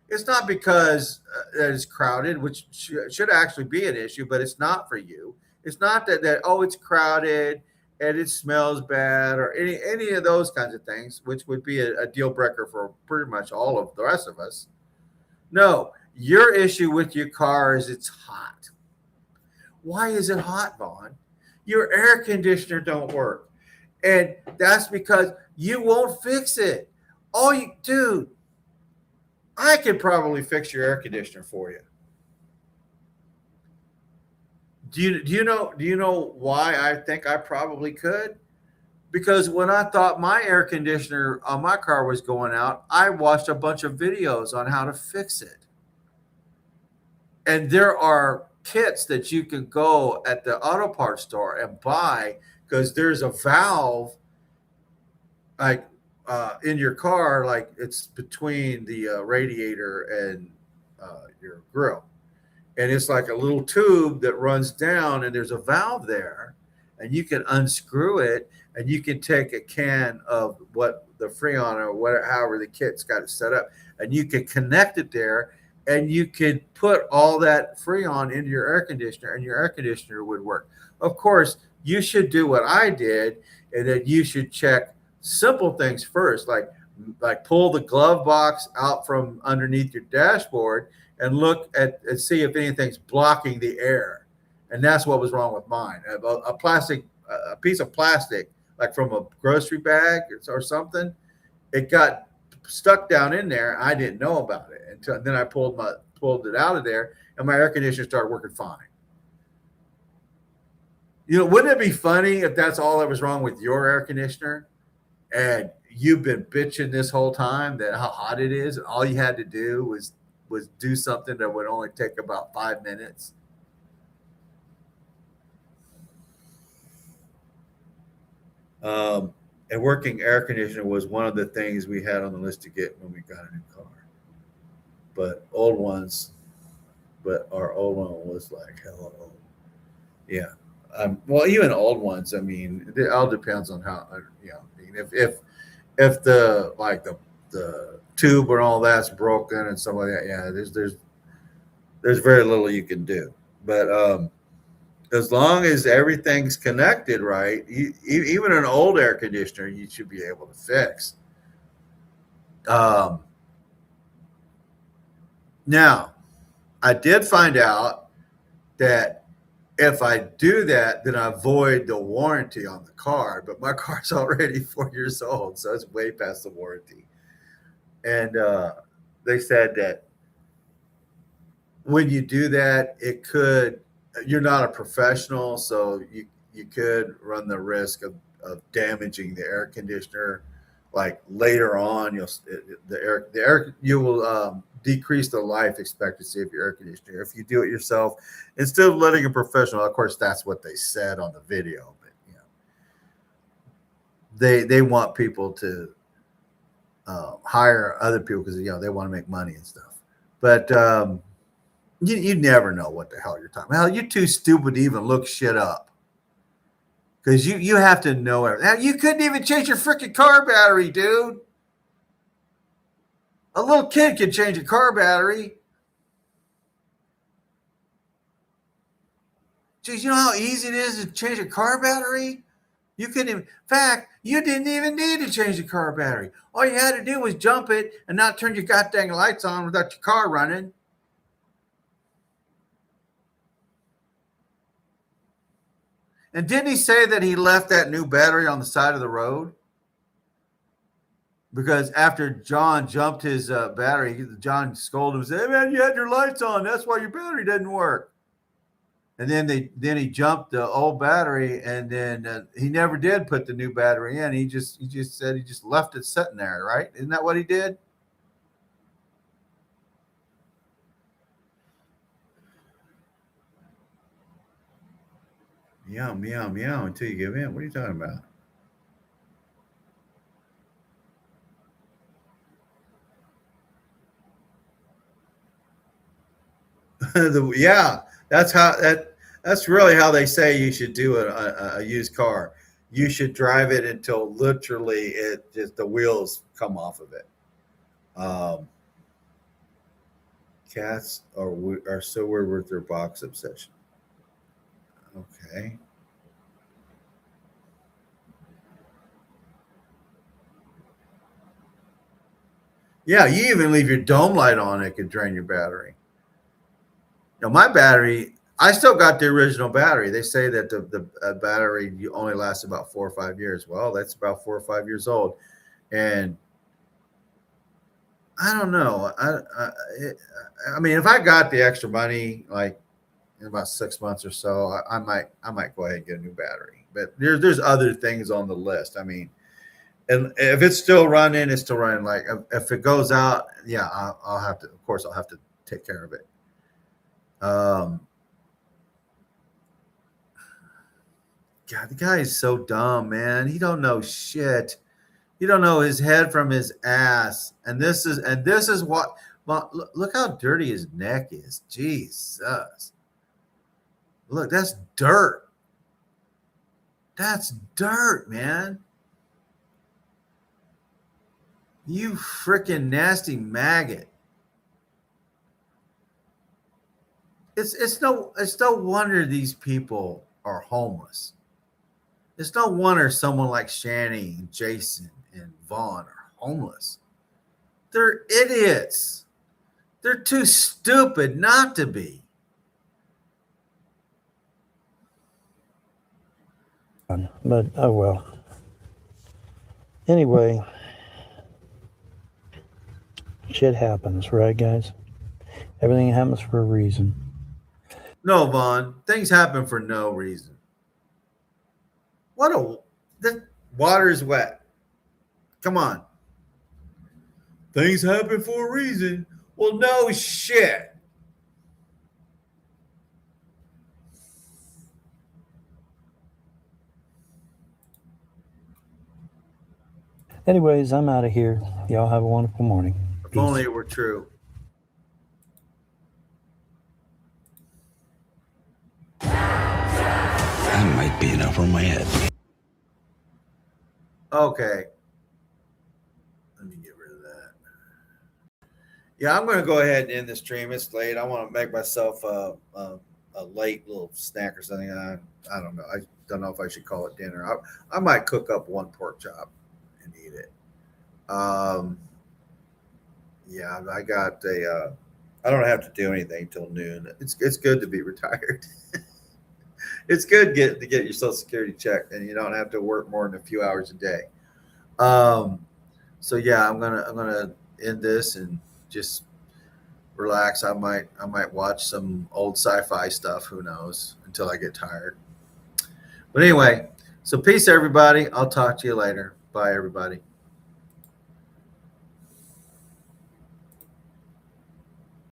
It's not because that it's crowded, which should actually be an issue, but it's not for you. It's not that it's crowded and it smells bad or any of those kinds of things, which would be a deal breaker for pretty much all of the rest of us. No, your issue with your car is it's hot. Why is it hot, Vaughn? Your air conditioner don't work. And that's because you won't fix it. Dude, I could probably fix your air conditioner for you. Do you know why I think I probably could? Because when I thought my air conditioner on my car was going out, I watched a bunch of videos on how to fix it. And there are kits that you can go at the auto parts store and buy, because there's a valve like in your car, like it's between the radiator and your grill. And it's like a little tube that runs down, and there's a valve there, and you can unscrew it, and you can take a can of what the Freon or whatever, however the kit's got it set up, and you can connect it there, and you can put all that Freon into your air conditioner, and your air conditioner would work. Of course, you should do what I did, and that you should check simple things first, like pull the glove box out from underneath your dashboard and look at and see if anything's blocking the air. And that's what was wrong with mine. A piece of plastic, like from a grocery bag or something, it got stuck down in there. I didn't know about it until then. I pulled it out of there, and my air conditioner started working fine. Wouldn't it be funny if that's all that was wrong with your air conditioner, and you've been bitching this whole time that how hot it is, and all you had to do was do something that would only take about 5 minutes? A working air conditioner was one of the things we had on the list to get when we got a new car. But our old one was like hella old. Yeah. Well, even old ones. I mean, it all depends on how. You know, I mean, if the like the tube and all that's broken and stuff like that, yeah, there's very little you can do. But as long as everything's connected right, even an old air conditioner, you should be able to fix. Now, I did find out that if I do that, then I void the warranty on the car. But my car's already 4 years old, so it's way past the warranty. And they said that when you do that, you're not a professional, so you could run the risk of damaging the air conditioner. Like later on, you will decrease the life expectancy of your air conditioner if you do it yourself instead of letting a professional. Of course, that's what they said on the video, but you know, they want people to hire other people because they want to make money and stuff. But you never know what the hell you're talking about. Hell, you're too stupid to even look shit up because you have to know everything. You couldn't even change your freaking car battery, dude. A little kid can change a car battery. Geez, you know how easy it is to change a car battery? You couldn't even, in fact, you didn't even need to change the car battery. All you had to do was jump it and not turn your goddamn lights on without your car running. And didn't he say that he left that new battery on the side of the road? Because after John jumped his battery, John scolded him and said, "Hey man, you had your lights on. That's why your battery didn't work." And then he jumped the old battery, and then he never did put the new battery in. He just said he just left it sitting there, right? Isn't that what he did? Meow, meow, meow until you give in. What are you talking about? Yeah, that's really how they say you should do a used car. You should drive it until literally the wheels come off of it. Cats are so weird with their box obsession. Okay. Yeah, you even leave your dome light on, it could drain your battery. Now, my battery, I still got the original battery. They say that the battery only lasts about 4 or 5 years. Well, that's about 4 or 5 years old, and I don't know. I mean, if I got the extra money, like in about 6 months or so, I might go ahead and get a new battery. But there's other things on the list. I mean, and if it's still running, it's still running. Like if it goes out, yeah, I'll have to. Of course, I'll have to take care of it. God, the guy is so dumb, man. He don't know shit. He don't know his head from his ass. And this is what. Well, look how dirty his neck is. Jesus. Look, that's dirt. That's dirt, man. You freaking nasty maggot. It's no wonder these people are homeless. It's no wonder someone like Shanny and Jason and Vaughn are homeless. They're idiots. They're too stupid not to be. But oh well. Anyway, shit happens, right, guys? Everything happens for a reason. No, Vaughn, things happen for no reason. The water is wet. Come on. Things happen for a reason. Well, no shit. Anyways, I'm out of here. Y'all have a wonderful morning. If Peace. only it were true. That might be enough for my head. Okay. Let me get rid of that. Yeah, I'm going to go ahead and end the stream. It's late. I want to make myself a late little snack or something. I don't know. I don't know if I should call it dinner. I might cook up one pork chop and eat it. Yeah, I got a. I don't have to do anything till noon. It's good to be retired. It's good to get your Social Security check, and you don't have to work more than a few hours a day. So yeah, I'm gonna end this and just relax. I might watch some old sci-fi stuff. Who knows? Until I get tired. But anyway, so peace, everybody. I'll talk to you later. Bye, everybody.